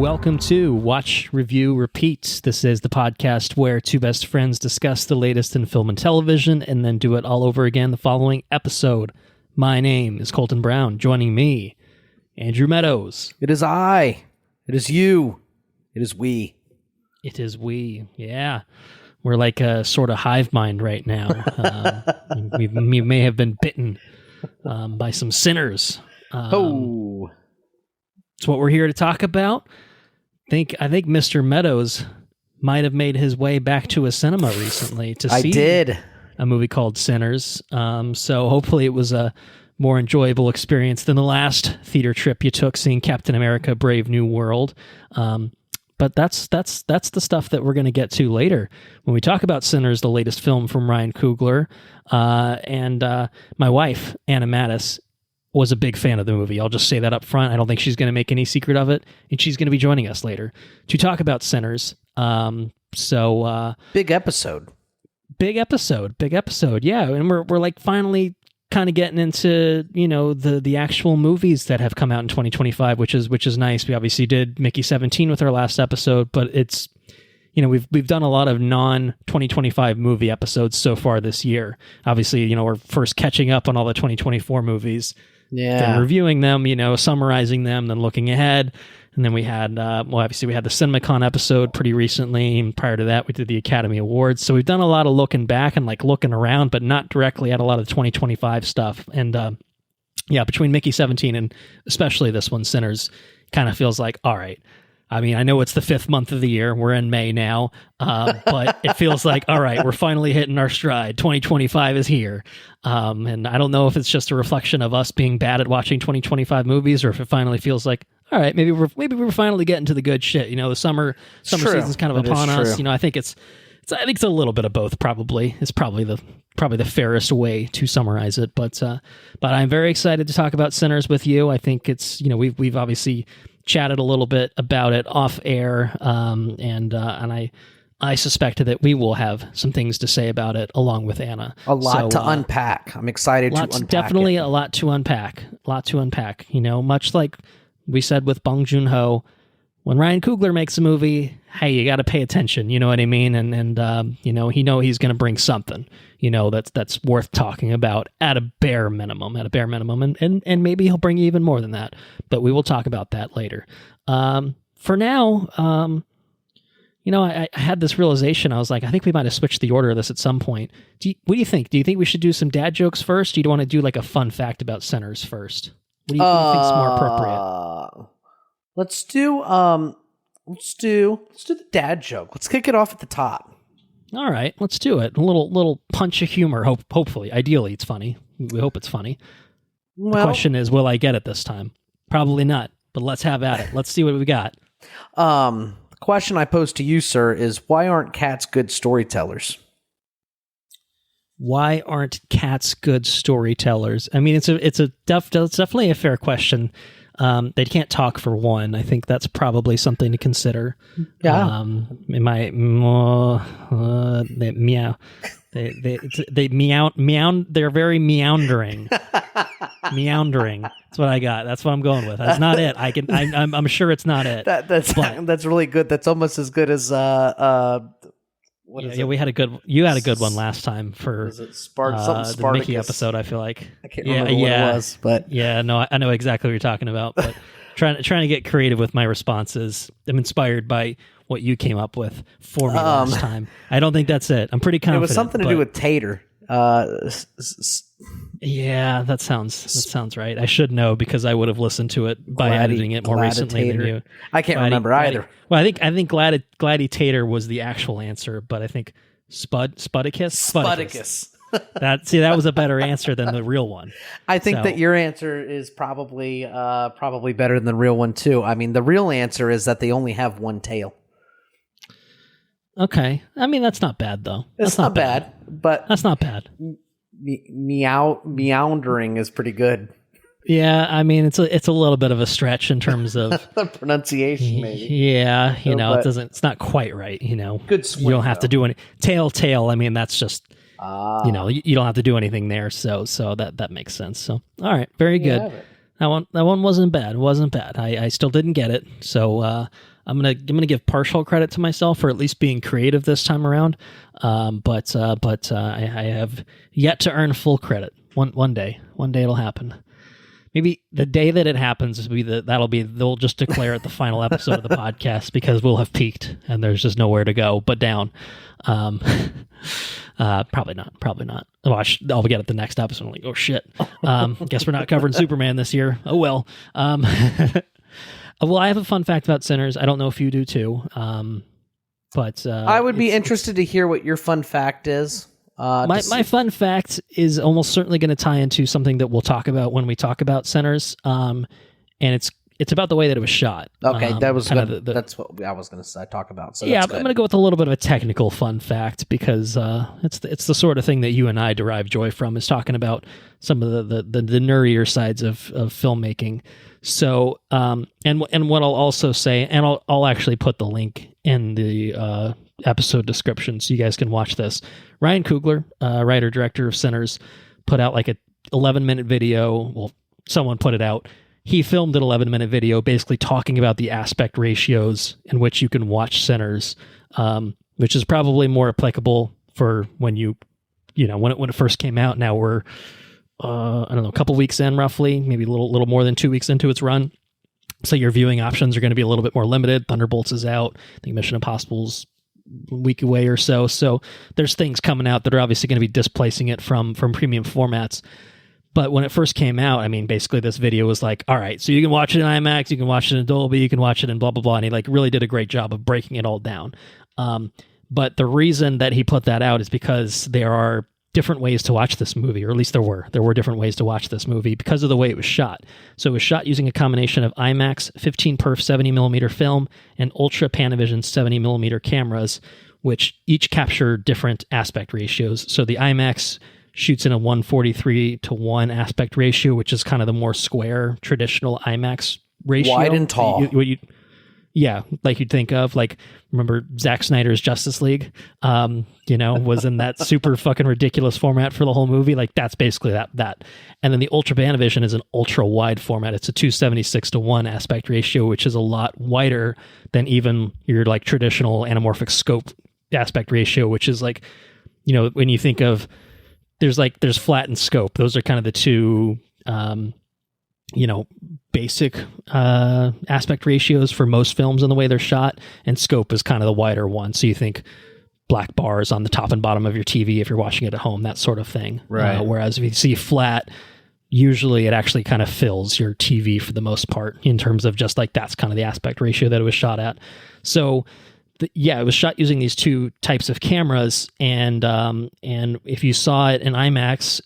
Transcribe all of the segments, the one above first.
welcome to Watch, Review, Repeat. This is the podcast where two best friends discuss the latest in film and television and then do it all over again the following episode. My name is Colton Brown. Joining me, Andrew Meadows. It is I. It is you. It is we. It is we. Yeah. We're like a sort of hive mind right now. We may have been bitten by some sinners. It's what we're here to talk about. I think Mr. Meadows might have made his way back to a cinema recently to see a movie called Sinners. So hopefully it was a more enjoyable experience than the last theater trip you took seeing Captain America: Brave New World. But that's the stuff that we're going to get to later when we talk about Sinners, the latest film from Ryan Coogler. And my wife, Anna Mattis, was a big fan of the movie. I'll just say that up front. I don't think she's going to make any secret of it, and she's going to be joining us later to talk about Sinners. Big episode. Yeah, and we're like finally kind of getting into, you know, the actual movies that have come out in 2025, which is nice. We obviously did Mickey 17 with our last episode, but it's, you know, we've done a lot of non-2025 movie episodes so far this year. Obviously, you know, we're first catching up on all the 2024 movies. Yeah. Then reviewing them, you know, summarizing them, then looking ahead. And then we had, obviously we had the CinemaCon episode pretty recently. And prior to that, we did the Academy Awards. So we've done a lot of looking back and like looking around, but not directly at a lot of the 2025 stuff. And between Mickey 17 and especially this one, Sinners, kind of feels like, all right. I mean, I know it's the 5th month of the year. We're in May now, but it feels like, all right, we're finally hitting our stride. 2025 is here. And I don't know if it's just a reflection of us being bad at watching 2025 movies or if it finally feels like, all right, maybe we're finally getting to the good shit. You know, the summer season's kind of upon us. You know, I think it's a little bit of both. Probably it's probably the fairest way to summarize it. But I'm very excited to talk about Sinners with you. I think it's, you know, we've obviously chatted a little bit about it off air, and I suspect that we will have some things to say about it along with Anna. A lot to unpack. I'm excited to unpack. Definitely a lot to unpack. You know, much like we said with Bong Joon-ho, when Ryan Coogler makes a movie, hey, you got to pay attention. You know what I mean? And you know, he's going to bring something, you know, that's worth talking about at a bare minimum, and maybe he'll bring even more than that. But we will talk about that later. For now, you know, I had this realization. I was like, I think we might have switched the order of this at some point. What do you think? Do you think we should do some dad jokes first? Or do you want to do like a fun fact about Sinners first? What do you think is more appropriate? Let's do the dad joke. Let's kick it off at the top. All right, let's do it. A little punch of humor. Hopefully, ideally, it's funny. We hope it's funny. Well, the question is, will I get it this time? Probably not. But let's have at it. Let's see what we got. The question I pose to you, sir, is why aren't cats good storytellers? Why aren't cats good storytellers? I mean, it's definitely a fair question. They can't talk, for one. I think that's probably something to consider. Yeah. They meow. They meow. They're very meandering. Meandering. That's what I got. That's what I'm going with. That's not it. I'm sure it's not it. That's really good. That's almost as good as we had a good. You had a good one last time for the Mickey episode. I feel like I can't remember what it was, but no, I know exactly what you're talking about. But trying to get creative with my responses. I'm inspired by what you came up with for me last time. I don't think that's it. I'm pretty confident. It was something to do with Tater. Yeah, that sounds right. I should know because I would have listened to it by editing it more recently than you. I can't remember either. Well, I think Gladiator was the actual answer, but I think Spudicus. That was a better answer than the real one. I think that your answer is probably better than the real one too. I mean, the real answer is that they only have one tail. Okay, I mean that's not bad though. That's not bad, but that's not bad. Meandering is pretty good. Yeah, I mean it's a little bit of a stretch in terms of the pronunciation, maybe. Yeah, you know, it's not quite right. You know, good swing, you don't have to do any tail. I mean, that's just you know, you don't have to do anything there. So that makes sense. So all right, very good. That one wasn't bad. I still didn't get it. So I'm gonna give partial credit to myself for at least being creative this time around. But I have yet to earn full credit. One day it'll happen. Maybe the day that it happens they'll just declare it the final episode of the podcast because we'll have peaked and there's just nowhere to go but down. Probably not. Oh, I'll get it the next episode. I'm like, oh shit. Guess we're not covering Superman this year. Oh well. Well, I have a fun fact about Sinners. I don't know if you do too. But I would be interested to hear what your fun fact is. My fun fact is almost certainly going to tie into something that we'll talk about when we talk about Sinners. And it's about the way that it was shot. Okay, that was good. That's what I was going to talk about. So yeah, I'm going to go with a little bit of a technical fun fact because it's the sort of thing that you and I derive joy from, is talking about some of the nerdier sides of filmmaking. So and what I'll also say, and I'll actually put the link in the episode description so you guys can watch this. Ryan Coogler, writer director of Sinners, put out like a 11-minute video. Well, someone put it out. He filmed an 11-minute video basically talking about the aspect ratios in which you can watch Sinners, which is probably more applicable for when when it first came out. Now we're I don't know, a couple weeks in, roughly, maybe a little more than 2 weeks into its run. So your viewing options are going to be a little bit more limited. Thunderbolts is out. I think Mission Impossible's a week away or so. So there's things coming out that are obviously going to be displacing it from premium formats. But when it first came out, I mean, basically this video was like, all right, so you can watch it in IMAX, you can watch it in Dolby, you can watch it in blah, blah, blah. And he like really did a great job of breaking it all down. But the reason that he put that out is because there are different ways to watch this movie, or at least there were different ways to watch this movie because of the way it was shot. So it was shot using a combination of IMAX 15 perf 70mm film and Ultra Panavision 70mm cameras, which each capture different aspect ratios. So the IMAX shoots in a 1:43:1 aspect ratio, which is kind of the more square traditional IMAX ratio. Wide and tall. Yeah, like you'd think of, like, remember Zack Snyder's Justice League, was in that super fucking ridiculous format for the whole movie. Like, that's basically that. And then the Ultra Panavision is an ultra wide format. It's a 276:1 aspect ratio, which is a lot wider than even your like traditional anamorphic scope aspect ratio, which is like, when you think of, there's flat and scope. Those are kind of the two, basic aspect ratios for most films in the way they're shot, and scope is kind of the wider one. So you think black bars on the top and bottom of your TV if you're watching it at home, that sort of thing. Right. Whereas if you see flat, usually it actually kind of fills your TV for the most part in terms of just like that's kind of the aspect ratio that it was shot at. So it was shot using these two types of cameras, and if you saw it in IMAX,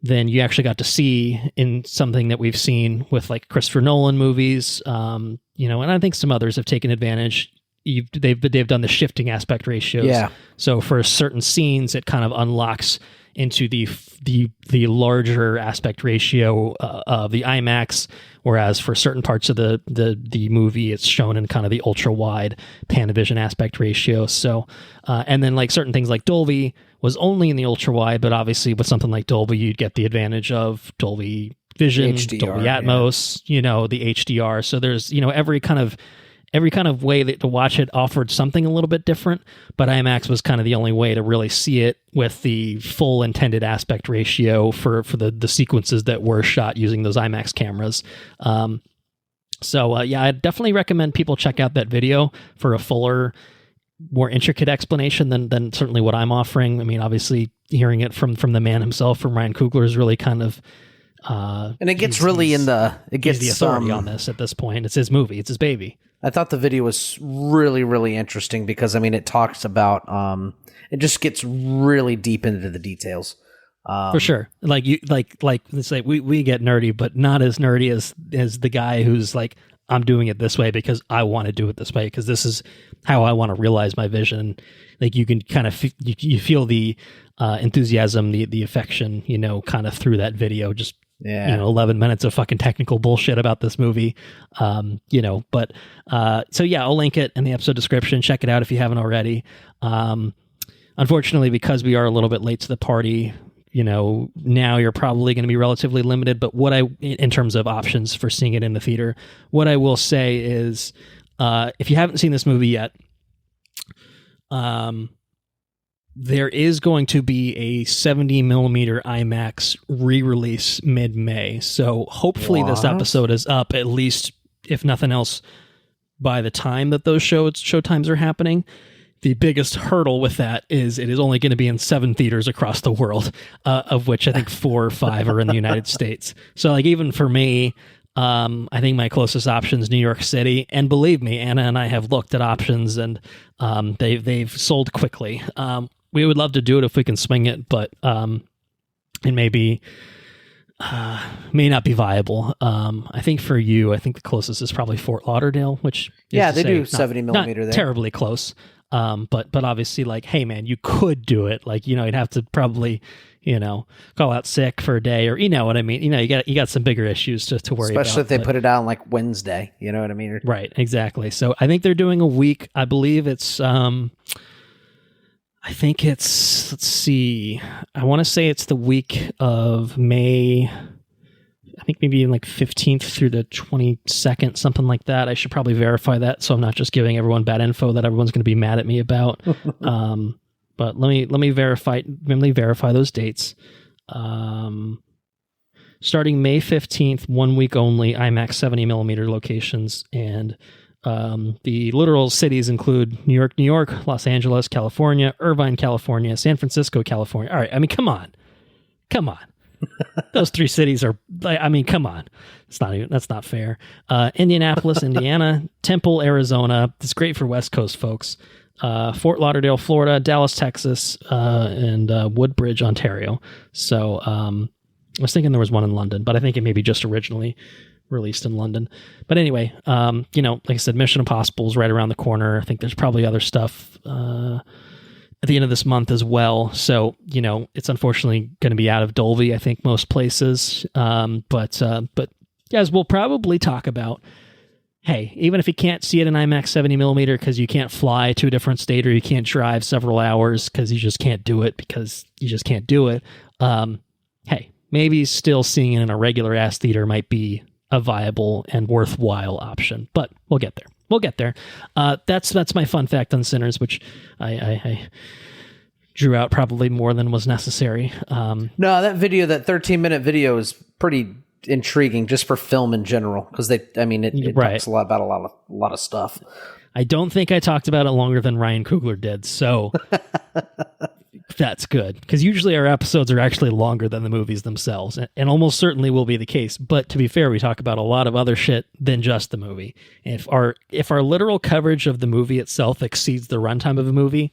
then you actually got to see in something that we've seen with like Christopher Nolan movies, and I think some others have taken advantage. They've done the shifting aspect ratios. Yeah. So for certain scenes, it kind of unlocks into the larger aspect ratio of the IMAX, whereas for certain parts of the movie, it's shown in kind of the ultra wide Panavision aspect ratio. So, and then like certain things like Dolby was only in the ultra wide, but obviously with something like Dolby, you'd get the advantage of Dolby Vision, HDR, Dolby Atmos, the HDR. So there's every kind of way that to watch it offered something a little bit different, but IMAX was kind of the only way to really see it with the full intended aspect ratio for the sequences that were shot using those IMAX cameras. I definitely recommend people check out that video for a fuller, more intricate explanation than certainly what I'm offering. I mean, obviously hearing it from the man himself, from Ryan Coogler, is really kind of and it gets really he's the authority on this at this point. It's his movie, it's his baby. I thought the video was really, really interesting because it talks about it just gets really deep into the details. For sure. Like let's say we get nerdy, but not as nerdy as the guy who's like, I'm doing it this way because I want to do it this way because this is how I want to realize my vision. Like you can kind of you feel the enthusiasm, the affection, kind of through that video. Just 11 minutes of fucking technical bullshit about this movie. I'll link it in the episode description. Check it out if you haven't already. Unfortunately, because we are a little bit late to the party, now you're probably going to be relatively limited, but in terms of options for seeing it in the theater, what I will say is, If you haven't seen this movie yet, there is going to be a 70 millimeter IMAX re-release mid-May. So hopefully this episode is up, at least, if nothing else, by the time that those showtimes are happening. The biggest hurdle with that is it is only going to be in 7 theaters across the world, of which I think 4 or 5 are in the United States. So like even for me, I think my closest option is New York City. And believe me, Anna and I have looked at options, and they've sold quickly. We would love to do it if we can swing it, but it may not be viable. I think for you, I think the closest is probably Fort Lauderdale, which they do 70 millimeter not there. Terribly close. But obviously, like, hey man, you could do it. Like, you'd have to probably, call out sick for a day, or you know what I mean. You got some bigger issues to worry about. Especially if they put it out on like Wednesday. You know what I mean? Right, exactly. So I think they're doing a week. I believe it's. I think it's. Let's see. I want to say it's the week of May. I think maybe like 15th through the 22nd, something like that. I should probably verify that, so I'm not just giving everyone bad info that everyone's going to be mad at me about. But let me verify those dates. Starting May 15th, 1 week only, IMAX 70 millimeter locations, and the literal cities include New York, Los Angeles, California, Irvine, California, San Francisco, California. All right, I mean, come on. Those 3 cities are, I mean, come on. That's not fair. Indianapolis, Indiana, Temple, Arizona. It's great for West Coast folks. Fort Lauderdale, Florida, Dallas, Texas, and Woodbridge, Ontario. So I was thinking there was one in London, but I think it may be just originally released in London. But anyway, like I said, Mission Impossible is right around the corner. I think there's probably other stuff at the end of this month as well. So, it's unfortunately going to be out of Dolby, I think, most places. But as we'll probably talk about, hey, even if you can't see it in IMAX 70 millimeter because you can't fly to a different state, or you can't drive several hours because you just can't do it hey, maybe still seeing it in a regular ass theater might be a viable and worthwhile option. But we'll get there. That's my fun fact on Sinners, which I drew out probably more than was necessary. No, that 13-minute video is pretty intriguing just for film in general, because it talks a lot about a lot of stuff. I don't think I talked about it longer than Ryan Coogler did, so that's good, because usually our episodes are actually longer than the movies themselves, and almost certainly will be the case. But to be fair, we talk about a lot of other shit than just the movie. If our literal coverage of the movie itself exceeds the runtime of a movie,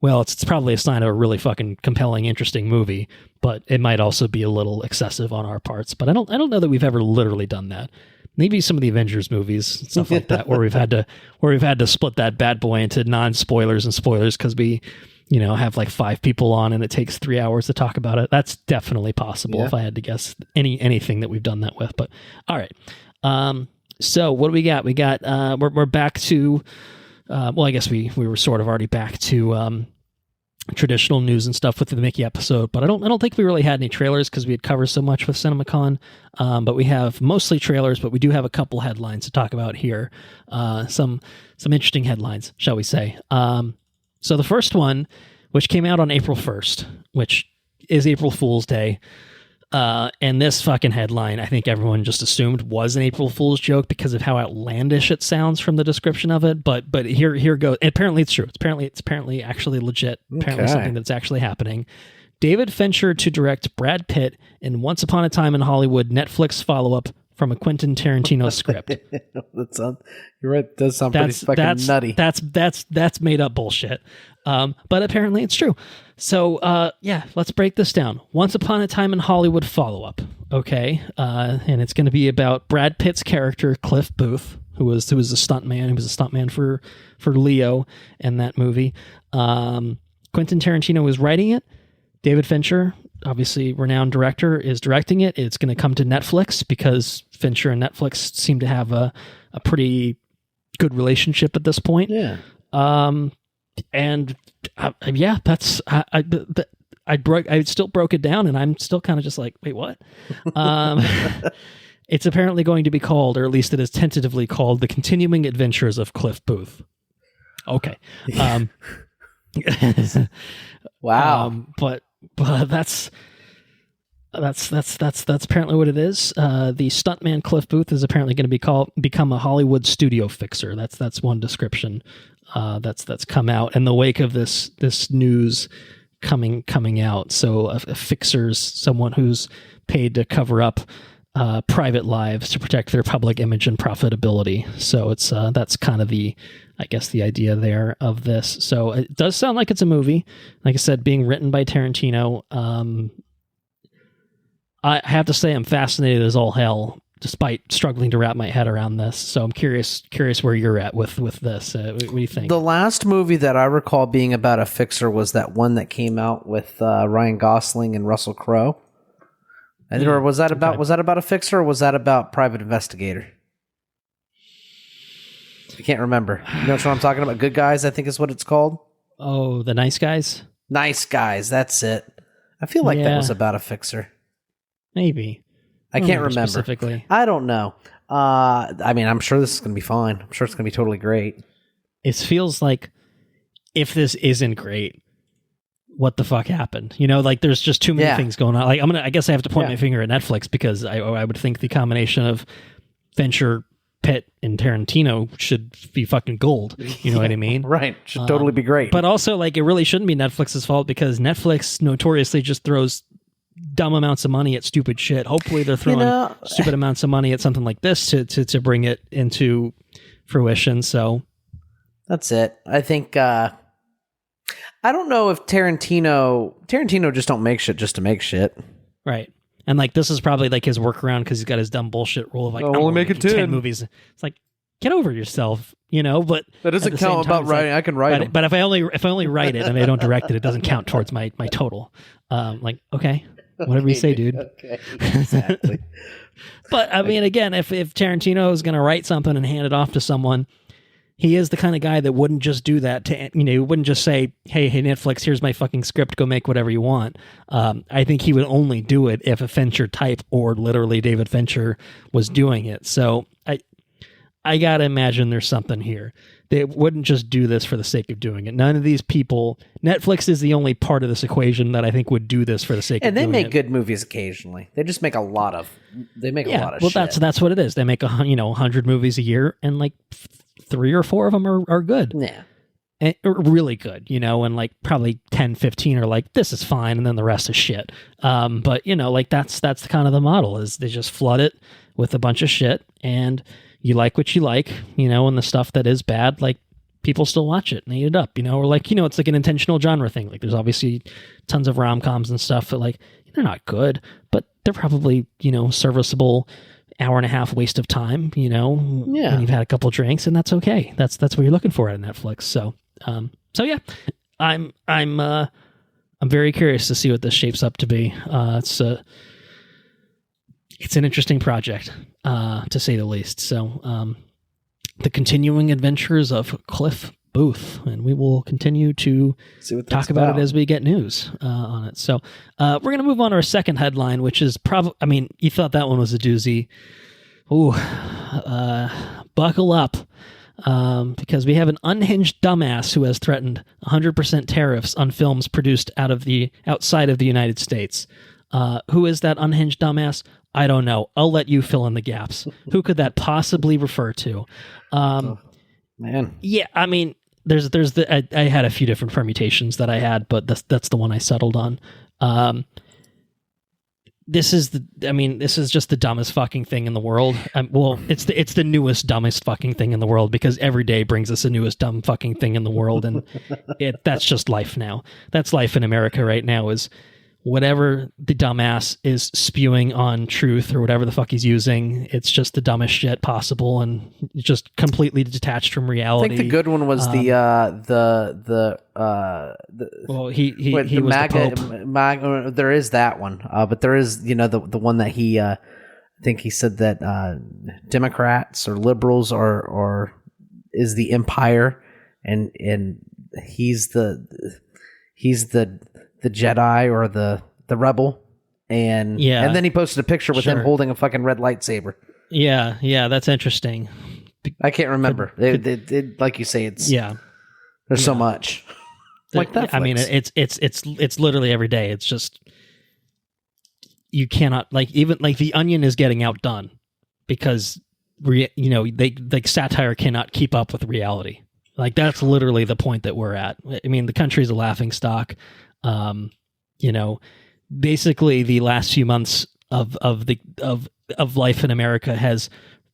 well, it's probably a sign of a really fucking compelling, interesting movie, but it might also be a little excessive on our parts. But I don't know that we've ever literally done that. Maybe some of the Avengers movies, stuff like that, where we've had to split that bad boy into non-spoilers and spoilers because we, have like 5 people on and it takes 3 hours to talk about it. That's definitely possible if I had to guess anything that we've done that with. But all right. So what do we got? We got we're back to I guess we were sort of already back to traditional news and stuff with the Mickey episode, but I don't think we really had any trailers because we had covered so much with CinemaCon. But we have mostly trailers, but we do have a couple headlines to talk about here. Some interesting headlines, shall we say. So the first one, which came out on April 1st, which is April Fool's Day. And this fucking headline, I think everyone just assumed was an April Fool's joke because of how outlandish it sounds from the description of it. But here goes. Apparently it's true. It's apparently actually legit. Apparently something that's actually happening. David Fincher to direct Brad Pitt in Once Upon a Time in Hollywood Netflix follow-up from a Quentin Tarantino script. You're right. That does sound pretty fucking nutty. That's made up bullshit. But apparently it's true. So, let's break this down. Once Upon a Time in Hollywood follow-up. Okay. And it's going to be about Brad Pitt's character, Cliff Booth, who was a stuntman. He was a stuntman for Leo in that movie. Quentin Tarantino was writing it. David Fincher, obviously renowned director, is directing it. It's going to come to Netflix because Fincher and Netflix seem to have a pretty good relationship at this point. Yeah. That's I still broke it down, and I'm still kind of just like, wait, what? It's apparently going to be called, or at least it is tentatively called, The Continuing Adventures of Cliff Booth. Okay. Wow. But that's apparently what it is. The stuntman Cliff Booth is apparently going to become a Hollywood studio fixer. That's one description that's come out in the wake of this news coming out. So a fixer's someone who's paid to cover up private lives to protect their public image and profitability. So it's that's kind of the idea there of this. So it does sound like it's a movie. Like I said, being written by Tarantino. I have to say I'm fascinated as all hell, despite struggling to wrap my head around this. So I'm curious where you're at with this. What do you think? The last movie that I recall being about a fixer was that one that came out with Ryan Gosling and Russell Crowe. Or was that about a fixer, or was that about Private Investigator? I can't remember. You know what I'm talking about? Good Guys, I think is what it's called. Oh, The Nice Guys? Nice Guys, that's it. I feel like that was about a fixer. Maybe. I can't remember specifically. I don't know. I'm sure this is going to be fine. I'm sure it's going to be totally great. It feels like if this isn't great, what the fuck happened? Like there's just too many things going on. Like I guess I have to point my finger at Netflix, because I would think the combination of Fincher, Pitt, and Tarantino should be fucking gold. You know what I mean? Right. Should totally be great. But also, like, it really shouldn't be Netflix's fault, because Netflix notoriously just throws dumb amounts of money at stupid shit. Hopefully they're throwing stupid amounts of money at something like this to bring it into fruition. So that's it. I think I don't know if Tarantino just don't make shit just to make shit. Right. And like this is probably like his workaround, because he's got his dumb bullshit rule of like, only make it 10 movies. It's like, get over yourself, But that doesn't count about writing. Like, I can write them. But if I only write it and I don't direct it, it doesn't count towards my total. Like, okay, whatever you say, dude. Okay, exactly. But I mean, again, if Tarantino is going to write something and hand it off to someone, he is the kind of guy that wouldn't just do that to, he wouldn't just say, hey, Netflix, here's my fucking script, go make whatever you want. I think he would only do it if a Fincher type, or literally David Fincher, was doing it. So I gotta imagine there's something here. They wouldn't just do this for the sake of doing it. None of these people, Netflix is the only part of this equation that I think would do this for the sake of doing it. And they make good movies occasionally. They just make a lot of shit. Well, that's what it is. They make 100 movies a year, and like 3 or 4 of them are good. Yeah. And really good, and like probably 10, 15 are like, this is fine, and then the rest is shit. But like that's the kind of the model, is they just flood it with a bunch of shit, and you like what you like, and the stuff that is bad, like, people still watch it and eat it up, or like, it's like an intentional genre thing. Like, there's obviously tons of rom-coms and stuff that, like, they're not good, but they're probably, serviceable hour-and-a-half waste of time, when you've had a couple drinks, and that's okay. That's what you're looking for at Netflix. So yeah, I'm very curious to see what this shapes up to be. It's an interesting project, to say the least. So, The Continuing Adventures of Cliff Booth, and we will continue to talk about it as we get news on it. So, we're going to move on to our second headline, which is probably, you thought that one was a doozy. Ooh, buckle up, because we have an unhinged dumbass who has threatened 100% tariffs on films produced outside of the United States. Who is that unhinged dumbass? I don't know. I'll let you fill in the gaps. Who could that possibly refer to? Man. Yeah, I mean, I had a few different permutations that I had, but that's the one I settled on. This is just the dumbest fucking thing in the world. It's the newest dumbest fucking thing in the world, because every day brings us the newest dumb fucking thing in the world, and that's just life now. That's life in America right now, is whatever the dumbass is spewing on truth or whatever the fuck he's using, it's just the dumbest shit possible, and just completely detached from reality. I think the good one was he was the Pope. There is that one, but there is the one that he I think he said that Democrats or liberals is the empire, and he's the Jedi or the rebel, and Yeah. and then he posted a picture with him Sure. holding a fucking red lightsaber. Yeah, that's interesting. I can't remember. It, like you say, it's there's so much. Like Netflix. I mean, it's literally every day. It's just you cannot even The Onion is getting outdone because they satire cannot keep up with reality. Like that's literally the point that we're at. I mean, the country's a laughing stock. Basically the last few months of life in America has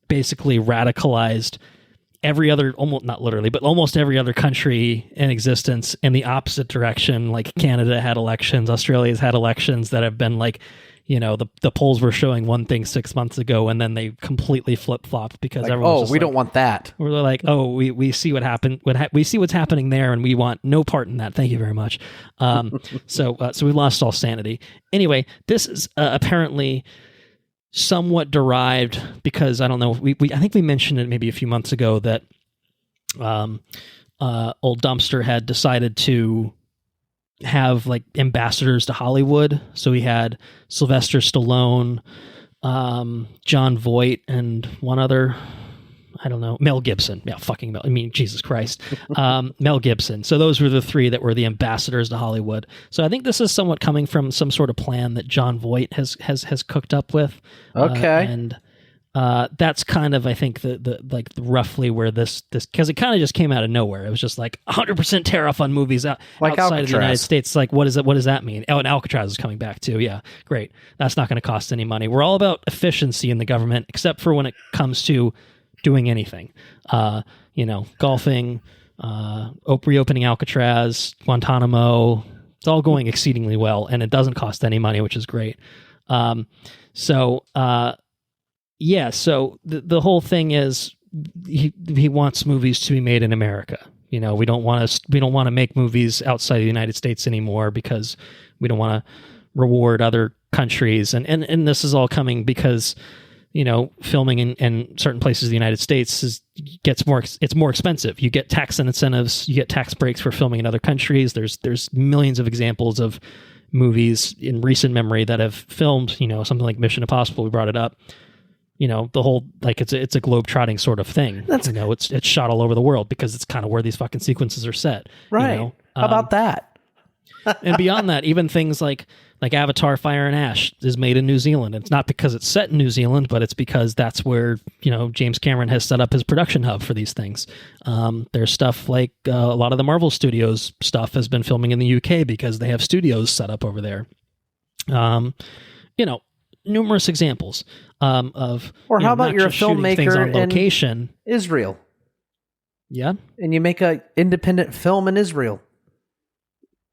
basically radicalized every other, almost not literally, but almost every other country in existence in the opposite direction. Like Canada had elections, Australia's had elections that have been the polls were showing one thing 6 months ago, and then they completely flip flopped because everyone's we don't want that. We're like, we see what happened. We see what's happening there, and we want no part in that. Thank you very much. So we lost all sanity. Anyway, this is apparently somewhat derived because I don't know. I think we mentioned it maybe a few months ago that old Dumpster had decided to have like ambassadors to Hollywood. So he had Sylvester Stallone, John Voight, and one other, I don't know, Mel Gibson. Yeah, fucking Mel. I mean, Jesus Christ. Mel Gibson. So those were the three that were the ambassadors to Hollywood. So I think this is somewhat coming from some sort of plan that John Voight has cooked up with. Okay. And that's kind of, I think, the roughly where this because it kind of just came out of nowhere. It was just like 100% tariff on movies outside Alcatraz. of the United States. Like, what does that mean? Oh, and Alcatraz is coming back too. Yeah, great. That's not going to cost any money. We're all about efficiency in the government, except for when it comes to doing anything. Golfing, reopening Alcatraz, Guantanamo. It's all going exceedingly well, and it doesn't cost any money, which is great. So the whole thing is he wants movies to be made in America. We don't want to make movies outside the United States anymore because we don't want to reward other countries. And this is all coming because, filming in certain places of the United States it's more expensive. You get tax incentives, you get tax breaks for filming in other countries. There's millions of examples of movies in recent memory that have filmed, something like Mission Impossible. We brought it up. The whole, like, it's a globe-trotting sort of thing. It's shot all over the world because it's kind of where these fucking sequences are set. Right. How about that? And beyond that, even things like Avatar Fire and Ash is made in New Zealand. It's not because it's set in New Zealand, but it's because that's where, James Cameron has set up his production hub for these things. There's stuff like a lot of the Marvel Studios stuff has been filming in the UK because they have studios set up over there. Numerous examples of. Or how about you're a filmmaker on location in Israel? Yeah, and you make an independent film in Israel.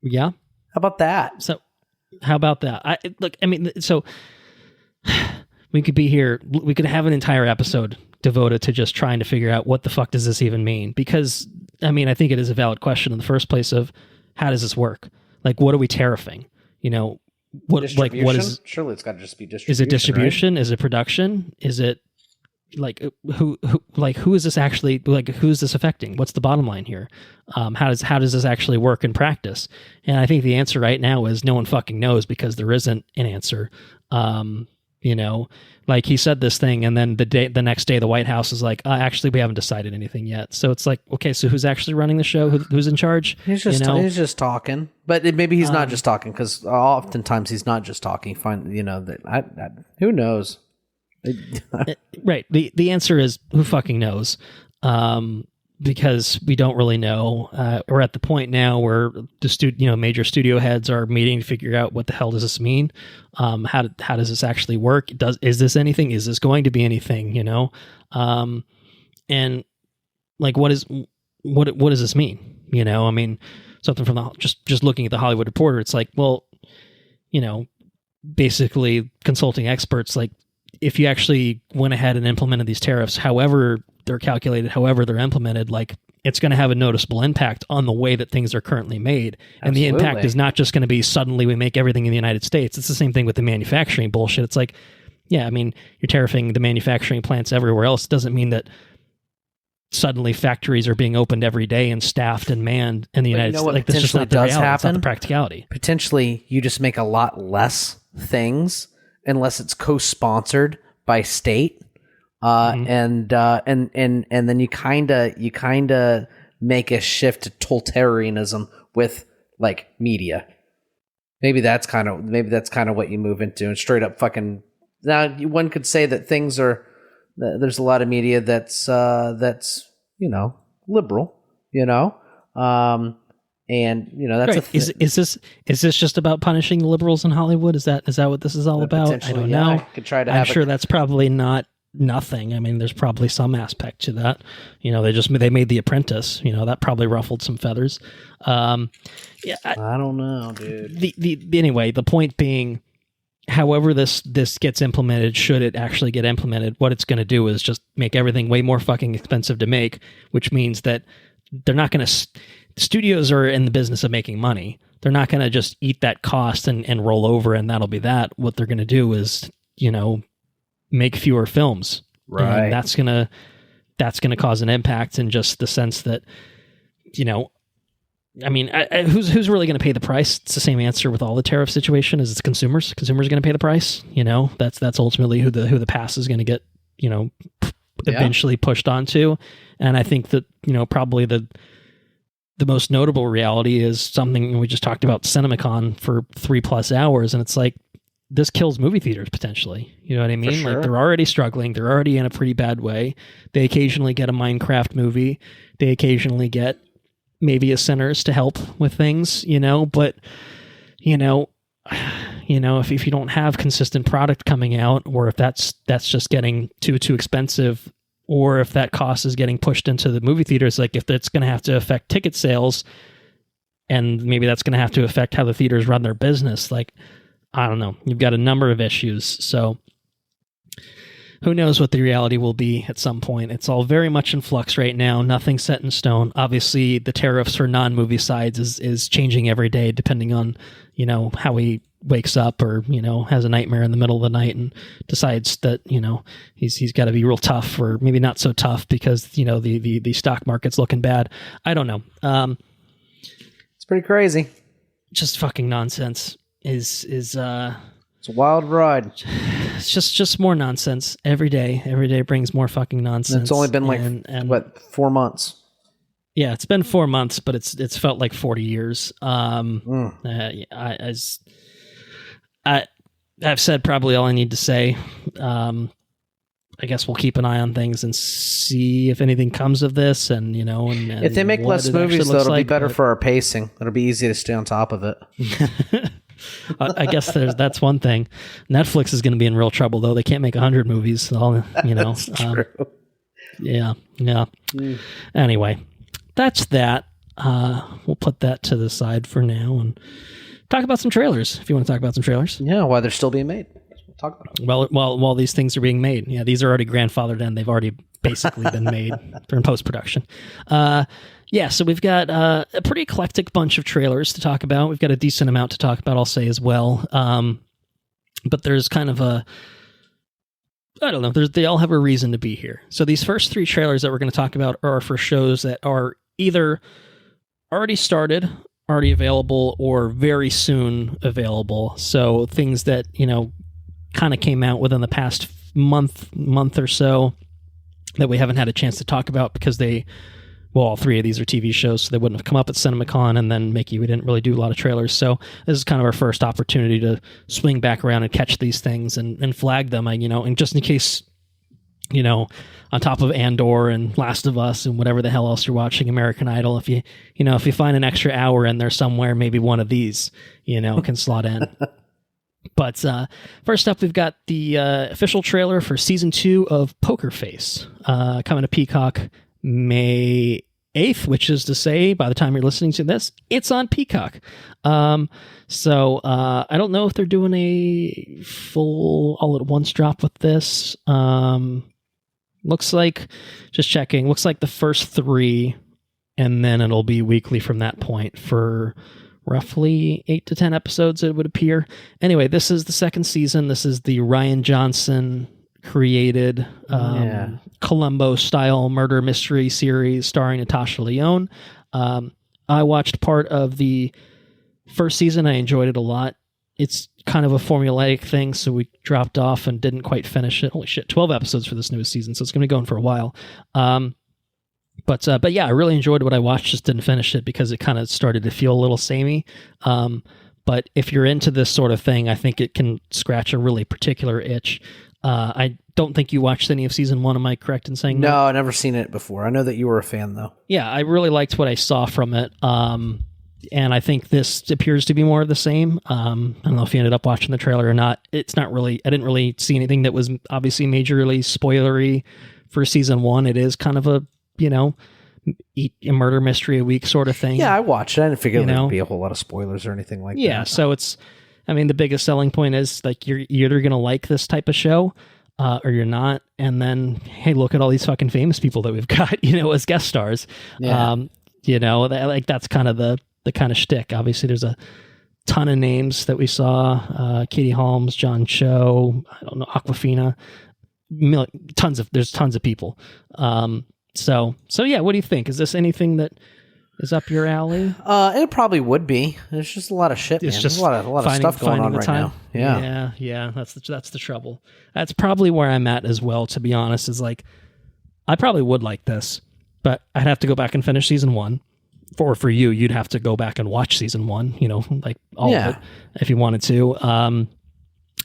Yeah, how about that? So, how about that? So we could be here. We could have an entire episode devoted to just trying to figure out what the fuck does this even mean? Because I think it is a valid question in the first place of how does this work? Like, what are we tariffing? What is surely it's got to just be distribution. Is it distribution? Right? Is it production? Is it who is this actually, who's this affecting? What's the bottom line here? How does this actually work in practice? And I think the answer right now is no one fucking knows because there isn't an answer. He said this thing, and then the next day the White House is like, actually, we haven't decided anything yet. So it's like, okay, so who's actually running the show? Who's in charge? He's just talking, but maybe he's not just talking because oftentimes he's not just talking. Who knows? Right. The answer is who fucking knows. Because we don't really know. We're at the point now where the major studio heads are meeting to figure out what the hell does this mean. How does this actually work? Is this anything? Is this going to be anything? And like what does this mean? Something from just looking at the Hollywood Reporter. It's like, well, basically consulting experts, like if you actually went ahead and implemented these tariffs, however they're calculated, however they're implemented, like it's going to have a noticeable impact on the way that things are currently made. And the impact is not just going to be suddenly we make everything in the United States. It's the same thing with the manufacturing bullshit. It's like, you're tariffing the manufacturing plants everywhere else. It doesn't mean that suddenly factories are being opened every day and staffed and manned in the United States. Like, that's just not the reality. It's not the practicality. Potentially, you just make a lot less things unless it's co-sponsored by state. And then you kind of make a shift to totalitarianism with like media. Maybe that's kind of what you move into, and straight up fucking. Now one could say that things are. There's a lot of media that's liberal, and that's right. Is this just about punishing the liberals in Hollywood? Is that what this is all about? I don't know. Could try to. I'm sure that's probably not nothing. I mean, there's probably some aspect to that. They made The Apprentice. That probably ruffled some feathers. I don't know, dude. Anyway, the point being, however this gets implemented, should it actually get implemented, what it's going to do is just make everything way more fucking expensive to make, which means that they're not going to. Studios are in the business of making money. They're not going to just eat that cost and roll over, and that'll be that. What they're going to do is, make fewer films. Right. And that's gonna cause an impact in just the sense that, who's really going to pay the price? It's the same answer with all the tariff situation. Is it's consumers. Consumers are going to pay the price. That's ultimately who the pass is going to get. Eventually pushed onto. And I think that probably the most notable reality is something we just talked about, CinemaCon for 3+ hours, and it's like, this kills movie theaters potentially. You know what I mean? Sure. Like, they're already struggling. They're already in a pretty bad way. They occasionally get a Minecraft movie. They occasionally get maybe a Sinners to help with things, but if you don't have consistent product coming out, or if that's just getting too expensive, or if that cost is getting pushed into the movie theaters, like if that's going to have to affect ticket sales, and maybe that's going to have to affect how the theaters run their business, like, I don't know. You've got a number of issues. So who knows what the reality will be at some point. It's all very much in flux right now. Nothing set in stone. Obviously, the tariffs for non-movie sides is changing every day, depending on, how he wakes up or, has a nightmare in the middle of the night and decides that, he's got to be real tough, or maybe not so tough because, the stock market's looking bad. I don't know. It's pretty crazy. Just fucking nonsense. It's a wild ride. It's just more nonsense every day. Every day brings more fucking nonsense. It's only been 4 months? Yeah, it's been 4 months, but it's felt like 40 years. I've said probably all I need to say. I guess we'll keep an eye on things and see if anything comes of this, and and if they make less movies, though, it'll be better for our pacing. It'll be easy to stay on top of it. I guess that's one thing. Netflix is going to be in real trouble, though. They can't make 100 movies. That's true. Yeah. Anyway, that's that. We'll put that to the side for now and talk about some trailers. If you want to talk about some trailers, yeah, while they're still being made, we'll talk about them. Well, while these things are being made, yeah, these are already grandfathered in. They've already basically been made. They're in post-production. So we've got a pretty eclectic bunch of trailers to talk about. We've got a decent amount to talk about, I'll say, as well. But there's kind of I don't know, they all have a reason to be here. So these first 3 trailers that we're going to talk about are for shows that are either already started, already available, or very soon available. So things that, kind of came out within the past month or so that we haven't had a chance to talk about because all 3 of these are TV shows, so they wouldn't have come up at CinemaCon, and then Mickey, we didn't really do a lot of trailers. So this is kind of our first opportunity to swing back around and catch these things and flag them, and just in case, on top of Andor and Last of Us and whatever the hell else you're watching, American Idol, if you find an extra hour in there somewhere, maybe one of these, can slot in. But first up, we've got the official trailer for Season 2 of Poker Face, coming to Peacock May 8th, which is to say, by the time you're listening to this, it's on Peacock. So I don't know if they're doing a full all-at-once drop with this. Looks like, just checking, looks like the first 3, and then it'll be weekly from that point for roughly 8 to 10 episodes, it would appear. Anyway, this is the 2nd season. This is the Ryan Johnson created Columbo-style murder mystery series starring Natasha Lyonne. I watched part of the first season. I enjoyed it a lot. It's kind of a formulaic thing, so we dropped off and didn't quite finish it. Holy shit, 12 episodes for this newest season, so it's going to be going for a while. But yeah, I really enjoyed what I watched, just didn't finish it because it kind of started to feel a little samey. But if you're into this sort of thing, I think it can scratch a really particular itch. I don't think you watched any of season 1. Am I correct in saying that? No, I've never seen it before. I know that you were a fan, though. Yeah, I really liked what I saw from it. And I think this appears to be more of the same. I don't know if you ended up watching the trailer or not. It's not really, I didn't really see anything that was obviously majorly spoilery for season 1. It is kind of a, eat a murder mystery a week sort of thing. Yeah, I watched it. I didn't figure there'd be a whole lot of spoilers or anything like that. Yeah, so it's, the biggest selling point is like you're either going to like this type of show or you're not. And then, hey, look at all these fucking famous people that we've got, as guest stars. Yeah. That's kind of the kind of shtick. Obviously, there's a ton of names that we saw. Katie Holmes, John Cho, I don't know, Aquafina. There's tons of people. So yeah, what do you think? Is this anything that is up your alley? It probably would be. There's just a lot of shit, man. It's just There's a lot of stuff going on right now. Yeah. That's the trouble. That's probably where I'm at as well, to be honest, is like, I probably would like this, but I'd have to go back and finish season 1. For you, you'd have to go back and watch season 1, like all of it, if you wanted to. And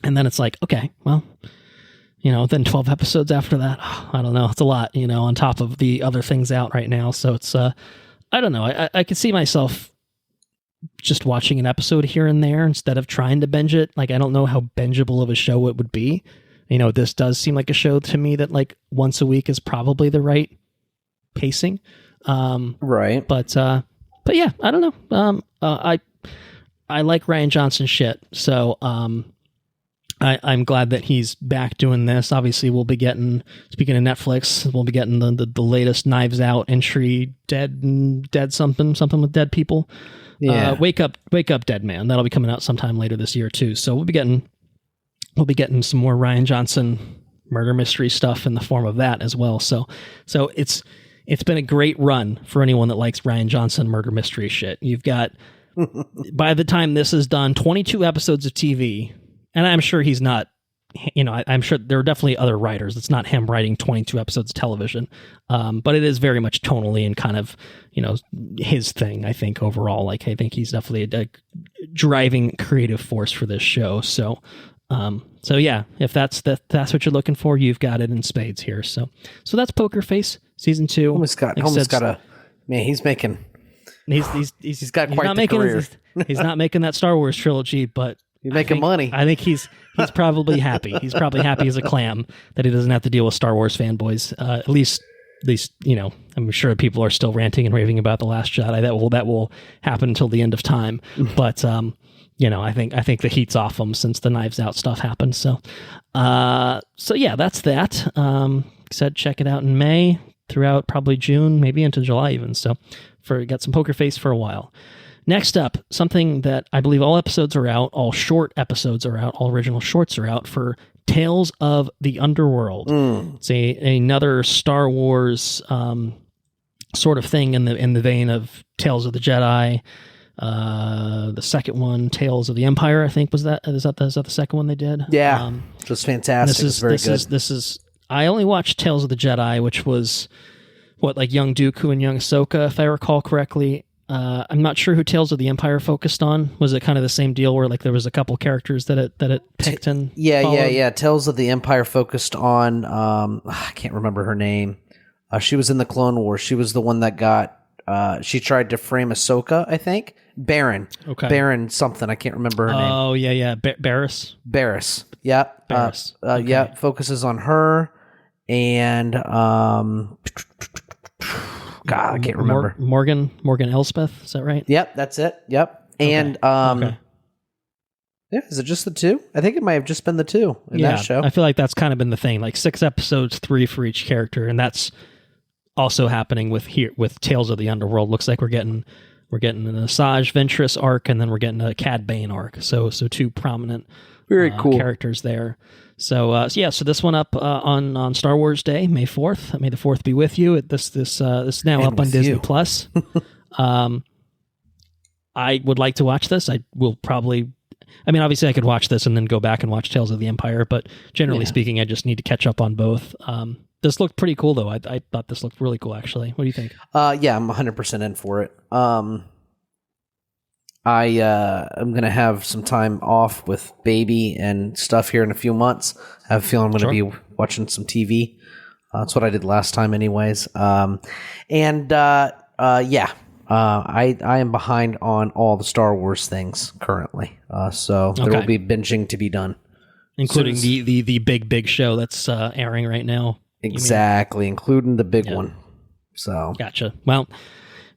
then it's like, okay, well, then 12 episodes after that, I don't know. It's a lot, on top of the other things out right now. So it's, I don't know. I could see myself just watching an episode here and there instead of trying to binge it. Like, I don't know how bingeable of a show it would be. This does seem like a show to me that like once a week is probably the right pacing. Right. But yeah, I don't know. I like Ryan Johnson shit. So, I'm glad that he's back doing this. Obviously, we'll be getting, speaking of Netflix, we'll be getting the latest Knives Out entry, dead something with dead people. Yeah. Wake up, dead man. That'll be coming out sometime later this year too. So we'll be getting some more Ryan Johnson murder mystery stuff in the form of that as well. So it's been a great run for anyone that likes Ryan Johnson murder mystery shit. You've got, by the time this is done, 22 episodes of TV. And I'm sure he's not, I'm sure there are definitely other writers. It's not him writing 22 episodes of television. But it is very much tonally and kind of, his thing, I think, overall. Like, I think he's definitely a driving creative force for this show. So yeah, if that's what you're looking for, you've got it in spades here. So that's Poker Face season 2. Almost got a man. He's making. He's got quite the career. He's not making that Star Wars trilogy, but he's making money. I think he's probably happy. He's probably happy as a clam that he doesn't have to deal with Star Wars fanboys. At least I'm sure people are still ranting and raving about The Last Jedi. That will happen until the end of time. But I think the heat's off them since the Knives Out stuff happened. So yeah, that's that. Said check it out in May, throughout probably June, maybe into July even. So get some Poker Face for a while. Next up, something that I believe all episodes are out, all short episodes are out, all original shorts are out for Tales of the Underworld. It's another Star Wars sort of thing in the vein of Tales of the Jedi. The second one, Tales of the Empire, I think is that the second one they did? Yeah, it was fantastic. It's very good. This is. I only watched Tales of the Jedi, which was like young Dooku and young Ahsoka, if I recall correctly. I'm not sure who Tales of the Empire focused on. Was it kind of the same deal where like there was a couple characters that it picked and yeah. Tales of the Empire focused on I can't remember her name. She was in the Clone Wars. She was the one that got she tried to frame Ahsoka, I think. Baron. Okay. Baron something. I can't remember her name. Oh yeah. Barriss. Yep. Barriss. Okay. Yeah. Focuses on her and God, I can't remember. Morgan Elspeth, is that right? Yep, that's it. Yep. And okay. Yeah, is it just the 2? I think it might have just been the 2 in that show. I feel like that's kind of been the thing, like 6 episodes, 3 for each character, and that's also happening with Tales of the Underworld. Looks like we're getting an Asajj Ventress arc, and then we're getting a Cad Bane arc. So 2 prominent very cool characters there. So so this one up on Star Wars Day, May 4th. May the 4th be with you. This is now up on Disney Plus. I would like to watch this. I will probably. I mean, obviously I could watch this and then go back and watch Tales of the Empire, but generally Yeah. speaking, I just need to catch up on both. This looked pretty cool, though. I thought this looked really cool, actually. What do you think? Yeah, I'm 100% in for it. I'm going to have some time off with baby and stuff here in a few months. I have a feeling I'm going to be watching some TV. That's what I did last time anyways. I am behind on all the Star Wars things currently. So there will be binging to be done. Including the big show that's airing right now. Exactly, including the big one. So gotcha. Well,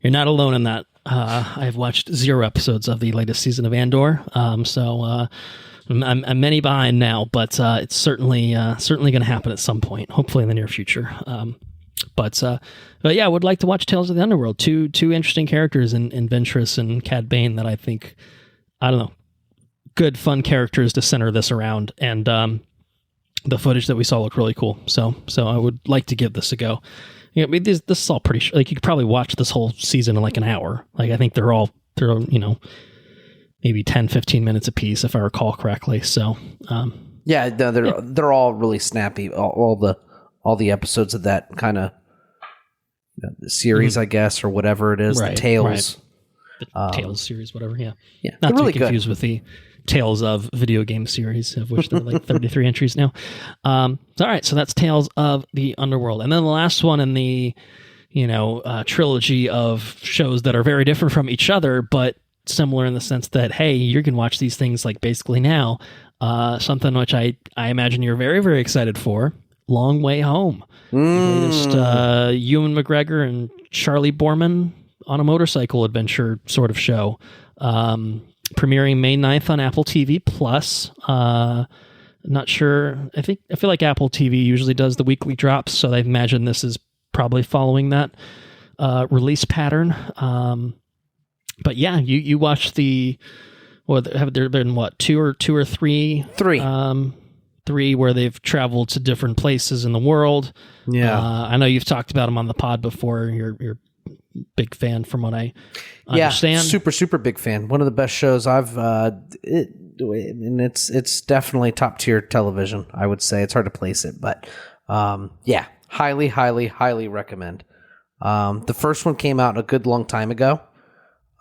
you're not alone in that. I've watched 0 episodes of the latest season of Andor. So I'm many behind now, but it's certainly going to happen at some point, hopefully in the near future. But yeah, I would like to watch Tales of the Underworld. Two interesting characters in Ventress and Cad Bane that I think, I don't know, good, fun characters to center this around. And the footage that we saw looked really cool. So I would like to give this a go. Yeah, I mean, this is all pretty, like, you could probably watch this whole season in like an hour. Like, I think they're maybe 10, 15 minutes a piece, if I recall correctly. So, yeah, they're all really snappy. All the episodes of that kind of series, I guess, or whatever it is, the Tales. The Tales series, whatever, yeah. Not to really be confused with the Tales of video game series, of which there are like 33 entries now. All right, so that's Tales of the Underworld. And then the last one in the, trilogy of shows that are very different from each other, but similar in the sense that, hey, you can watch these things like basically now. Something which I imagine you're very, very excited for. Long Way Home. The latest Ewan McGregor and Charlie Borman on a motorcycle adventure sort of show. Premiering May 9th on Apple TV Plus. Not sure. I feel like Apple TV usually does the weekly drops, so I imagine this is probably following that release pattern. But yeah, you watched have there been two or three? Three where they've traveled to different places in the world. Yeah. I know you've talked about them on the pod before. You're a big fan from what I understand. Super, super big fan. One of the best shows I've, and it's definitely top tier television, I would say. It's hard to place it, but yeah, highly, highly, highly recommend. The first one came out a good long time ago.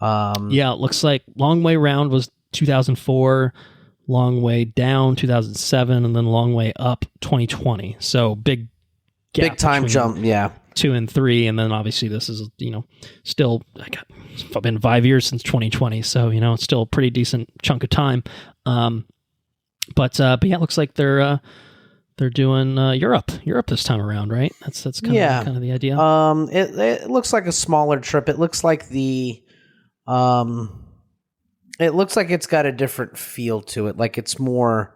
Yeah, it looks like Long Way Round was 2004, Long Way Down 2007, and then Long Way Up 2020. So big time jump, yeah. 2 and 3, and then obviously this is still it's been 5 years since 2020, so it's still a pretty decent chunk of time. But yeah, it looks like they're doing Europe this time around, right? That's kind of the idea. It looks like a smaller trip. It looks like it's got a different feel to it. Like it's more.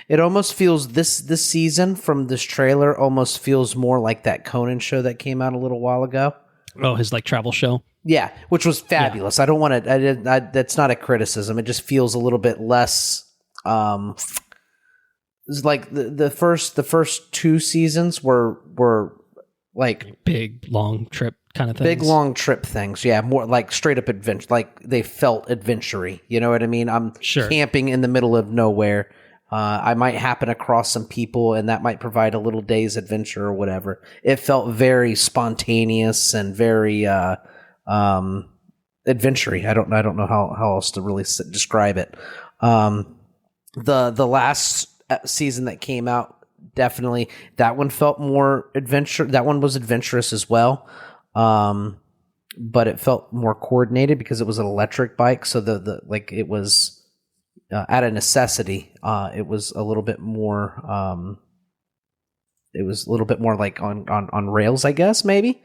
It almost feels this season from this trailer almost feels more like that Conan show that came out a little while ago. Oh, his travel show. Yeah, which was fabulous. Yeah. I don't want to. That's not a criticism. It just feels a little bit less. It's like the first 2 seasons were like big long trip kind of things. Big long trip things, yeah, more like straight up adventure. Like they felt adventure-y. You know what I mean? I'm camping in the middle of nowhere. I might happen across some people, and that might provide a little day's adventure or whatever. It felt very spontaneous and very adventure-y. I don't know how else to really describe it. The last season that came out, definitely that one felt more adventure. That one was adventurous as well. But it felt more coordinated because it was an electric bike. So it was out of necessity. It was a little bit more. It was a little bit more like on rails, I guess maybe.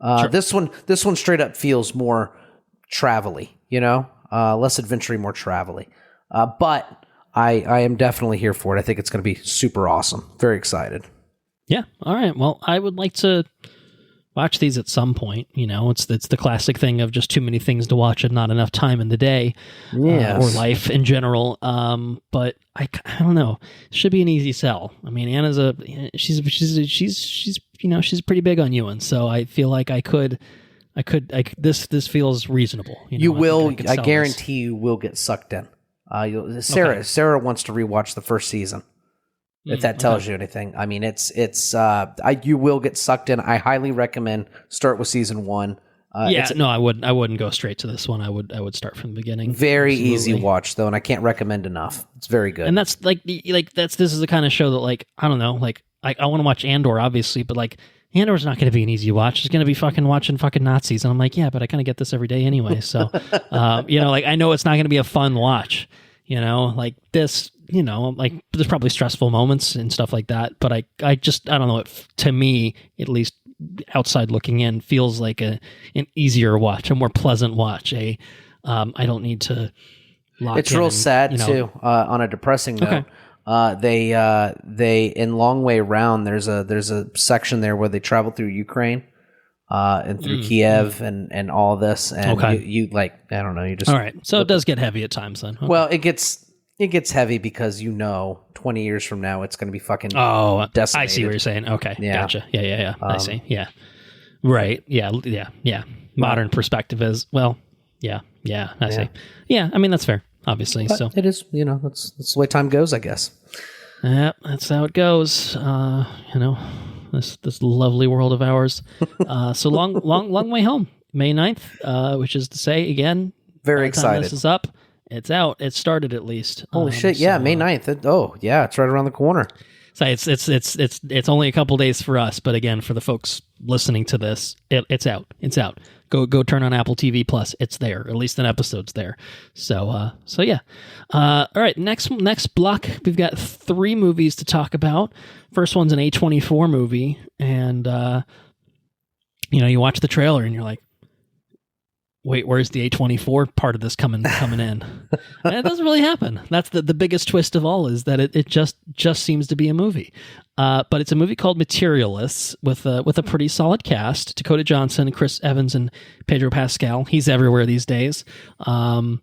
Sure. This one straight up feels more travel-y, less adventure-y, more travel-y. But I am definitely here for it. I think it's going to be super awesome. Very excited. Yeah. All right. Well, I would like to watch these at some point. It's the classic thing of just too many things to watch and not enough time in the day, or life in general. But I don't know. It should be an easy sell. I mean, Anna's she's pretty big on Ewan, so I feel like this feels reasonable. You will. I guarantee you will get sucked in. Sarah wants to rewatch the first season. If that tells you anything, I mean, you will get sucked in. I highly recommend start with season 1. I wouldn't go straight to this one. I would start from the beginning. Very easy watch though, and I can't recommend enough. It's very good. And that's this is the kind of show that like I don't know, like I want to watch Andor obviously, but like Andor's not going to be an easy watch. It's going to be watching Nazis, and I'm like, yeah, but I kind of get this every day anyway. So, like I know it's not going to be a fun watch. Like this. Like there's probably stressful moments and stuff like that, but I don't know. To me, at least outside looking in, feels like an easier watch, a more pleasant watch. I don't need to lock It's real sad too. On a depressing note, they in Long Way Round. There's a section there where they travel through Ukraine. And through Kiev and all this, and you like I don't know, you just all right. So it does get heavy at times then. Okay. Well, it gets heavy because 20 years from now it's going to be fucking decimated. I see what you're saying. Okay, gotcha. Yeah. I see. Yeah, right. Yeah. Modern perspective is I see. Yeah, I mean that's fair. Obviously, but so it is. That's the way time goes, I guess. Yeah, that's how it goes. This lovely world of ours. So long way home, May 9th, which is to say, again, very excited. This is up. It's out. It started at least. Holy shit! Yeah, May 9th. It's right around the corner. So it's only a couple days for us, but again, for the folks listening to this, it's out. It's out. Go turn on Apple TV Plus. It's there. At least an episode's there. So yeah. All right. Next block, we've got 3 movies to talk about. First one's an A24 movie, and you watch the trailer and you're like, wait, where's the A24 part of this coming in? And it doesn't really happen. That's the biggest twist of all, is that it just seems to be a movie. But it's a movie called Materialists with a pretty solid cast: Dakota Johnson, Chris Evans, and Pedro Pascal. He's everywhere these days. And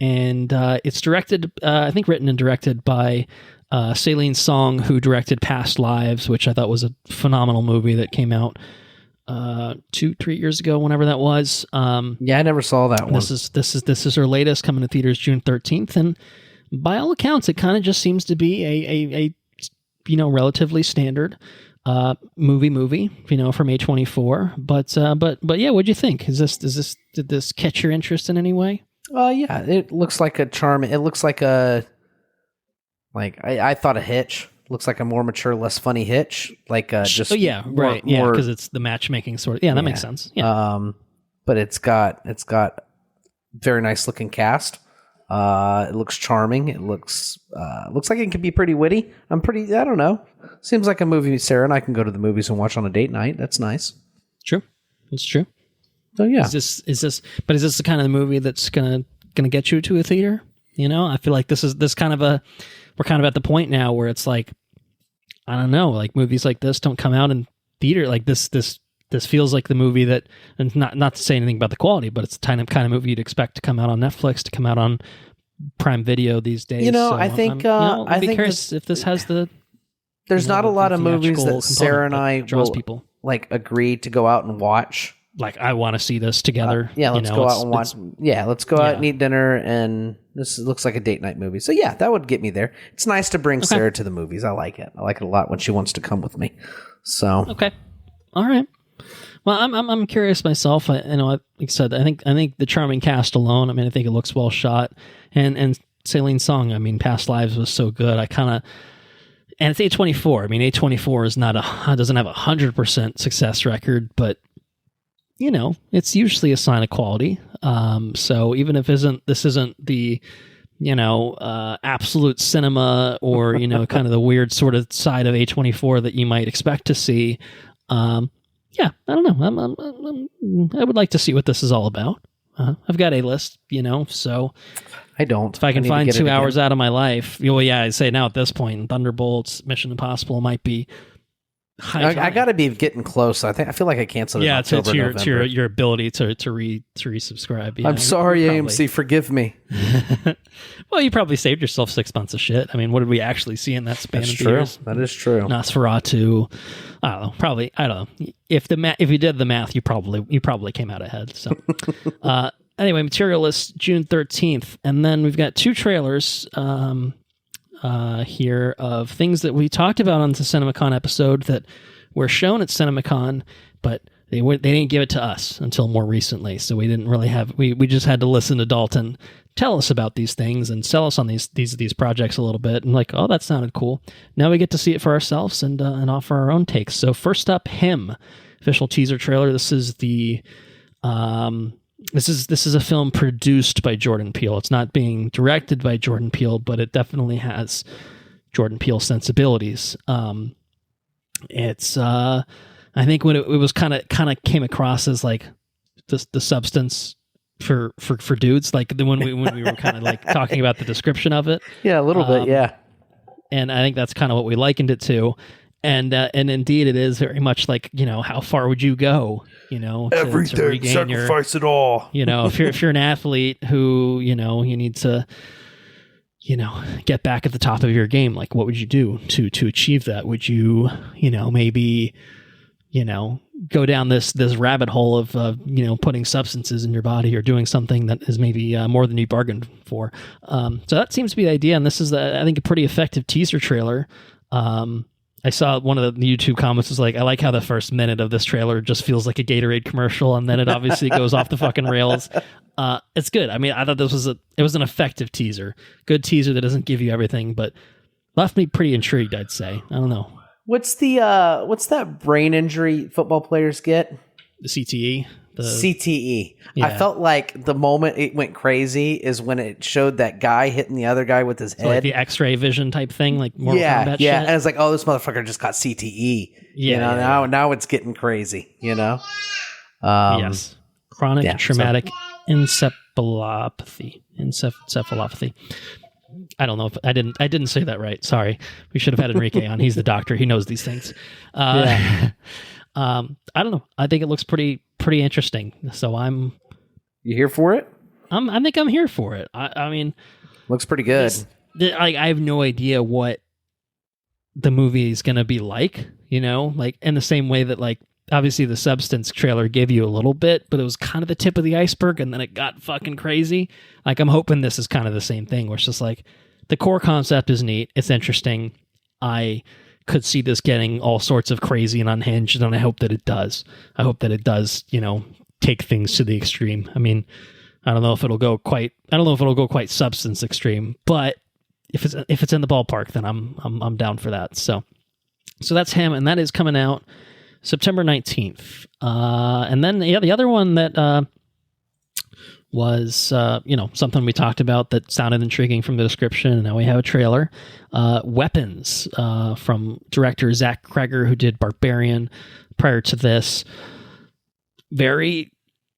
it's directed, I think, written and directed by Celine Song, who directed Past Lives, which I thought was a phenomenal movie that came out 2-3 years ago, whenever that was. I never saw that one. This is her latest, coming to theaters June 13th, and by all accounts, it kind of just seems to be a relatively standard movie from A24. But yeah, what'd you think? Did this catch your interest in any way? Yeah, it looks like a charm. It looks like I thought a Hitch. Looks like a more mature, less funny Hitch. Right. Yeah, because it's the matchmaking sort of. Yeah, that makes sense. Yeah. But it's got very nice looking cast. It looks charming. It looks like it could be pretty witty. I don't know. Seems like a movie Sarah and I can go to the movies and watch on a date night. That's nice. True. It's true. So yeah. Is this the kind of movie that's gonna get you to a theater? I feel like we're kind of at the point now where it's like, I don't know, like movies like this don't come out in theater. Like this feels like the movie that, and not to say anything about the quality, but it's the kind of movie you'd expect to come out on Netflix, to come out on Prime Video these days. So I think I'd be curious if this has the. There's not a lot of movies that Sarah and I draws will people agree to go out and watch. Like, I want to see this together. Let's go out and watch. Yeah, let's go out and eat dinner, and this looks like a date night movie. So yeah, that would get me there. It's nice to bring Sarah to the movies. I like it. I like it a lot when she wants to come with me. So okay, all right. Well, I'm curious myself. Like I said, I think the charming cast alone. I mean, I think it looks well shot, and Celine Song. I mean, Past Lives was so good. And it's A24. I mean, A24 is doesn't have 100% success record, but it's usually a sign of quality. So even if this isn't the, absolute cinema or, kind of the weird sort of side of A24 that you might expect to see. I don't know. I would like to see what this is all about. I've got a list, so I don't. If I can find 2 hours out of my life, I'd say now at this point, Thunderbolts, Mission Impossible might be. I got to be getting close. I feel like I canceled it. Yeah, it's your ability to resubscribe. Yeah, I'm sorry, AMC. Forgive me. Well, you probably saved yourself 6 months of shit. I mean, what did we actually see in that span of years? That is true. Nosferatu. I don't know. Probably. I don't know. If you did the math, you probably came out ahead. So, anyway, Materialists, June 13th. And then we've got 2 trailers here of things that we talked about on the CinemaCon episode that were shown at CinemaCon, but they didn't give it to us until more recently. So we didn't really have, we just had to listen to Dalton tell us about these things and sell us on these projects a little bit. And like, oh, that sounded cool. Now we get to see it for ourselves and offer our own takes. So first up, Him, official teaser trailer. This is the, this is a film produced by Jordan Peele. It's not being directed by Jordan Peele, but it definitely has Jordan Peele sensibilities. It's I think when it was kind of came across as like the substance for dudes, like when we were kind of like talking about the description of it. Yeah, a little bit, yeah. And I think that's kind of what we likened it to. And indeed, it is very much like, how far would you go? Everything, to regain sacrifice it all. If you're an athlete who you need to, get back at the top of your game, like what would you do to achieve that? Would you, maybe, go down this rabbit hole of putting substances in your body or doing something that is maybe more than you bargained for? So that seems to be the idea, and this is I think a pretty effective teaser trailer. I saw one of the YouTube comments was like, I like how the first minute of this trailer just feels like a Gatorade commercial, and then it obviously goes off the fucking rails. It's good. I mean, I thought this was it was an effective teaser. Good teaser that doesn't give you everything, but left me pretty intrigued, I'd say. I don't know. What's that brain injury football players get? The CTE? CTE. Yeah. I felt like the moment it went crazy is when it showed that guy hitting the other guy with his head. Like the X-ray vision type thing, like Mortal Kombat shit. And it's like, oh, this motherfucker just got CTE. Now it's getting crazy, Yes. Chronic traumatic encephalopathy. Encephalopathy. I don't know if I didn't say that right. Sorry. We should have had Enrique on. He's the doctor. He knows these things. I don't know. I think it looks pretty interesting. So You here for it? I think I'm here for it. I mean, looks pretty good. I have no idea what the movie is going to be like, like in the same way that like obviously the Substance trailer gave you a little bit, but it was kind of the tip of the iceberg and then it got fucking crazy. Like I'm hoping this is kind of the same thing where it's just like the core concept is neat. It's interesting. I could see this getting all sorts of crazy and unhinged, and I hope that it does. I hope that it does, take things to the extreme. I mean, I don't know if it'll go quite Substance extreme, but if it's in the ballpark, then I'm down for that. So that's Him, and that is coming out September 19th. And then the other one that was something we talked about that sounded intriguing from the description, and now we have a trailer. Weapons from director Zach Kreger, who did Barbarian prior to this. Very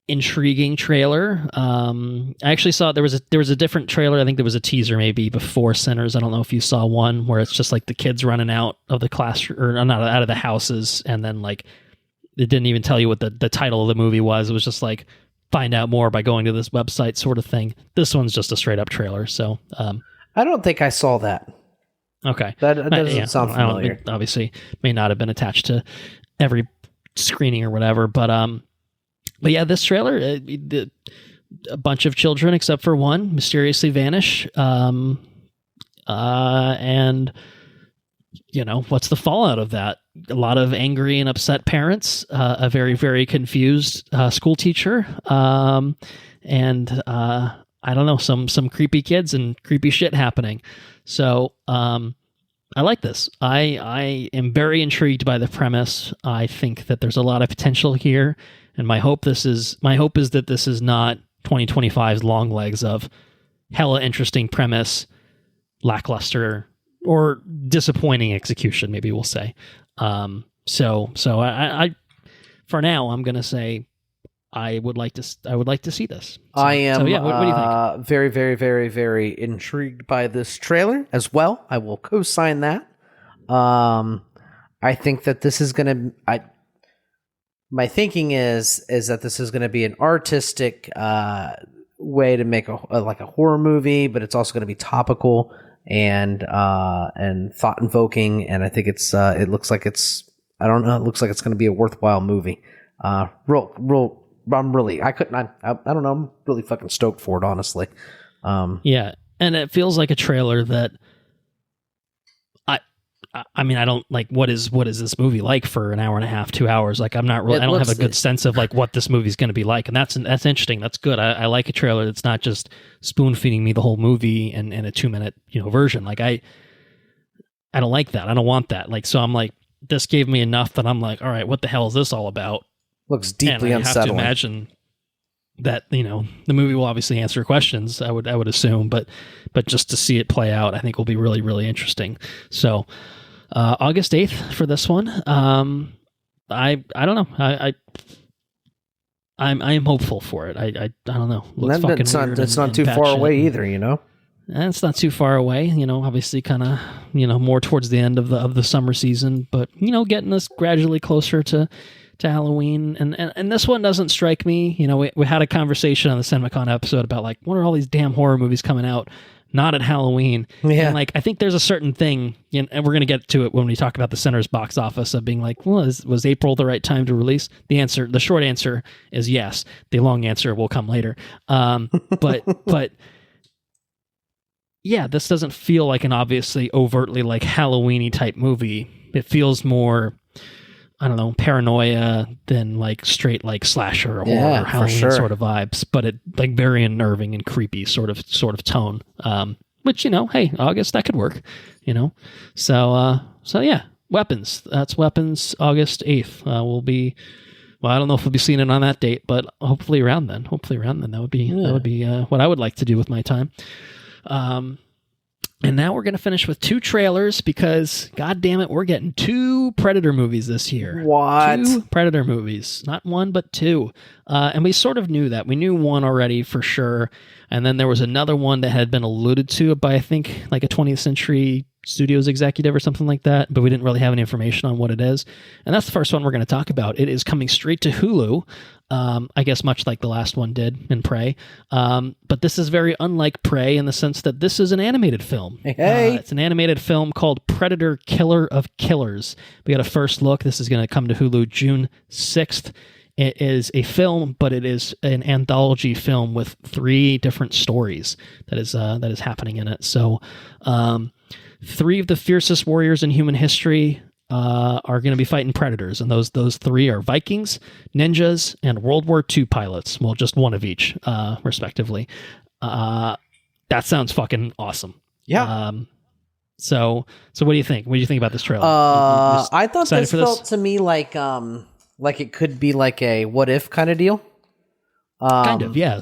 intriguing trailer. I actually saw there was a different trailer. I think there was a teaser maybe before Sinners. I don't know if you saw one where it's just like the kids running out of the classroom or not out of the houses, and then like it didn't even tell you what the title of the movie was. It was just like find out more by going to this website sort of thing. This one's just a straight up trailer. So I don't think I saw that. Okay, that doesn't sound familiar. It obviously may not have been attached to every screening or whatever, but yeah, this trailer, a bunch of children except for one mysteriously vanish, and what's the fallout of that? A lot of angry and upset parents, a very, very confused school teacher, and I don't know, some creepy kids and creepy shit happening. So I like this. I am very intrigued by the premise. I think that there's a lot of potential here, and my hope is that this is not 2025's long legs of hella interesting premise, lackluster or disappointing execution, maybe we'll say. So I for now I'm gonna say I would like to see this. So, I am. So yeah, what do you think? Very, very, very, very intrigued by this trailer as well. I will co-sign that. I think that this is gonna. My thinking is that this is going to be an artistic way to make a horror movie, but it's also going to be topical and thought invoking. And I think it looks like it's. I don't know. It looks like it's going to be a worthwhile movie. Real I don't know. I'm really fucking stoked for it, honestly. Yeah. And it feels like a trailer that I mean, I don't like what is this movie like for an hour and a half, 2 hours? Like, I don't have a good sense of like what this movie's going to be like. And that's interesting. That's good. I like a trailer that's not just spoon feeding me the whole movie and a 2-minute, version. Like I don't like that. I don't want that. Like, so I'm like, this gave me enough that I'm like, all right, what the hell is this all about? Looks deeply and I unsettling. have to imagine that, the movie will obviously answer questions, I would assume, but just to see it play out, I think will be really, really interesting. So, August 8th for this one. I don't know. I am hopeful for it. I don't know. Looks fucking weird. It's not too far away either, And it's not too far away, obviously kind of, more towards the end of the summer season, but, getting us gradually closer to Halloween. And this one doesn't strike me. We had a conversation on the CinemaCon episode about like, what are all these damn horror movies coming out? Not at Halloween. Yeah. And like, I think there's a certain thing, and we're going to get to it when we talk about the Center's box office of being like, well, was April the right time to release? The short answer is yes. The long answer will come later. But yeah, this doesn't feel like an obviously overtly like Halloween-y type movie. It feels more, I don't know, paranoia than like straight like slasher or horror Halloween sort of vibes, but it like very unnerving and creepy sort of tone. Which, hey, August, that could work, So yeah, Weapons. That's Weapons, August 8th. I don't know if we'll be seeing it on that date, but hopefully around then. That would be what I would like to do with my time. And now we're going to finish with 2 trailers because, God damn it, we're getting 2 Predator movies this year. What? 2 Predator movies. Not 1, but 2. And we sort of knew that. We knew one already for sure. And then there was another one that had been alluded to by, I think, like a 20th Century Studios executive or something like that, but we didn't really have any information on what it is. And that's the first one we're going to talk about. It is coming straight to Hulu. I guess much like the last one did in Prey. But this is very unlike Prey in the sense that this is an animated film. Hey. It's an animated film called Predator Killer of Killers. We got a first look. This is going to come to Hulu June 6th. It is a film, but it is an anthology film with 3 different stories that is happening in it. So 3 of the fiercest warriors in human history are going to be fighting predators, and those 3 are Vikings, ninjas, and World War II pilots. Well, just one of each, respectively. That sounds fucking awesome. Yeah. So what do you think? What do you think about this trailer? I thought this felt to me like it could be like a what if kind of deal. Kind of, yeah.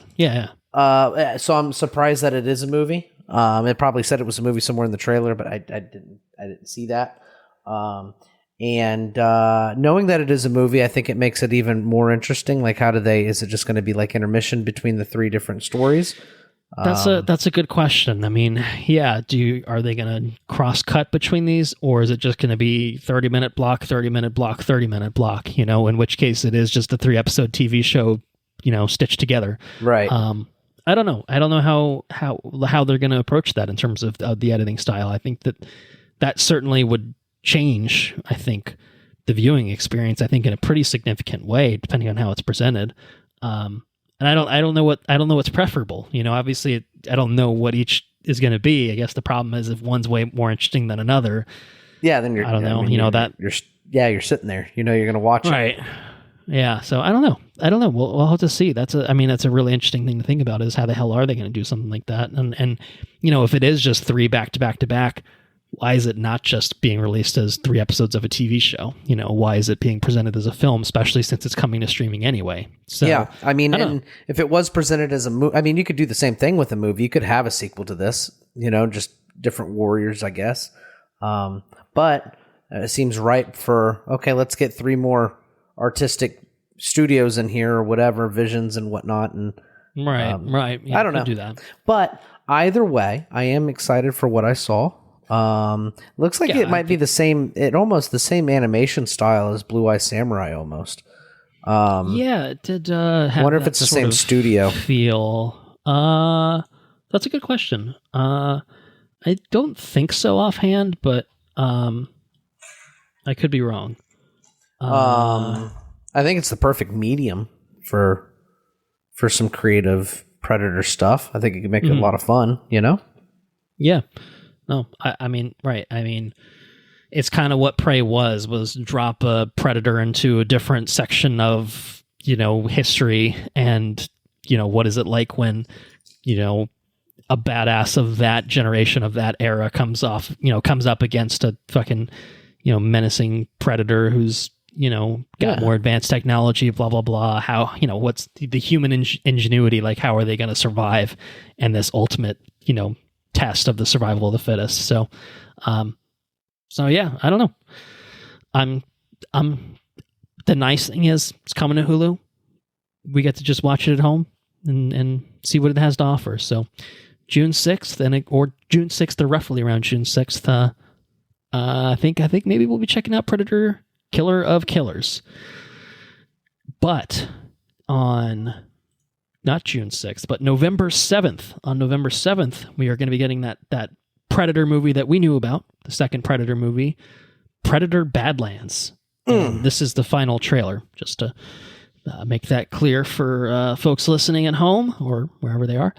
So I'm surprised that it is a movie. It probably said it was a movie somewhere in the trailer, but I didn't see that. And knowing that it is a movie, I think it makes it even more interesting. Like, is it just going to be like intermission between the 3 different stories? That's a good question. I mean, yeah, are they going to cross cut between these, or is it just going to be 30-minute block, 30-minute block, 30-minute block, in which case it is just a 3-episode TV show, stitched together. Right. I don't know. I don't know how they're going to approach that in terms of the editing style. I think that certainly would change, I think, the viewing experience, I think, in a pretty significant way, depending on how it's presented. And I don't know what's preferable. Obviously I don't know what each is going to be. I guess the problem is if one's way more interesting than another. Yeah, then I don't know. You're sitting there. You're going to watch it. Right. Yeah. So I don't know. We'll have to see. That's a really interesting thing to think about is how the hell are they going to do something like that? And if it is just 3 back to back to back, why is it not just being released as 3 episodes of a TV show? Why is it being presented as a film, especially since it's coming to streaming anyway? So yeah, and if it was presented as a movie, you could do the same thing with a movie. You could have a sequel to this, just different warriors, I guess. But it seems ripe for, okay, let's get 3 more artistic studios in here or whatever, visions and whatnot. And right. Yeah, I don't know. Do that. But either way, I am excited for what I saw. Looks like it might be the same animation style as Blue Eye Samurai almost. It did have wonder if it's the same studio feel. That's a good question. I don't think so offhand, but I could be wrong. I think it's the perfect medium for for some creative Predator stuff. I think it could make it a lot of fun, you know? Yeah. No, I mean, right. I mean, it's kind of what Prey was drop a Predator into a different section of, you know, history, and, you know, what is it like when, you know, a badass of that generation, of that era comes up against a fucking, you know, menacing Predator who's, you know, got more advanced technology, blah, blah, blah. How, you know, what's the human ingenuity, like, how are they going to survive in this ultimate, you know, test of the survival of the fittest? So yeah, I don't know. I'm the nice thing is it's coming to Hulu. We get to just watch it at home and see what it has to offer. So June 6th or June 6th, or roughly around June 6th, I think maybe we'll be checking out Predator Killer of Killers. But on not June 6th, but November 7th. On November 7th, we are going to be getting that Predator movie that we knew about, the second Predator movie, Predator Badlands. And this is the final trailer, just to make that clear for folks listening at home or wherever they are.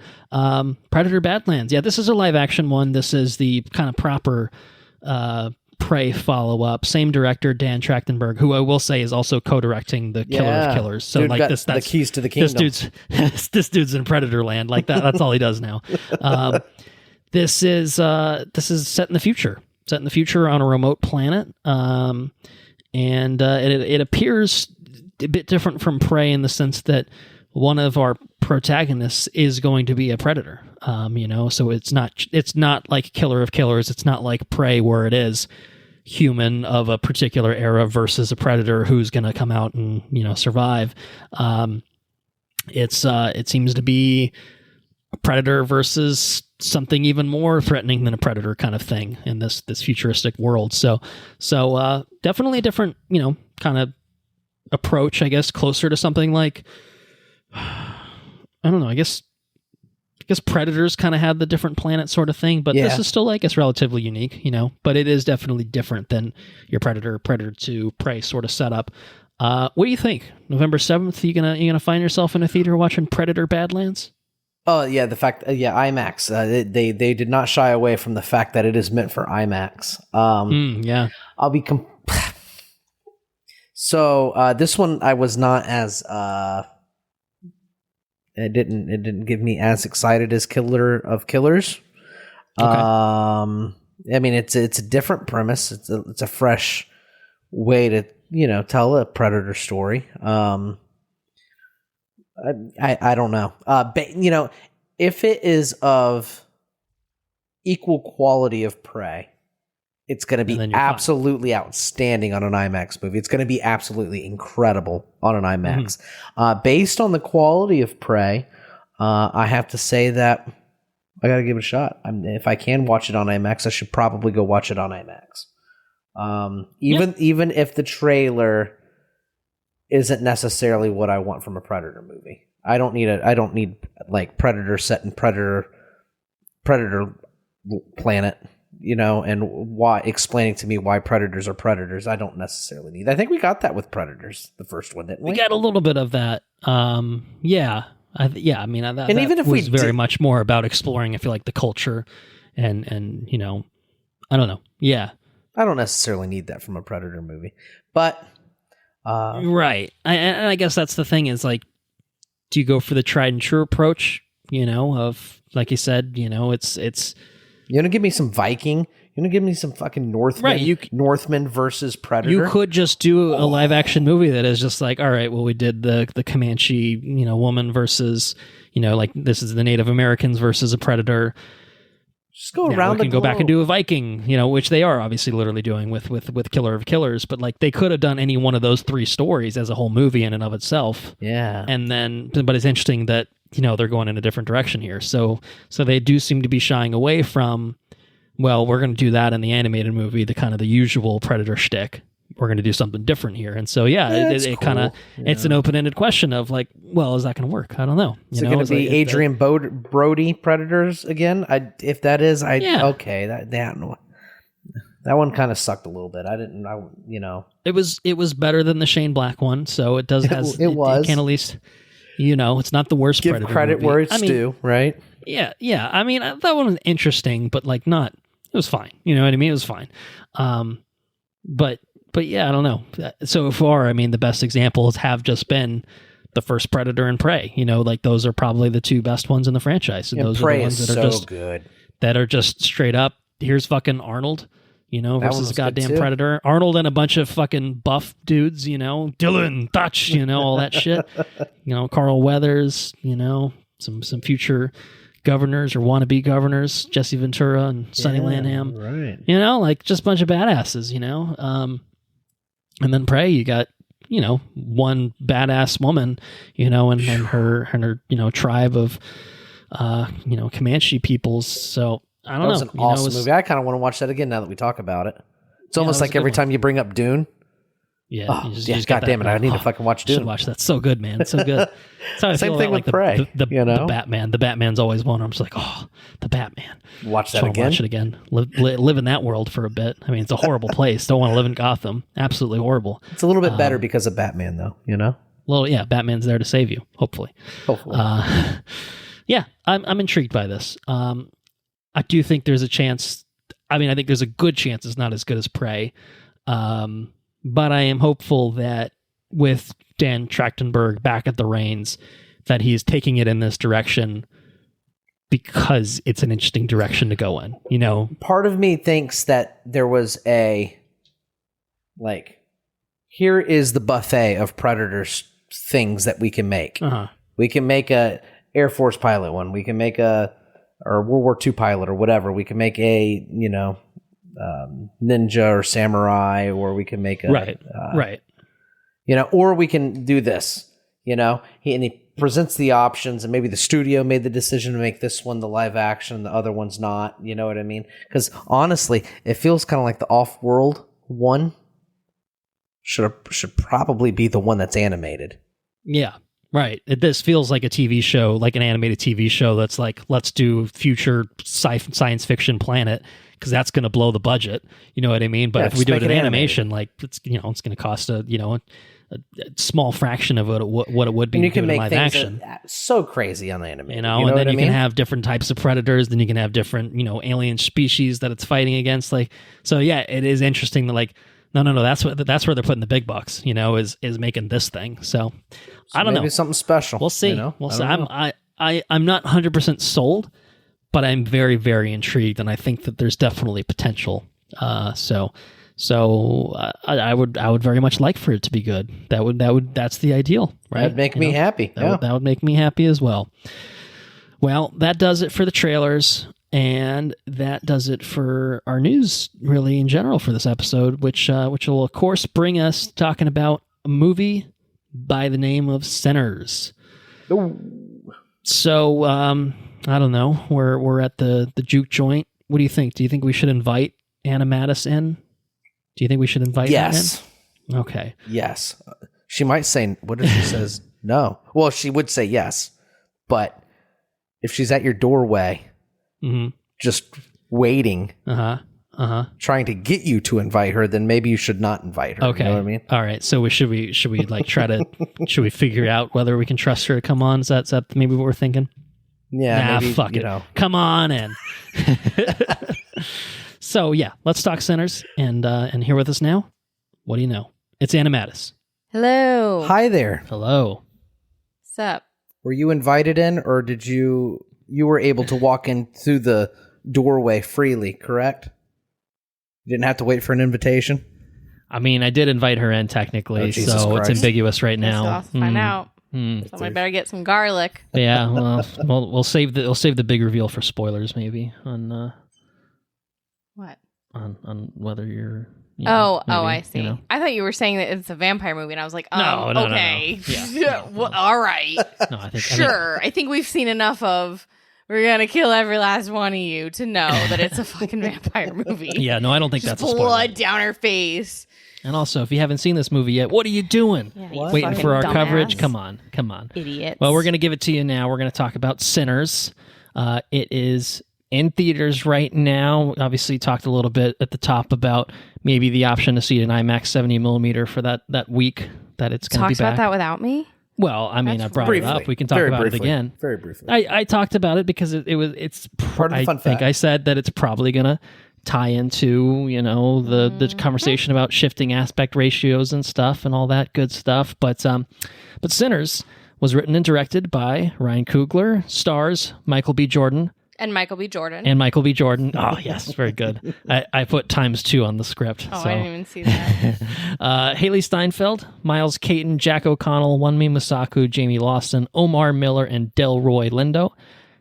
Predator Badlands. Yeah, this is a live action one. This is the kind of proper Prey follow-up. Same director, Dan Trachtenberg, who I will say is also co-directing the Killer of Killers. So, dude, like, that's the keys to the kingdom. This dude's in Predator land. Like that's all he does now. This is set in the future. Set in the future on a remote planet. And it appears a bit different from Prey in the sense that one of our protagonists is going to be a predator. You know, so it's not like Killer of Killers. It's not like Prey, where it is human of a particular era versus a predator who's going to come out and, you know, survive. It seems to be a predator versus something even more threatening than a predator kind of thing in this futuristic world. So definitely a different, you know, kind of approach, I guess, closer to something like, I don't know, I guess Predators kind of had the different planet sort of thing, but this is still, I guess, relatively unique, you know, but it is definitely different than your Predator 2 Prey sort of setup. What do you think? November 7th, you gonna find yourself in a theater watching Predator Badlands? Oh yeah, the fact, IMAX. They did not shy away from the fact that it is meant for IMAX. Yeah, I'll be. So this one I was not as. It didn't give me as excited as Killer of Killers. Okay. I mean, it's a different premise. It's a fresh way to, you know, tell a Predator story. I don't know. But, you know, if it is of equal quality of Prey, it's going to be absolutely outstanding on an IMAX movie. It's going to be absolutely incredible on an IMAX. Based on the quality of Prey, I have to say that I got to give it a shot. If I can watch it on IMAX, I should probably go watch it on IMAX. Even if the trailer isn't necessarily what I want from a Predator movie. I don't need like Predator set in Predator planet, you know, and why explaining to me why predators are predators. I don't necessarily need. I think we got that with Predators, the first one, didn't we? We got a little bit of that. Yeah. I mean, that even if was we very much more about exploring, I feel like, the culture and you know, I don't know. Yeah. I don't necessarily need that from a Predator movie, but right. I guess that's the thing is, like, do you go for the tried and true approach, you know, of, like you said, you know, it's you want to give me some Viking? You want to give me some fucking Northman? Right, Northman versus Predator? You could just do a live action movie that is just like, all right, well, we did the Comanche, you know, woman versus, you know, like, this is the Native Americans versus a predator. Just go around. We can go back and do a Viking, you know, which they are obviously literally doing with Killer of Killers, but, like, they could have done any one of those three stories as a whole movie in and of itself. Yeah. And then, but it's interesting that, you know, they're going in a different direction here. So they do seem to be shying away from, well, we're going to do that in the animated movie, the kind of the usual Predator shtick. We're going to do something different here. And so, it kind of, it's an open-ended question of, like, well, is that going to work? I don't know. Is it going to be Adrian Brody Predators again? If that is, okay. That one kind of sucked a little bit. It was better than the Shane Black one. So it does, it can at least, It's not the worst Give Predator credit movie. where it's due, right? Yeah. I mean, that one was interesting, but like not. It was fine. You know what I mean? It was fine. But yeah, I don't know. So far, I mean, the best examples have just been the first Predator and Prey. Like those are probably the two best ones in the franchise, and those Prey are the ones is that are so just good. That are just straight up. Here's fucking Arnold. Versus a goddamn Predator. Arnold and a bunch of fucking buff dudes, Dylan, Dutch, all that shit. Carl Weathers, some future governors or wannabe governors, Jesse Ventura and Sonny Landham. Right. Like just a bunch of badasses, and then Prey, you got, one badass woman, and her, tribe of, Comanche peoples. So, I don't know. That was an awesome movie. I kind of want to watch that again now that we talk about it. It's almost like every time you bring up Dune. Yeah. God damn it. I need to fucking watch Dune. Should watch that. It's so good, man. It's so good. Same thing with Prey. The Batman. The Batman's always one. I'm just like, the Batman. Watch that again. Watch it again. Live in that world for a bit. I mean, it's a horrible place. Don't want to live in Gotham. Absolutely horrible. It's a little bit better because of Batman, though, Well, yeah, Batman's there to save you, hopefully. Yeah, I'm intrigued by this. I do think there's a chance. I mean, I think there's a good chance it's not as good as Prey. But I am hopeful that with Dan Trachtenberg back at the reins, that he's taking it in this direction because it's an interesting direction to go in. Part of me thinks that there was here is the buffet of Predators things that we can make. Uh-huh. We can make a Air Force pilot one. We can make or World War II pilot or whatever. We can make a, ninja or samurai, or we can make a... Right. Or we can do this, He presents the options, and maybe the studio made the decision to make this one the live action, the other one's not, you know what I mean? Because honestly, it feels kind of like the Off-World one should probably be the one that's animated. Yeah. Right. This feels like a TV show, like an animated TV show that's like, let's do future science fiction planet because that's going to blow the budget. You know what I mean? But if we do it in animation, like it's going to cost a small fraction of what it would be and you to do can it in make live things action. So crazy on animated. And then you can have different types of predators. Then you can have different, alien species that it's fighting against. Like, so yeah, it is interesting that like, no. That's where they're putting the big bucks. Is making this thing. So I don't know. Maybe something special. We'll see. We'll see. I'm not 100% sold, but I'm very, very intrigued, and I think that there's definitely potential. So I would very much like for it to be good. That's the ideal, right? That'd make me happy. That would make me happy as well. Well, that does it for the trailers. And that does it for our news, really, in general, for this episode, which will, of course, bring us talking about a movie by the name of Sinners. Ooh. So, I don't know. We're at the juke joint. What do you think? Do you think we should invite Anna Mattis in? Do you think we should invite her in? Okay. Yes. She might say, what if she says no? Well, she would say yes. But if she's at your doorway... Mm-hmm. Just waiting, trying to get you to invite her, then maybe you should not invite her. Okay, you know what I mean? All right. So should we like try to should we figure out whether we can trust her to come on? Is that maybe what we're thinking? Yeah. Maybe, fuck it. Come on in. So yeah, let's talk Sinners, and here with us now. What do you know? It's Anna Mattis. Hello. Hi there. Hello. What's up? Were you invited in, or did you were able to walk in through the doorway freely, correct? You didn't have to wait for an invitation? I mean, I did invite her in technically, so Christ. It's ambiguous right now. I'll find out. Somebody better get some garlic. Yeah, well, we'll save the big reveal for spoilers, maybe on what on whether you're. Maybe, I see. I thought you were saying that it's a vampire movie, and I was like, no, okay, no. Yeah. Well, all right. No, I think we've seen enough of. We're gonna kill every last one of you to know that it's a fucking vampire movie. Yeah, no, I don't think just that's a spoiler. Blood down her face. And also, if you haven't seen this movie yet, what are you doing? Yeah, waiting for our dumbass. coverage? Come on. Idiots. Well, we're gonna give it to you now. We're gonna talk about Sinners. It is in theaters right now. Obviously, talked a little bit at the top about maybe the option to see it in IMAX 70mm for that week that it's gonna be back. Talked about that without me. Well, I mean, That's I brought briefly. it up. We can talk Very about briefly. it again. Very briefly. I talked about it because it's Part of the fun I think fact. I said that it's probably going to tie into, the conversation about shifting aspect ratios and stuff and all that good stuff. But Sinners was written and directed by Ryan Coogler, stars Michael B. Jordan. And Michael B. Jordan. Oh, yes, very good. I put ×2 on the script. Oh, so. I didn't even see that. Haley Steinfeld, Miles Caton, Jack O'Connell, Wunmi Masaku, Jamie Lawson, Omar Miller, and Delroy Lindo.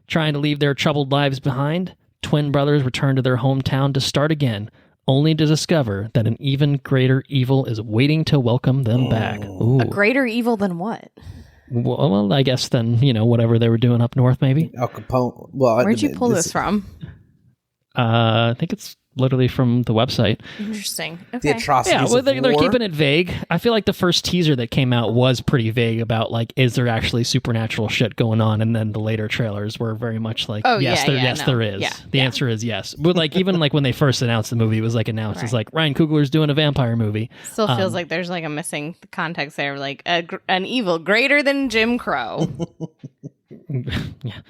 Trying to leave their troubled lives behind, twin brothers return to their hometown to start again, only to discover that an even greater evil is waiting to welcome them back. Ooh. A greater evil than what? Well, I guess then, whatever they were doing up north, maybe. Al Capone. Well, Where'd you pull this from? I think it's literally from the website. Interesting. The Okay. atrocities Yeah, well, of they're war. keeping it vague. I feel like the first teaser that came out was pretty vague about, like, is there actually supernatural shit going on? And then the later trailers were very much like, Oh, yes, yeah, no. there is. Yeah, The answer is yes. But, like, even like when they first announced the movie, it was like announced as like Ryan Coogler's doing a vampire movie. Still feels like there's like a missing context there, like an evil greater than Jim Crow. Yeah.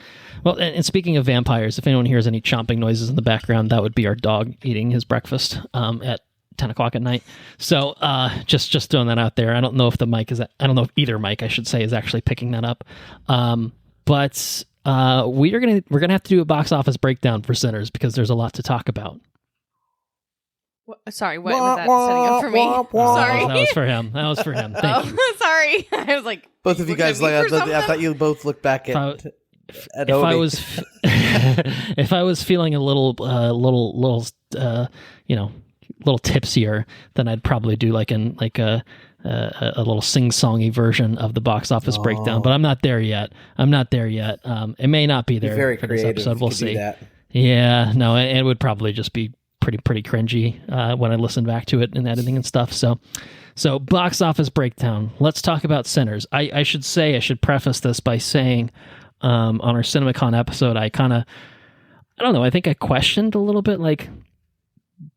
Well, and speaking of vampires, if anyone hears any chomping noises in the background, that would be our dog eating his breakfast at 10 o'clock at night. So just throwing that out there. I don't know if the mic is, I don't know if either mic, I should say, is actually picking that up. But we're gonna have to do a box office breakdown for Sinners because there's a lot to talk about. Sorry, what was that setting up for me? Sorry. That was for him. Thank you. Oh, sorry. I was like, Both of you guys, looking at like, me for I thought something? you both looked back at If I was if I was feeling a little tipsier, then I'd probably do like a little sing-songy version of the box office breakdown. But I'm not there yet. It may not be there very for this creative. episode. You We'll could do see. that. Yeah, no, it would probably just be pretty cringy when I listen back to it and editing and stuff. So box office breakdown. Let's talk about Sinners. I should preface this by saying on our CinemaCon episode, I don't know, I think I questioned a little bit, like,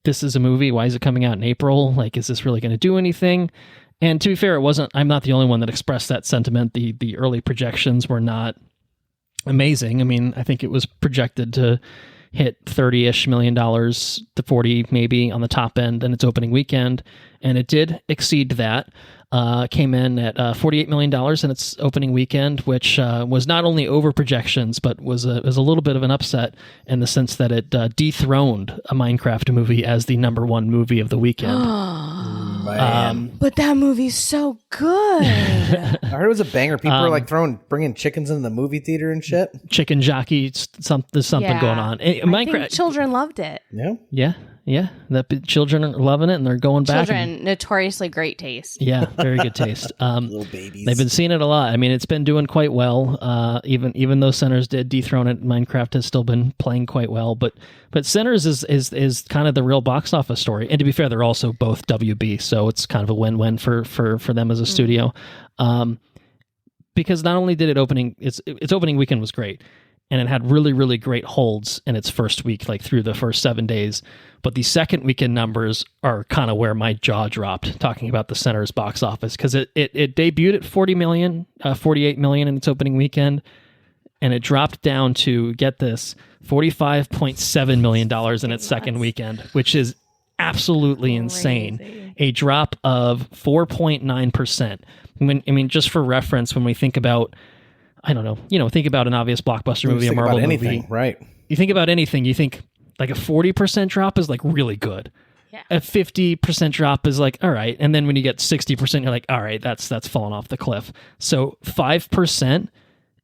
this is a movie, why is it coming out in April? Like, is this really going to do anything? And to be fair, I'm not the only one that expressed that sentiment. The early projections were not amazing. I mean, I think it was projected to hit $30-ish million to 40 maybe on the top end in its opening weekend, and it did exceed that. Came in at $48 million in its opening weekend, which was not only over projections, but was a little bit of an upset in the sense that it dethroned a Minecraft movie as the number one movie of the weekend. but that movie's so good. I heard it was a banger. People were like bringing chickens into the movie theater and shit. Chicken jockey, there's something Yeah. going on. I Minecraft, think children loved it. Yeah. yeah. The children are loving it, and they're going back. Children, notoriously great taste. Yeah, very good taste. Little babies. They've been seeing it a lot. I mean, it's been doing quite well. Even though Sinners did dethrone it, Minecraft has still been playing quite well. But Sinners is kind of the real box office story. And to be fair, they're also both WB, so it's kind of a win-win for them as a studio. Because not only did its opening weekend was great, and it had really, really great holds in its first week, like through the first 7 days. But the second weekend numbers are kind of where my jaw dropped, talking about the Sinners box office, because it debuted at 48 million in its opening weekend, and it dropped down to, get this, $45.7 million in its second weekend, which is absolutely insane. A drop of 4.9%. I mean, just for reference, when we think about, I don't know, think about an obvious blockbuster movie, a Marvel movie. Right. You think about anything, you think like a 40% drop is like really good. Yeah. A 50% drop is like, all right. And then when you get 60%, you're like, all right, that's fallen off the cliff. So 5%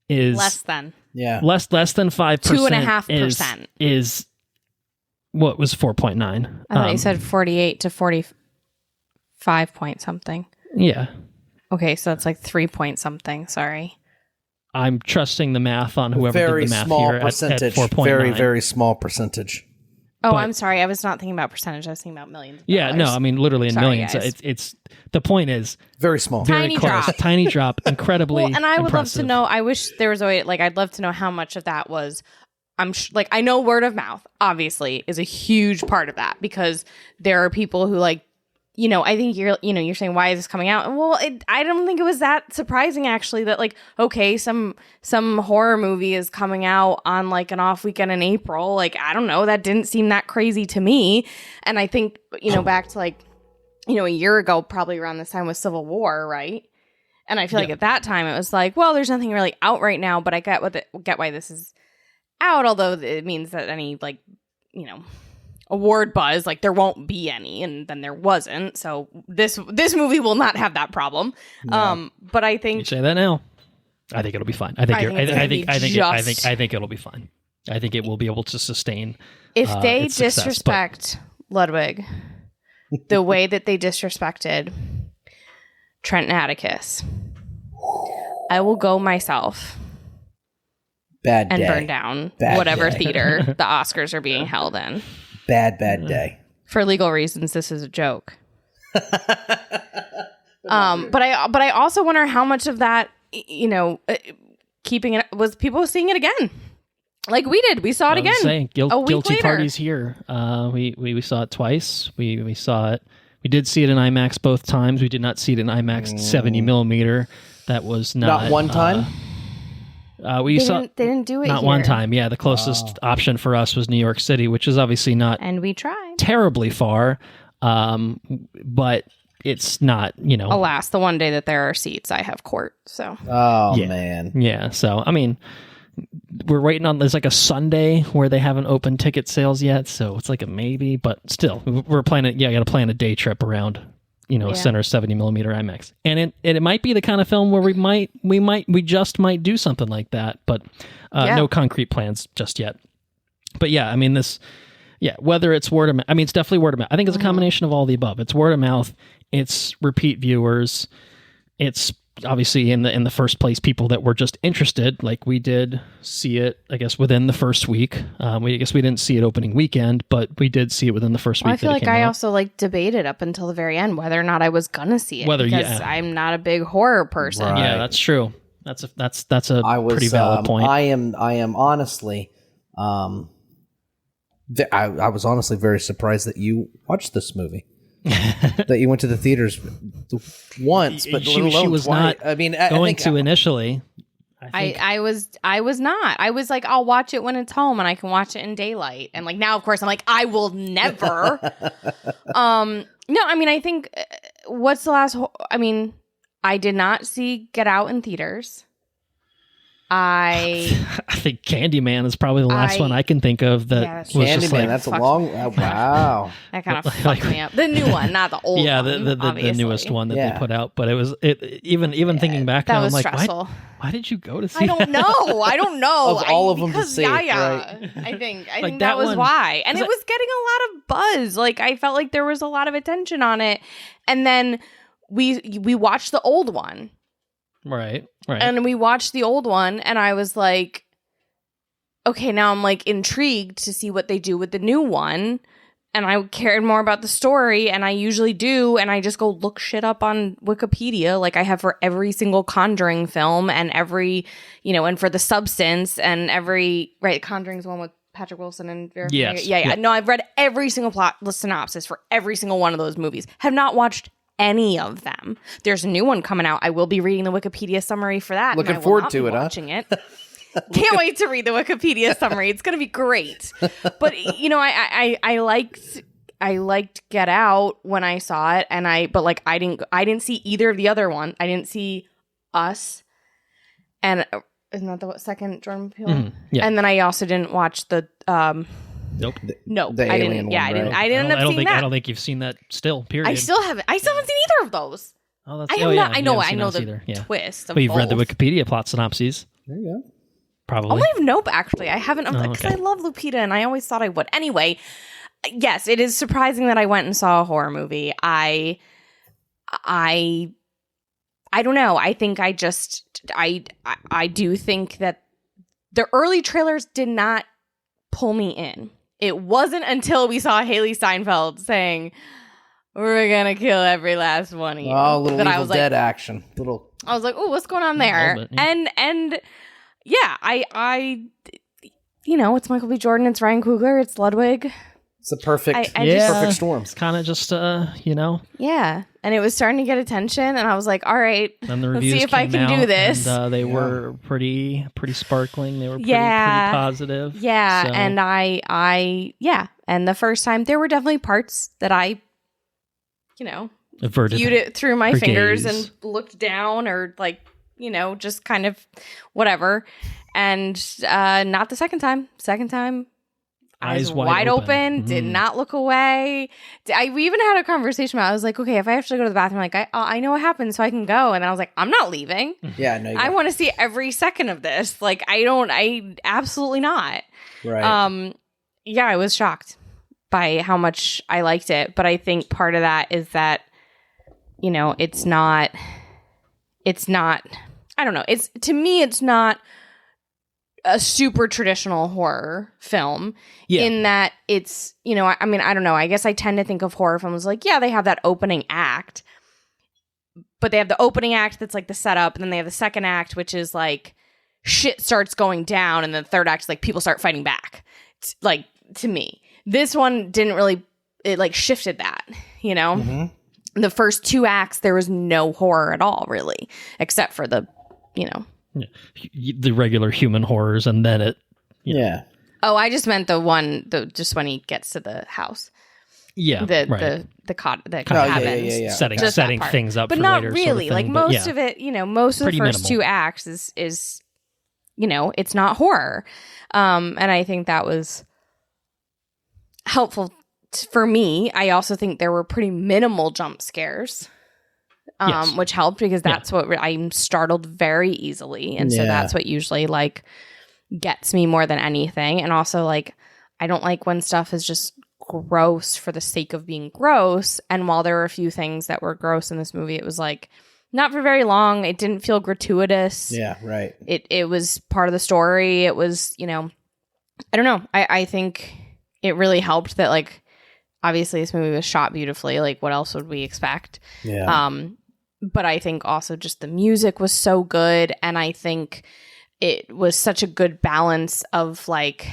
is Less than. Yeah. less than 5%. 2.5%. is what was 4.9. I thought you said 48 to 45 point something. Yeah. Okay, so it's like 3 point something. Sorry. I'm trusting the math on whoever Very did the math small here percentage. at 4.9. Very, very small percentage. Oh, But- I'm sorry. I was not thinking about percentage. I was thinking about millions. Of Yeah, no, dollars. I mean literally in Sorry, millions. guys. It's the point is Very small. very Tiny close. drop. Tiny drop, incredibly. Well, and I would love to impressive. know. I wish there was a way. Like, I'd love to know how much of that was. I know word of mouth obviously is a huge part of that, because there are people who, like, I think you're saying, why is this coming out? Well, I don't think it was that surprising, actually, that like, okay, some horror movie is coming out on like an off weekend in April. Like, I don't know. That didn't seem that crazy to me. And I think, back to like, a year ago, probably around this time was Civil War, right? And I feel like at that time it was like, well, there's nothing really out right now, but I get why this is out. Although it means that any like, award buzz, like there won't be any, and then there wasn't. So this movie will not have that problem. No. But I think you say that now. I think it'll be fine. I think it'll be fine. I think it will be able to sustain. If they success, disrespect Ludwig the way that they disrespected Trent and Atticus, I will go myself. Bad day. And burn down Bad whatever day. theater the Oscars are being held in. Bad day. For legal reasons, this is a joke. But I also wonder how much of that, keeping it was people seeing it again, like we did. We saw it again. Saying, a week guilty later. parties here. We saw it twice. We saw it. We did see it in IMAX both times. We did not see it in IMAX 70 millimeter. That was not one time. They didn't do it not here. one time. Yeah, the closest option for us was New York City, which is obviously not and we tried terribly far, but it's not. Alas, the one day that there are seats, I have court. So man, yeah. So I mean, we're waiting on. There's like a Sunday where they haven't opened ticket sales yet, so it's like a maybe. But still, we're planning. Yeah, I got to plan a day trip around. Center 70 millimeter IMAX, and it might be the kind of film where we just might do something like that, but no concrete plans just yet. But yeah, I mean whether it's word of mouth, I mean it's definitely word of mouth. I think it's a combination of all the above. It's word of mouth, it's repeat viewers, it's obviously in the first place people that were just interested, like we did see it, I guess, within the first week. I guess we didn't see it opening weekend, but we did see it within the first week. I feel like I also debated up until the very end whether or not I was gonna see it, because I'm not a big horror person. Right. Yeah, that's true. That's a pretty valid point. I am honestly, I was honestly very surprised that you watched this movie. That you went to the theaters once, but she was twice. not. I mean, going to initially. I was not. I was like, I'll watch it when it's home and I can watch it in daylight. And like now, of course, I'm like, I will never. No, I mean, I think what's the last? I mean, I did not see Get Out in theaters. I think Candyman is probably the last one I can think of that was Candyman. just like, that's a long. Wow, that kind of fucked me up. The new one, not the old. Yeah, one, the newest one that they put out. But it was even thinking back that now, was I'm like, stressful. why did you go to see? I don't know. Of all of them to see, right? I think that was why, and it was getting a lot of buzz. Like I felt like there was a lot of attention on it, and then we watched the old one. Right. And we watched the old one, and I was like, okay, now I'm like intrigued to see what they do with the new one. And I cared more about the story, and I usually do, and I just go look shit up on Wikipedia like I have for every single Conjuring film and every, and for The Substance and every, right, Conjuring's one with Patrick Wilson and Vera Farmiga. Yes. Yeah. No, I've read every single plot synopsis for every single one of those movies. Have not watched any of them. There's a new one coming out. I will be reading the Wikipedia summary for that. Looking forward to it, watching it. Can't wait to read the Wikipedia summary. It's going to be great. But I liked Get Out when I saw it, and I didn't see either of the other one. I didn't see Us, and isn't that the second Jordan Peele? Mm-hmm. Yeah. And then I also didn't watch the Nope. No, the I didn't. Alien Yeah, one, I didn't. right? I didn't end up seeing that. I don't think you've seen that still. Period. I still haven't seen either of those. Oh, that's. I know the either. Yeah. twist. Of But you've read the both. Wikipedia plot synopses. There you go. Probably. Only of Nope, actually. I haven't, because okay. I love Lupita and I always thought I would. Anyway, yes, it is surprising that I went and saw a horror movie. I don't know. I think I do think that the early trailers did not pull me in. It wasn't until we saw Haley Steinfeld saying, "We're gonna kill every last one of you." Oh, a little that Evil Dead action. I was like, "Oh, what's going on there?" bit, yeah. And yeah, I it's Michael B. Jordan, it's Ryan Coogler, it's Ludwig. It's a perfect, perfect storm. It's kind of just, you know. Yeah. And it was starting to get attention, and I was like, all right, Then the let's reviews see if I came can out, do this. And they were pretty sparkling. They were pretty positive. Yeah. So. And and the first time, there were definitely parts that I, you know, viewed it through my fingers and looked down, or like, you know, just kind of whatever. And not the second time. Second time, eyes wide open, did not look away. We even had a conversation about, I was like, okay, if I have to go to the bathroom, like I know what happened, so I can go. And I was like, I'm not leaving. Yeah, no, I want to see every second of this. Like, I absolutely not. Right. Yeah, I was shocked by how much I liked it. But I think part of that is that, you know, it's not, I don't know. To me, it's not a super traditional horror film in that it's, you know, I mean, I don't know. I guess I tend to think of horror films like, yeah, they have that opening act, but they have the opening act that's like the setup, and then they have the second act, which is like shit starts going down, and the third act is like people start fighting back. Like, to me, this one didn't really, it like shifted that, you know? Mm-hmm. The first two acts, there was no horror at all, really, except for the, you know, the regular human horrors, and then it Oh, I just meant just when he gets to the house. Yeah, the cabins. Setting things up, but for not later really. Sort of thing, like most of it, you know, most of Pretty the first minimal. two acts is, you know, it's not horror, and I think that was helpful for me. I also think there were pretty minimal jump scares. Which helped, because that's what I'm startled very easily, and so that's what usually like gets me more than anything. And also, like, I don't like when stuff is just gross for the sake of being gross. And while there were a few things that were gross in this movie, it was like not for very long. It didn't feel gratuitous. Yeah, right. It was part of the story. It was, you know, I don't know. I think it really helped that, like, obviously this movie was shot beautifully. Like, what else would we expect? Yeah. But I think also just the music was so good, and I think it was such a good balance of like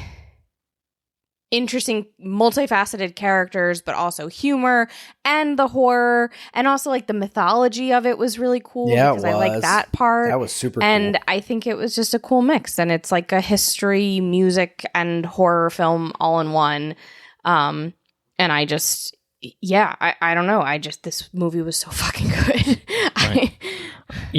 interesting, multifaceted characters, but also humor and the horror, and also like the mythology of it was really cool. Yeah, because I like that part. That was super and cool. I think it was just a cool mix, and it's like a history, music, and horror film all in one. And I just, I don't know. This movie was so fucking good. Right.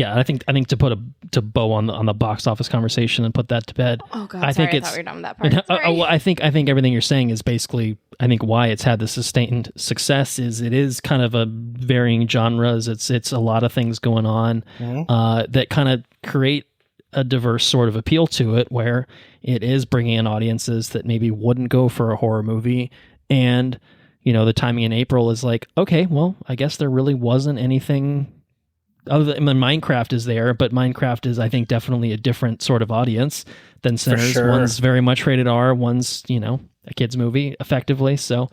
I think to put a bow on the box office conversation and put that to bed. Oh God, I sorry, think I thought we were done with that part. Well, I think everything you're saying is basically, I think why it's had the sustained success is it is kind of a varying genres. It's a lot of things going on that kind of create a diverse sort of appeal to it, where it is bringing in audiences that maybe wouldn't go for a horror movie. And, you know, the timing in April is like, okay, well, I guess there really wasn't anything other than Minecraft is there, but Minecraft is, I think, definitely a different sort of audience than Sinners. Sure. One's very much rated R, one's, you know, a kid's movie effectively. So,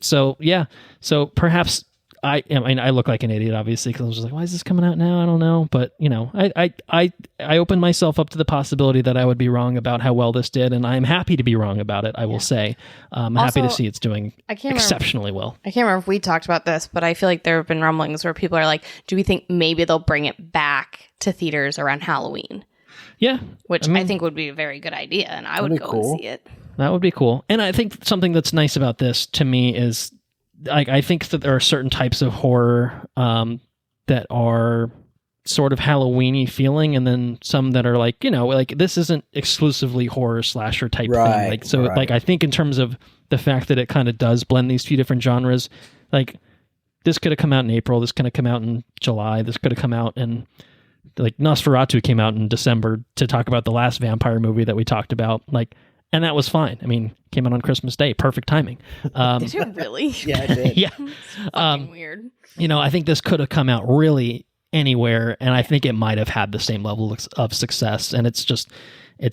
so perhaps I look like an idiot, obviously, because I was just like, why is this coming out now? I don't know. But, you know, I opened myself up to the possibility that I would be wrong about how well this did, and I'm happy to be wrong about it, I will say. I'm happy to see it's doing exceptionally well. I can't remember if we talked about this, but I feel like there have been rumblings where people are like, do we think maybe they'll bring it back to theaters around Halloween? Yeah. Which I think would be a very good idea, and I would go and see it. That would be cool. And I think something that's nice about this, to me, is I think that there are certain types of horror that are sort of Halloween-y feeling, and then some that are like, you know, like this isn't exclusively horror slasher type thing. Like, so like, I think in terms of the fact that it kind of does blend these few different genres, like this could have come out in April, this could have come out in July, this could have come out in, like, Nosferatu came out in December to talk about the last vampire movie that we talked about. Like, and that was fine. I mean, came out on Christmas Day. Perfect timing. Did it really? Yeah, it did. Yeah. It's fucking weird. You know, I think this could have come out really anywhere, and I think it might have had the same level of success. And it's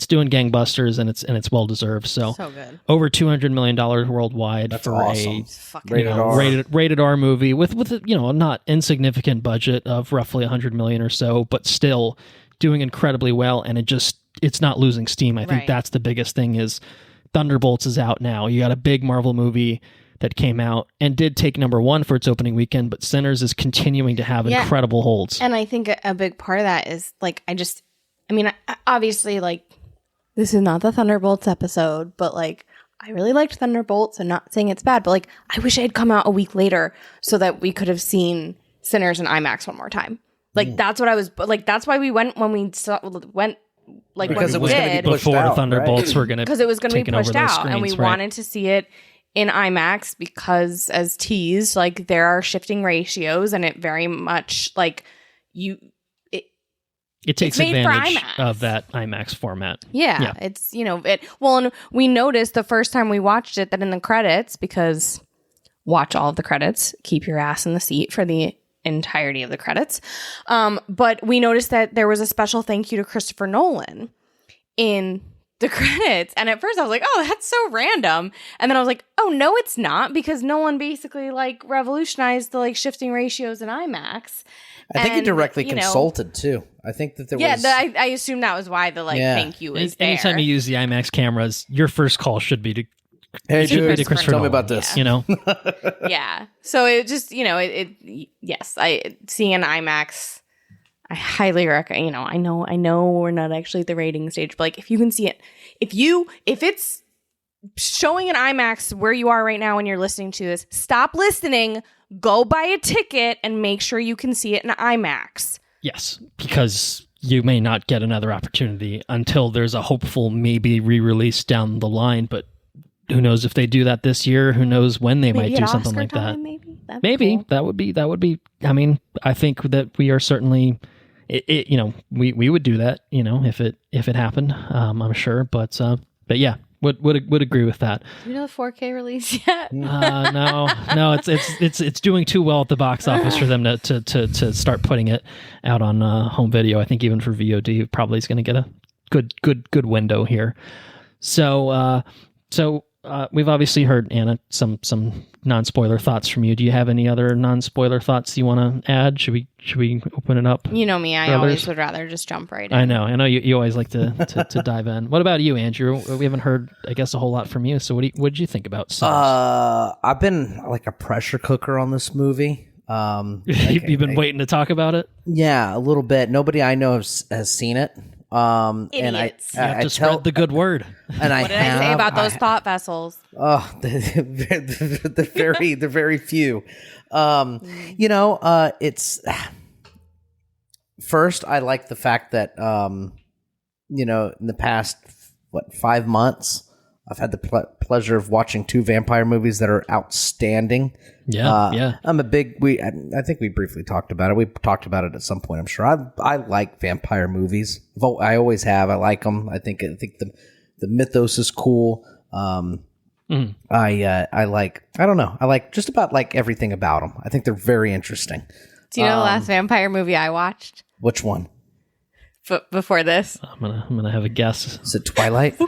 doing gangbusters, and it's well deserved. So good. Over $200 million worldwide. That's for awesome. a rated R movie with a, you know, a not insignificant budget of roughly $100 million or so, but still doing incredibly well. And it's not losing steam. I think that's the biggest thing, is Thunderbolts is out now. You got a big Marvel movie that came out and did take number one for its opening weekend, but Sinners is continuing to have incredible holds. And I think a big part of that is like, obviously, like, this is not the Thunderbolts episode, but like, I really liked Thunderbolts and not saying it's bad, but like, I wish it had come out a week later so that we could have seen Sinners in IMAX one more time. Like, that's what I was, like, that's why we went when we went, like, Because when it was we gonna be did, pushed before out, Thunderbolts were going to because it was going to be pushed out, and we right? wanted to see it in IMAX because, as teased, like, there are shifting ratios, and it very much, like, it takes made for advantage IMAX. of that IMAX format. Yeah, it's, and we noticed the first time we watched it that in the credits, because watch all of the credits, keep your ass in the seat for the entirety of the credits. But we noticed that there was a special thank you to Christopher Nolan in the credits. And at first I was like, oh, that's so random. And then I was like, oh, no, it's not, because Nolan basically like revolutionized the like shifting ratios in IMAX. I think he And, directly you know, consulted too. I think that there was. I assume that was why the like thank you is there. Anytime you use the IMAX cameras, your first call should be to Hey, should be dude, to Christopher tell me Nolan, about this. You know, Yeah. So it just, seeing an IMAX, I highly recommend, I know we're not actually at the rating stage, but like, if you can see it, if it's showing an IMAX where you are right now when you're listening to this, stop listening, go buy a ticket and make sure you can see it in IMAX. yes, because you may not get another opportunity until there's a hopeful maybe re-release down the line, but who knows if they do that this year? Who knows when they might do something like that? Maybe that would be. I mean, I think that we are certainly, we would do that, if it happened. I'm sure, but yeah, would agree with that. Do you know the 4K release yet? No, it's doing too well at the box office for them to start putting it out on home video. I think even for VOD, probably is going to get a good window here. So we've obviously heard, Anna, some non-spoiler thoughts from you. Do you have any other non-spoiler thoughts you want to add? Should we open it up? You know me, I always would rather just jump right in. I know you always like to dive in. What about you, Andrew? We haven't heard, I guess, a whole lot from you. So what did you think about Sinners? I've been like a pressure cooker on this movie. You've been waiting to talk about it? Yeah, a little bit. Nobody I know has seen it. And I Idiots. You have to spread the good word. And What did I say about those thought vessels? Oh, the very few. It's first. I like the fact that in the past 5 months, I've had the pleasure of watching 2 vampire movies that are outstanding. Yeah. I'm a big. I think we briefly talked about it. We talked about it at some point, I'm sure. I like vampire movies. I always have. I like them. I think the mythos is cool. I like. I don't know. I like just about like everything about them. I think they're very interesting. Do you know the last vampire movie I watched? Which one? Before this? I'm gonna have a guess. Is it Twilight?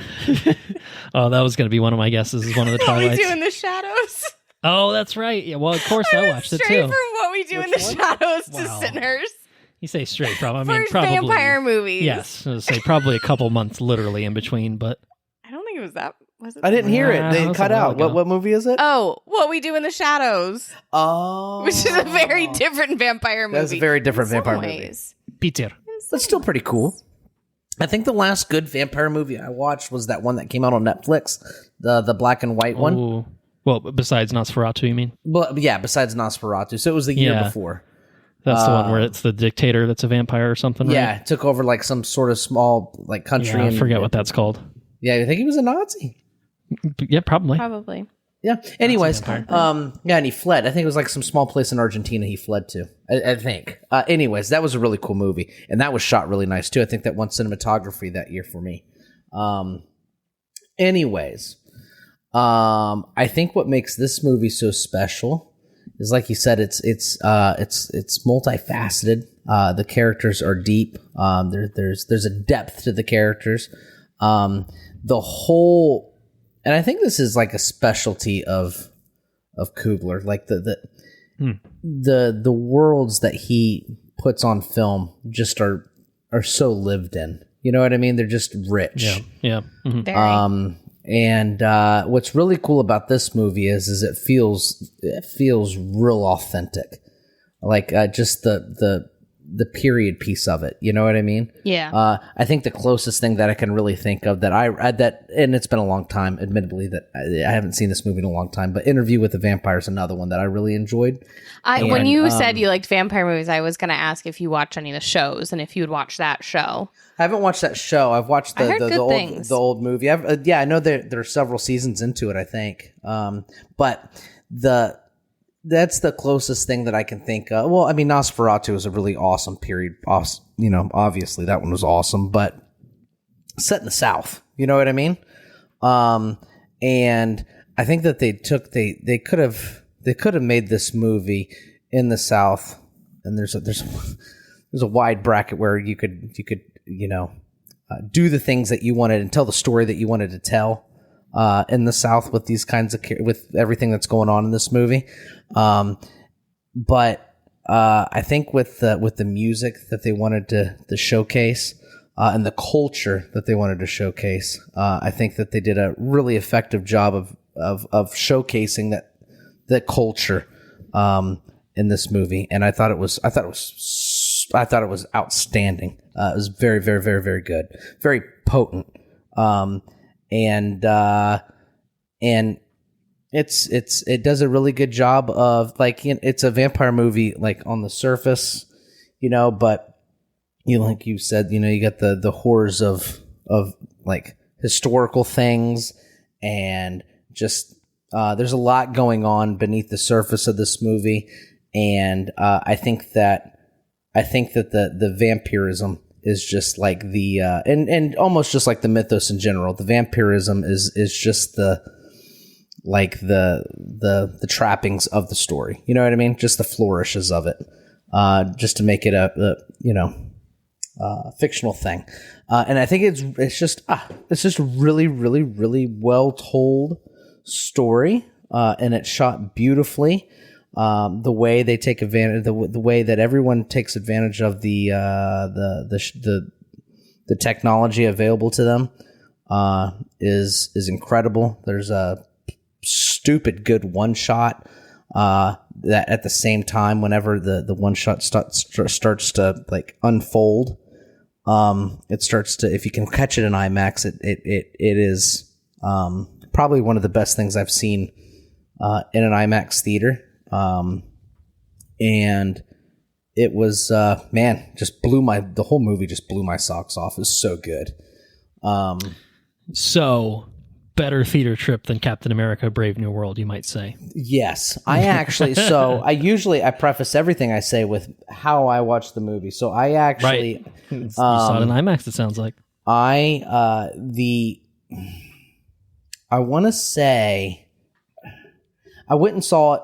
Oh, that was gonna be one of my guesses. Is one of the What We Twilights. Do in the Shadows. Oh, that's right. Yeah. Well, of course I watched it Straight too. from What We Do in the Shadows to Wow. Sinners. You say straight from. I mean, First probably vampire movies. Yes, I was gonna say probably a couple months literally in between, but I don't think it was that. Was it? I didn't hear Nah, it. They that was cut a while out. ago. What movie is it? Oh, What We Do in the Shadows, Oh, which is a very different vampire movie. That's a very different in some vampire movie. ways. Peter. That's still pretty cool. I think the last good vampire movie I watched was that one that came out on Netflix, the black and white one. Ooh. Well, besides Nosferatu, you mean? Well, yeah, besides Nosferatu. So it was the year Yeah. before. That's the one where it's the dictator that's a vampire or something, right? Yeah, it took over like some sort of small like country. Yeah, I and forget what that's called. Yeah, I think he was a Nazi. Yeah, probably. Probably. Yeah. Anyways, vampire. and he fled. I think it was like some small place in Argentina he fled to. I think. Anyways, that was a really cool movie, and that was shot really nice too. I think that won cinematography that year for me. Anyways, I think what makes this movie so special is, like you said, it's multifaceted. The characters are deep. There's a depth to the characters. The whole. And I think this is like a specialty of Coogler, like the worlds that he puts on film just are so lived in. You know what I mean? They're just rich. Yeah. Mm-hmm. Very. what's really cool about this movie is it feels real authentic, like just the period piece of it. You know what I mean? Yeah. I think the closest thing that I can really think of and it's been a long time, admittedly, that I haven't seen this movie in a long time, but Interview with the Vampire is another one that I really enjoyed. When you said you liked vampire movies, I was going to ask if you watch any of the shows and if you would watch that show. I haven't watched that show. I've watched the old movie. I know there are several seasons into it, I think. But that's the closest thing that I can think of. Well, I mean, Nosferatu is a really awesome period. Obviously that one was awesome, but set in the South. You know what I mean? And I think that they could have made this movie in the South, and there's a wide bracket where you could do the things that you wanted and tell the story that you wanted to tell in the South with these kinds of with everything that's going on in this movie. But I think with the music that they wanted to showcase and the culture that they wanted to showcase, I think that they did a really effective job of showcasing that culture in this movie, and I thought it was outstanding. It was very, very, very, very good, very potent, and it does a really good job of, like, it's a vampire movie, like, on the surface, but like you said, you got the horrors of like historical things, and just there's a lot going on beneath the surface of this movie, and I think that the vampirism is just like the and almost just like the mythos in general. The vampirism is just the trappings of the story. You know what I mean? Just the flourishes of it, just to make it a fictional thing. And I think it's just a really, really, really well told story, and it's shot beautifully. The way they take advantage, the way that everyone takes advantage of the technology available to them, is incredible. There's a stupid good one shot that at the same time, whenever the one shot starts to like unfold, it starts to, if you can catch it in IMAX, it is probably one of the best things I've seen in an IMAX theater. And it was, the whole movie just blew my socks off. It was so good. So better theater trip than Captain America: Brave New World, you might say. Yes, I actually, I preface everything I say with how I watched the movie. So I actually, you saw it in IMAX, it sounds like. I want to say I went and saw it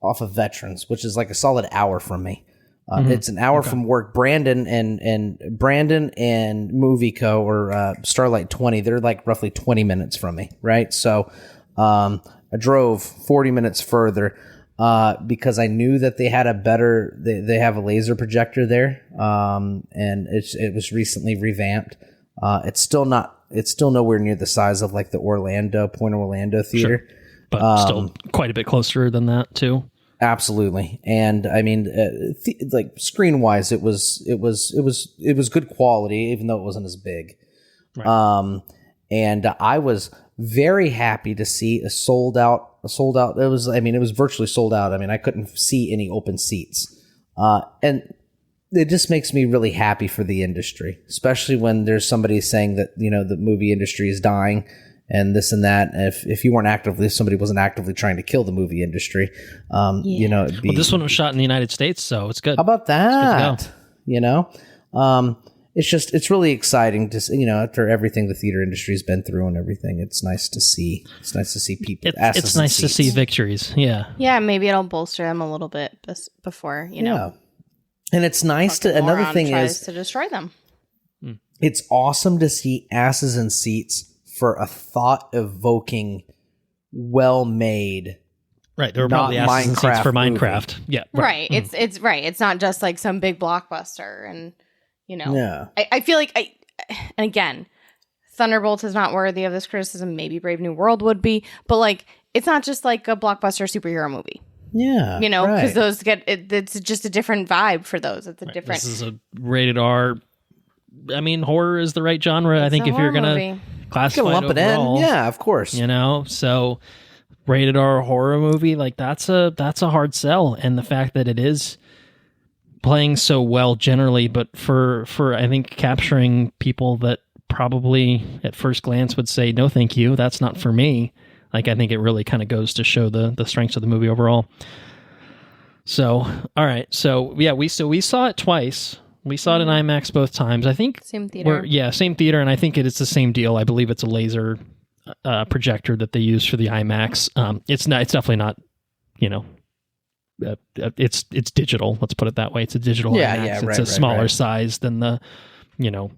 off of Veterans, which is like a solid hour from me. It's an hour from work. Brandon and Movie Co. or Starlight 20, they're like roughly 20 minutes from me, right? So I drove 40 minutes further because I knew that they had they have a laser projector there, and it was recently revamped. It's still nowhere near the size of like the Point Orlando theater. Sure. But still quite a bit closer than that too. Absolutely, and I mean, like screen wise, it was good quality, even though it wasn't as big. Right. And I was very happy to see a sold out. It was virtually sold out. I mean, I couldn't see any open seats, and it just makes me really happy for the industry, especially when there's somebody saying that the movie industry is dying. And this and that. If somebody wasn't actively trying to kill the movie industry, it'd be, this one was shot in the United States, so it's good. How about that? It's really exciting to after everything the theater industry's been through and everything. It's nice to see. It's nice to see people. It's nice to see victories. Yeah. Yeah, maybe it'll bolster them a little bit before Yeah. And it's nice to. Another thing is to destroy them. It's awesome to see asses in seats for a thought-evoking, well-made, right? There were probably asses in seats for Minecraft. Movie. Yeah, right. It's right. It's not just like some big blockbuster, and Yeah. I feel like and again, Thunderbolts is not worthy of this criticism. Maybe Brave New World would be, but like it's not just like a blockbuster superhero movie. Yeah, You know, because right. those it's just a different vibe for those. It's a different. This is a rated R. I mean, horror is the right genre. I think a if you're horror gonna movie. classify Gonna lump it in. overall, Yeah, of course. you know, so rated R horror movie, like that's a hard sell, and the fact that it is playing so well generally, but for I think capturing people that probably at first glance would say no thank you, that's not for me. Like I think it really kind of goes to show the strengths of the movie overall. So all right, so yeah, we saw it twice. We saw it in IMAX both times. I think Same theater. same theater, and I think it's the same deal. I believe it's a laser projector that they use for the IMAX. It's definitely not, you know, it's digital. Let's put it that way. It's a digital IMAX. It's a smaller size than the, you know,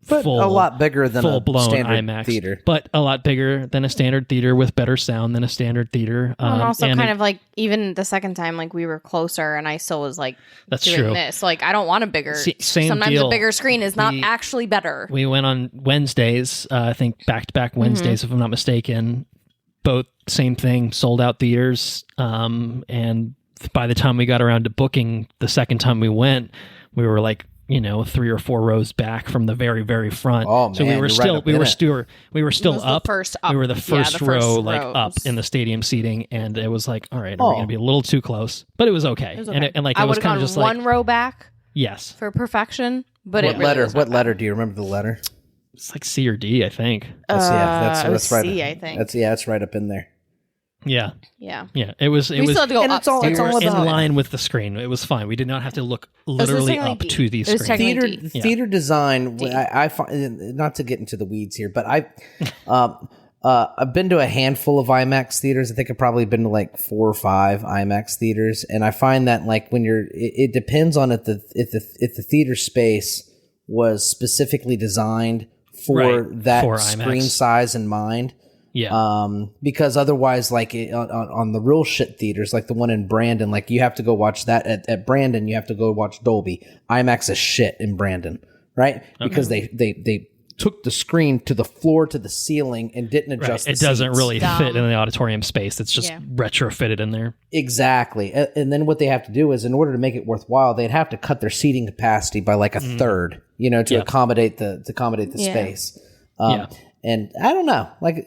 But a lot bigger than a full-blown standard IMAX theater. but a lot bigger than a standard theater with better sound than a standard theater. And also and kind of like even the second time, like we were closer and I still was like That's doing true. this. Like I don't want a bigger. Same sometimes deal. a bigger screen is not We- actually better. We went on Wednesdays, I think back-to-back Wednesdays, if I'm not mistaken. Both same thing, sold out theaters. And by the time we got around to booking the second time we went, we were like, you know, 3 or 4 rows back from the very, very front. Oh, so we man, were you're still, right up we in were it. still, we were still was the up. first We up. were the Yeah, first the first row, like up rows. in the stadium seating, and it was like, all right, we're going to be a little too close, but it was okay. And like I it was would have kind gone of just one like, row back yes, for perfection, but it What really letter? was not What bad. letter? Do you remember the letter? it's like C or D, I think. It was right. C, I think. That's right up in there. Yeah, Yeah. yeah. It was. It We was. still had to go and up. it's all- we it's were all in about- line with the screen. It was fine. We did not have to look literally technically up D. to the It was screen. technically Theater D. theater design. I find, not to get into the weeds here, but I've been to a handful of IMAX theaters. I think I've probably been to like 4 or 5 IMAX theaters, and I find that like when it depends on if the theater space was specifically designed for Right, that for screen IMAX. size in mind. Yeah, Because otherwise, like on the real shit theaters, like the one in Brandon, like you have to go watch that at Brandon. You have to go watch Dolby. IMAX is shit in Brandon, right? Because they took the screen to the floor to the ceiling and didn't adjust. right. The It doesn't seats. really Dumb. fit in the auditorium space. It's just Yeah. retrofitted in there. Exactly. And then what they have to do is, in order to make it worthwhile, they'd have to cut their seating capacity by like a third, you know, to Yeah. accommodate the Yeah. space. Yeah. And I don't know. Like,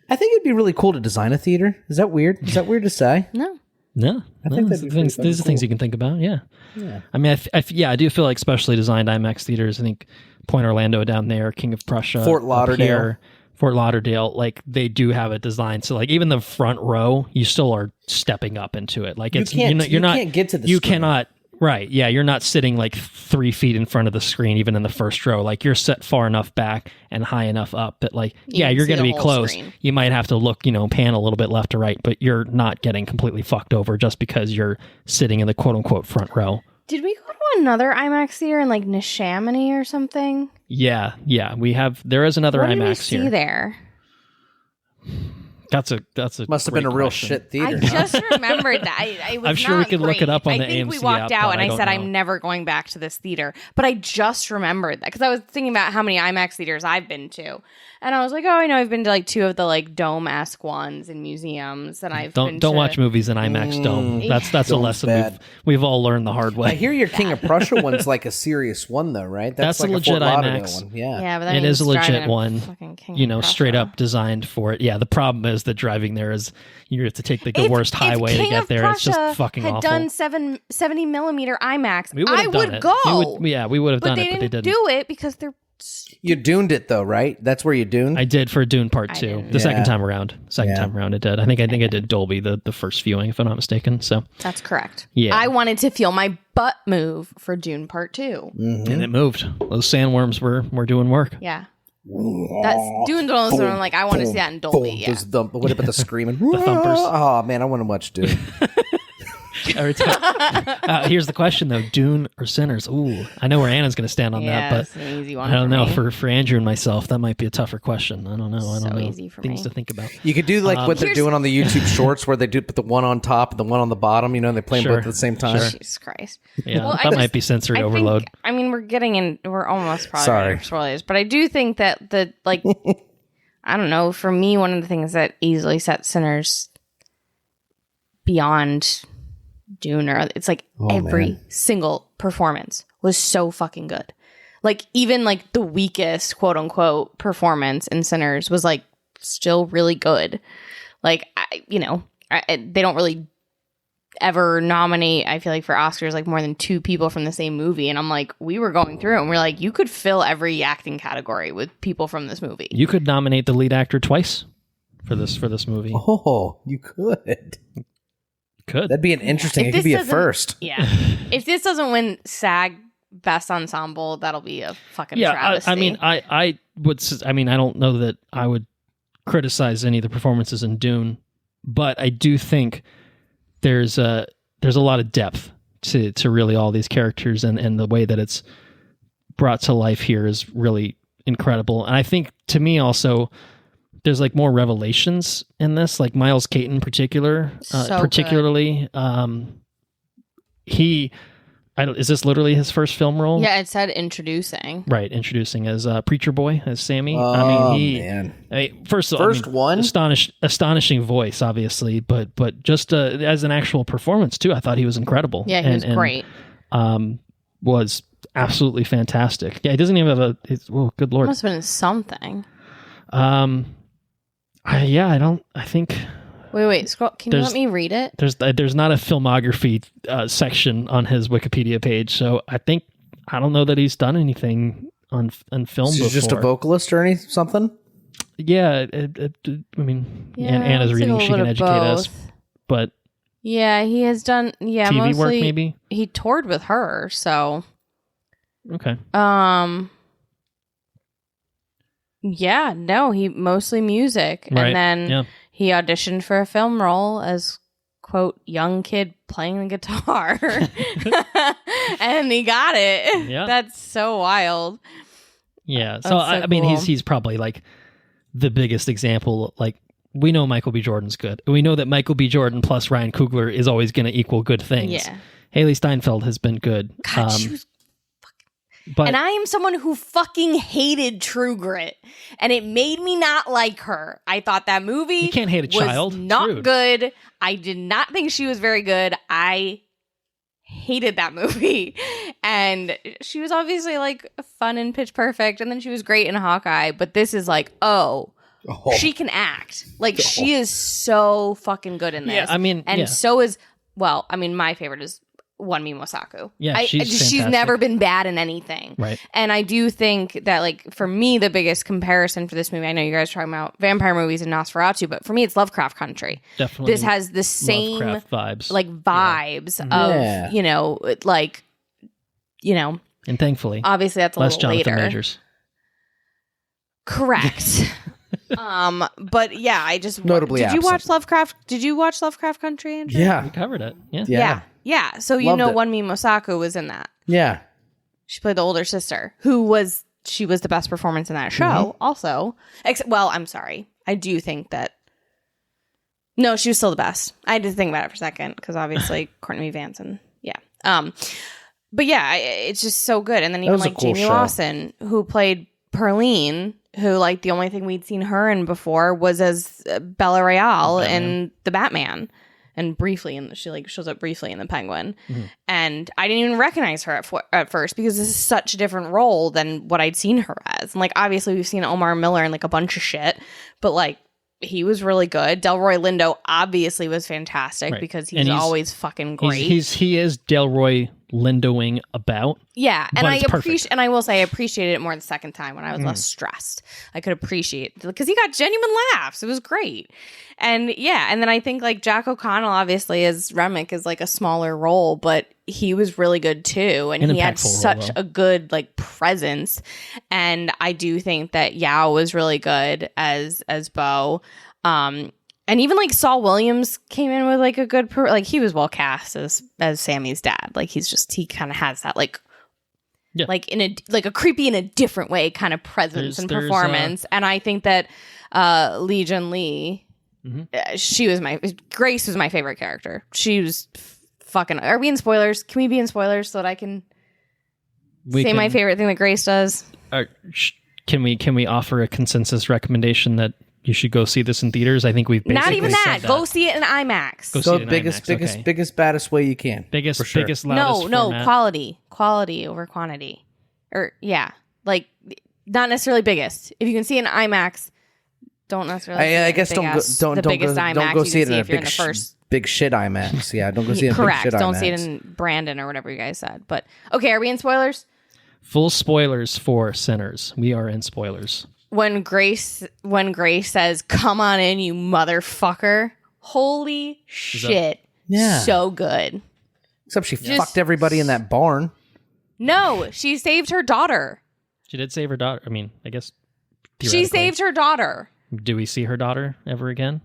I think it'd be really cool to design a theater. Is that weird? Is that weird to say? No. No, I think these that'd are be things. pretty These are things you can think about. Yeah. I mean, I do feel like specially designed IMAX theaters. I think Point Orlando down there, King of Prussia, Fort up Lauderdale. here, Fort Lauderdale, like they do have a design. So like even the front row, you still are stepping up into it. Like it's can't- you're not you can't get to the you screen. cannot. Right. Yeah. You're not sitting like 3 feet in front of the screen, even in the first row. Like you're set far enough back and high enough up that like, yeah, can you're see going to the be whole close. screen. You might have to look, pan a little bit left to right, but you're not getting completely fucked over just because you're sitting in the quote unquote front row. Did we go to another IMAX theater in like Neshaminy or something? Yeah. Yeah. There is another What did we IMAX see here. there? That's a Must have been a great real question. shit I theater. just remembered that. I was I'm sure we not could look it great. up on I the think we AMC walked app, out but and I I don't said know. I'm never going back to this theater. But I just remembered that because I was thinking about how many IMAX theaters I've been to, and I was like, oh, I know I've been to like 2 of the like dome-esque ones in museums, and I've been Don't to- watch movies in IMAX Dome. That's a Dome's lesson bad. we've all learned the hard way. I hear your King of Prussia one's like a serious one, though, right? That's like a legit Fort Lauderdale IMAX. one. Yeah. Yeah, but that It is a means legit driving one, fucking King of straight Prussia. up designed for it. Yeah, the problem is that driving there is you have to take like the If- worst if highway to King get of there. It's Prussia just fucking had awful. done 70 millimeter IMAX, We would I have done would it. go. We would have but done they it, but they didn't didn't. do it because they're. You duned it, though, right? That's where you duned? I did for Dune Part 2. didn't. The second Yeah. time around. Second time around I did. I think I did Dolby the first viewing, if I'm not mistaken. So That's correct. Yeah. I wanted to feel my butt move for Dune Part 2. and it moved. Those sandworms were doing work. Yeah. That's Dune's one of those where I'm like, I want to see that in Dolby. Boom. Yeah. What about the screaming? thumpers. Oh, man, I want to watch Dune. Every time. Here's the question though: Dune or Sinners? Ooh, I know where Anna's going to stand on that, but it's an easy one. I don't know. me. For Andrew and myself, that might be a tougher question. I don't know. I don't So know. easy for Things me. to think about. You could do like what they're doing on the YouTube Shorts, where they do put the one on top and the one on the bottom. You know, they play them both at the same time. Jesus Christ. Yeah, Well, that might be sensory overload. We're almost probably Sorry. ready for spoilers, but I do think that I don't know, for me, one of the things that easily sets Sinners beyond Dune, or it's like every single performance was so fucking good. Like even like the weakest quote unquote performance in Sinners was like still really good. Like they don't really ever nominate, I feel like, for Oscars like more than 2 people from the same movie, and I'm like, we were going through and we're like, you could fill every acting category with people from this movie. You could nominate the lead actor twice for this movie. Oh, you could. Could. That'd be an interesting. If It could this be a doesn't- first. Yeah. If this doesn't win SAG Best Ensemble, that'll be a fucking Yeah, travesty. I mean, I would. I mean, I don't know that I would criticize any of the performances in Dune, but I do think there's a lot of depth to really all these characters, and the way that it's brought to life here is really incredible. And I think, to me, also, there's like more revelations in this, like Miles Caton particularly. Is this literally his first film role? Yeah, it said introducing. Right, introducing as Preacher Boy, as Sammy. Man. First of all, one? astonishing voice, obviously, but just as an actual performance too, I thought he was incredible. Yeah, he was great. Was absolutely fantastic. Yeah, he doesn't even have good lord. Must have been something. I think Wait, scroll. Can you let me read it? there's not a filmography section on his Wikipedia page, so I don't know that he's done anything on film before. He's just a vocalist or something. Yeah, Anna's reading; she can educate us. But yeah, he has done TV mostly work, maybe. He toured with her, so Okay. Yeah, no, he mostly music, Right. and then Yeah. he auditioned for a film role as quote young kid playing the guitar, and he got it. Yeah. That's so wild. Yeah. So, That's so I mean, cool. he's probably like the biggest example. Like, we know Michael B. Jordan's good. We know that Michael B. Jordan plus Ryan Coogler is always going to equal good things. Yeah. Haley Steinfeld has been good. God, she was. But And I am someone who fucking hated True Grit, and it made me not like her. I thought that movie You can't hate a child. was It's not rude. good. I did not think she was very good. I hated that movie. And she was obviously like fun in Pitch Perfect, and then she was great in Hawkeye, but this is like, she can act. Like, she is so fucking good in this. Yeah, I mean, and yeah. so is, my favorite is Wunmi Mosaku. Yeah, she's she's fantastic. never been bad in anything. Right. And I do think that, like, for me, the biggest comparison for this movie, I know you guys are talking about vampire movies and Nosferatu, but for me, it's Lovecraft Country. Definitely. This has the same Lovecraft vibes. like vibes Yeah. of, And thankfully, obviously that's a less little Jonathan later. Majors. Correct. But yeah, I just Notably Did you absent. watch Lovecraft? Did you watch Lovecraft Country, Andrew? Yeah. We covered it. Yeah. Yeah. Yeah. So you Loved know it. Wunmi Mosaku was in that. Yeah. She played the older sister, who was the best performance in that show. Also, I'm sorry, I do think that. No, she was still the best. I had to think about it for a second because obviously Courtney Vance and but yeah, it's just so good. And then even was a like cool Jamie show. Lawson, who played Perline, who like the only thing we'd seen her in before was as Bella Real in the Batman. And briefly, and she like shows up briefly in the Penguin, and I didn't even recognize her at first because this is such a different role than what I'd seen her as. And like obviously we've seen Omar Miller in like a bunch of shit, but like he was really good. Delroy Lindo obviously was fantastic Right. because And he's he's- always fucking great. He is Delroy Lindoing about. Yeah, and But I it's perfect. appreciate, and I will say I appreciated it more the second time when I was less stressed. I could appreciate because he got genuine laughs. It was great, and yeah, and then I think like Jack O'Connell, obviously as Remick, is like a smaller role, but he was really good too, and An he had impactful role, such though. a good like presence, and I do think that Yao was really good as Bo. And even like Saul Williams came in with like a good like he was well cast as Sammy's dad. Like he kind of has that like like in a like a creepy in a different way kind of presence and performance. And I think that Legion Lee, Grace was my favorite character. She was fucking. Are we in spoilers? Can we be in spoilers so that I can say my favorite thing that Grace does? Can we offer a consensus recommendation that you should go see this in theaters? I think we've basically not even that. said Go see it in IMAX. Go biggest, baddest way you can. Biggest, loudest no, format. quality over quantity, or like not necessarily biggest. If you can see it in IMAX, don't necessarily. I guess don't go see it in a big shit IMAX. Yeah, don't go see it in a big shit IMAX. Don't see it in Brandon or whatever you guys said. But okay, are we in spoilers? Full spoilers for Sinners. We are in spoilers. When Grace says, "Come on in, you motherfucker!" Holy shit! Yeah, so good. Except she fucked everybody in that barn. No, she saved her daughter. She did save her daughter. I mean, I guess she saved her daughter. Do we see her daughter ever again?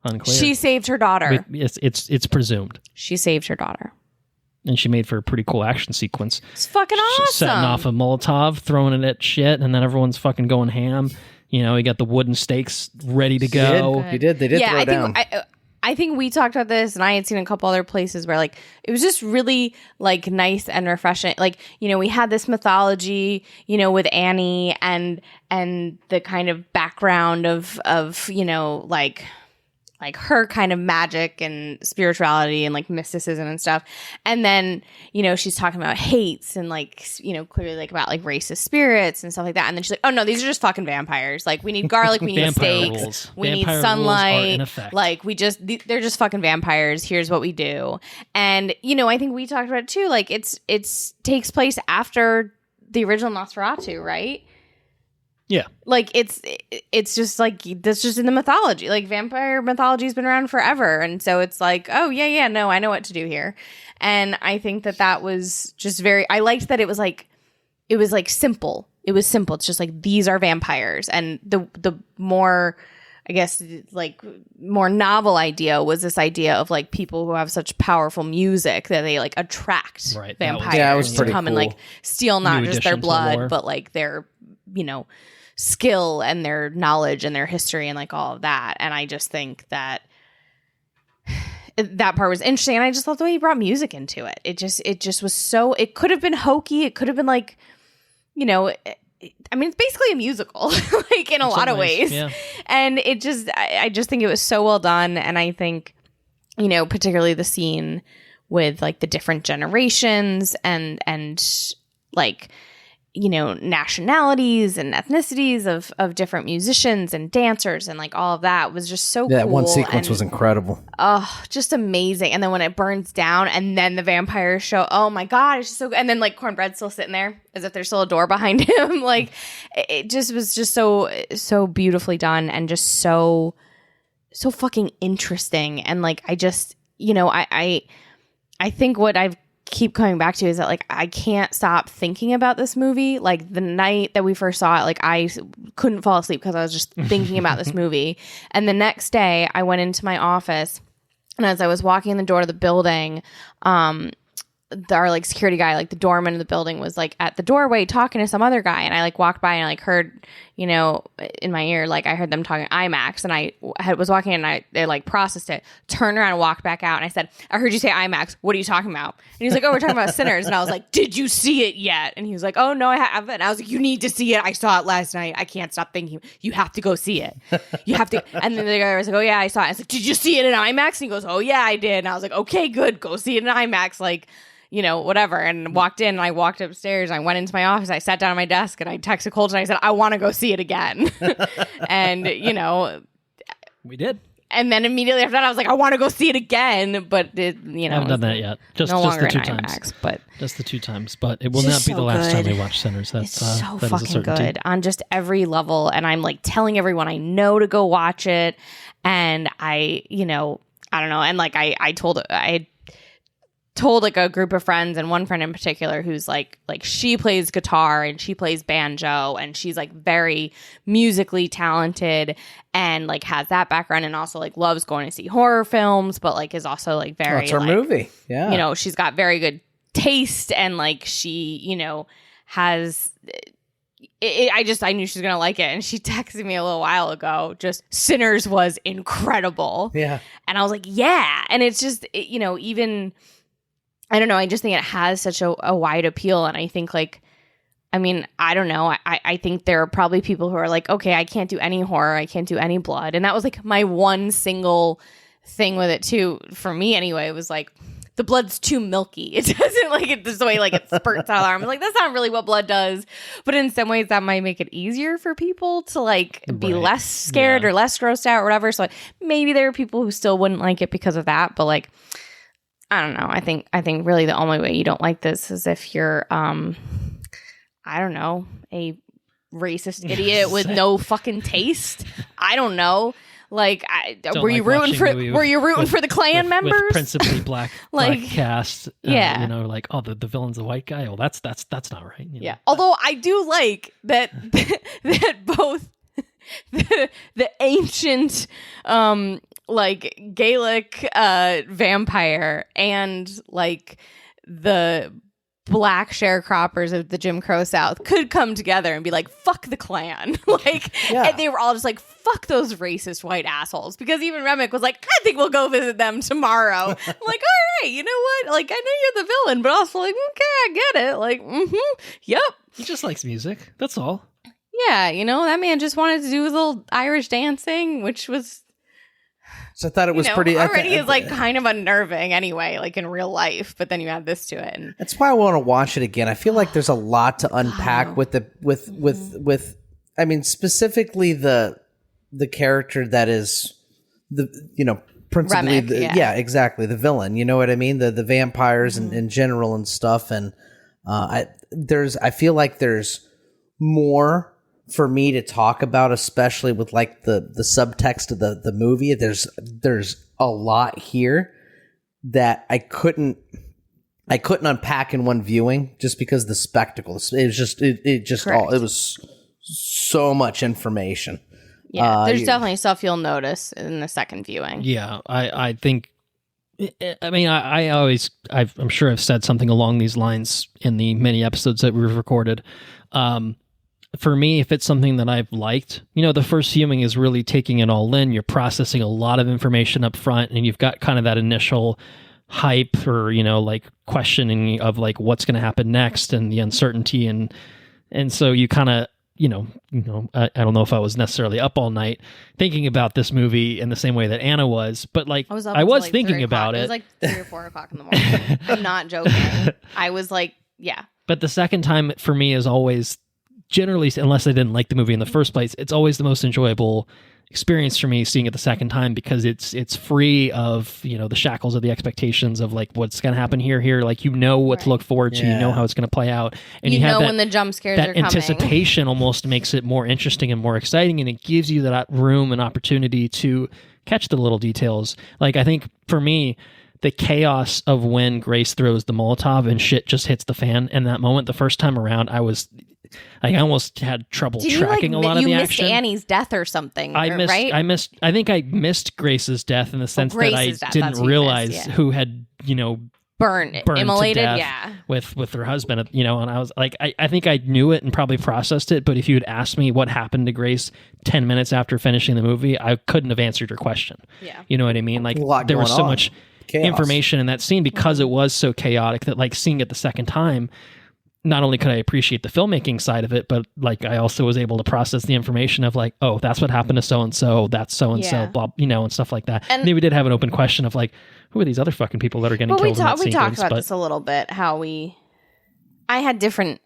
Unclear. She saved her daughter. It's presumed. She saved her daughter. And she made for a pretty cool action sequence. It's fucking awesome. Setting off a Molotov, throwing it at shit, and then everyone's fucking going ham. You know, you got the wooden stakes ready to go. They did throw down. I think we talked about this, and I had seen a couple other places where like it was just really like nice and refreshing. Like, you know, we had this mythology, you know, with Annie and the kind of background of you know, like her kind of magic and spirituality and like mysticism and stuff. And then, you know, she's talking about hates and like, you know, clearly like about like racist spirits and stuff like that. And then she's like, oh no, these are just fucking vampires. Like we need garlic, we need steaks, we need sunlight. Like they're just fucking vampires. Here's what we do. And, you know, I think we talked about it too. Like it's takes place after the original Nosferatu, right? Yeah. Like it's just like that's just in the mythology. Like vampire mythology has been around forever, and so it's like, oh yeah, no, I know what to do here. And I think that was just I liked that it was like simple. It was simple. It's just like these are vampires, and the more, I guess, like more novel idea was this idea of like people who have such powerful music that they like attract vampires to come and like steal not just their blood, but like their, you know, skill and their knowledge and their history and like all of that. And I just think that that part was interesting, and I just love the way he brought music into it. It just was so, it could have been hokey, it could have been like, you know, I mean, it's basically a musical, like in a lot of ways. Yeah. And I just think it was so well done. And I think, you know, particularly the scene with like the different generations and like, you know, nationalities and ethnicities of different musicians and dancers and like all of that was just so cool. That one sequence was incredible. Oh, just amazing. And then when it burns down and then the vampires show, oh my God, it's just so good. And then like Cornbread's still sitting there as if there's still a door behind him. Like it just was just so beautifully done and just so fucking interesting. And like, I just, you know, I think what I've keep coming back to is that like I can't stop thinking about this movie. Like the night that we first saw it, like I couldn't fall asleep because I was just thinking about this movie. And the next day I went into my office, and as I was walking in the door to the building, our like security guy, like the doorman of the building, was like at the doorway talking to some other guy, and I like walked by and I like heard, you know, in my ear, like I heard them talking IMAX, and I was walking in and they like processed it, turned around and walked back out, and I said, I heard you say IMAX, what are you talking about? And he's like, oh, we're talking about Sinners. And I was like, did you see it yet? And he was like, oh no, I haven't. And I was like, you need to see it, I saw it last night, I can't stop thinking, you have to go see it, you have to. And then the guy was like, oh yeah, I saw it. I was like, did you see it in IMAX? And he goes, oh yeah, I did. And I was like, okay, good, go see it in IMAX, like, you know, whatever. And walked in, and I walked upstairs, and I went into my office, I sat down at my desk, and I texted Colton, and I said, I want to go see it again. And, you know, we did. And then immediately after that, I was like, I want to go see it again. But, it, you know, I haven't done that yet. Just the two times. IMAX, but just the two times. But it will not be the last time we watch Sinners. That's it's so that fucking good on just every level. And I'm like telling everyone I know to go watch it. And I, you know, I don't know. And like I told, I told like a group of friends, and one friend in particular who's like she plays guitar and she plays banjo and she's like very musically talented and like has that background and also like loves going to see horror films, but like is also like very That's her like, movie. Yeah. you know, she's got very good taste and like she, you know, has I knew she was gonna like it, and she texted me a little while ago. Just Sinners was incredible, Yeah, and I was like, yeah, and it's just you know, even I don't know, I just think it has such a wide appeal, and I think like, I mean, I don't know, I think there are probably people who are like, okay, I can't do any horror, I can't do any blood, and that was like my one single thing with it too, for me anyway. It was like, the blood's too milky. It doesn't like it this way, like it spurts out of the arm. Like, that's not really what blood does. But in some ways, that might make it easier for people to like be less scared or less grossed out or whatever. So maybe there are people who still wouldn't like it because of that. But like, I don't know. I think really the only way you don't like this is if you're, I don't know, a racist idiot with no fucking taste. I don't know. Like, were you rooting for the Klan members? With principally black cast. Yeah, you know, like, oh, the villain's a white guy. Well, that's not right. You know? Yeah. Although I do like that that both the ancient like Gaelic vampire and like the black sharecroppers of the Jim Crow South could come together and be like, fuck the Klan. Like, and they were all just like, fuck those racist white assholes. Because even Remick was like, I think we'll go visit them tomorrow. I'm like, all right, you know what? Like, I know you're the villain, but also like, okay, I get it. Like, yep. He just likes music. That's all. Yeah, you know, that man just wanted to do his little Irish dancing, which was... So I thought it was pretty... Already is like kind of unnerving anyway, like in real life, but then you add this to it. And that's why I want to watch it again. I feel like there's a lot to unpack with I mean, specifically the character that is principally Remick, exactly, the villain. You know what I mean? The vampires in general and stuff. And I feel like there's more for me to talk about, especially with like the subtext of the movie. There's a lot here that I couldn't unpack in one viewing just because the spectacle. It was so much information. Yeah, there's definitely stuff you'll notice in the second viewing. Yeah, I think. I mean, I'm sure I've said something along these lines in the many episodes that we've recorded. For me, if it's something that I've liked, you know, the first viewing is really taking it all in. You're processing a lot of information up front, and you've got kind of that initial hype or, you know, like questioning of like what's going to happen next and the uncertainty. And so you kind of, I don't know if I was necessarily up all night thinking about this movie in the same way that Anna was, but like I was thinking about it. It was like 3 or 4 o'clock in the morning. I'm not joking. I was like, yeah. But the second time for me is always, generally, unless I didn't like the movie in the first place, it's always the most enjoyable experience for me seeing it the second time because it's free of, you know, the shackles of the expectations of like what's going to happen here. Like, you know what to look forward to, you know how it's going to play out, and you have when the jump scares are coming. That anticipation almost makes it more interesting and more exciting, and it gives you that room and opportunity to catch the little details. Like, I think for me, the chaos of when Grace throws the Molotov and shit just hits the fan in that moment the first time around, I almost had trouble tracking a lot of the action. You missed Annie's death or something, right? I think I missed Grace's death in the sense that I didn't realize who had, you know, burned immolated, to death with her husband, you know, and I was like, I think I knew it and probably processed it, but if you had asked me what happened to Grace 10 minutes after finishing the movie, I couldn't have answered your question. Yeah. You know what I mean? Like, there was so much information in that scene because it was so chaotic that, like, seeing it the second time, not only could I appreciate the filmmaking side of it, but like I also was able to process the information of like, oh, that's what happened to so-and-so, that's so-and-so, blah, you know, and stuff like that. And maybe we did have an open question of like, who are these other fucking people that are getting killed in that sequence? We talked about this a little bit, how I had different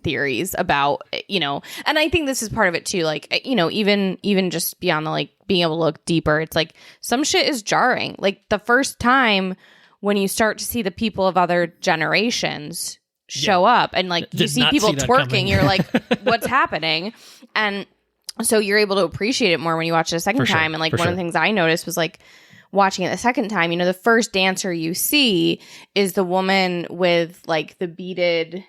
theories about, you know, and I think this is part of it too. Like, you know, even just beyond the like being able to look deeper, it's like some shit is jarring. Like the first time when you start to see the people of other generations show up and like you see people twerking, you're like, what's happening? And so you're able to appreciate it more when you watch it a second time. And like one of the things I noticed was like watching it the second time, the first dancer you see is the woman with like the beaded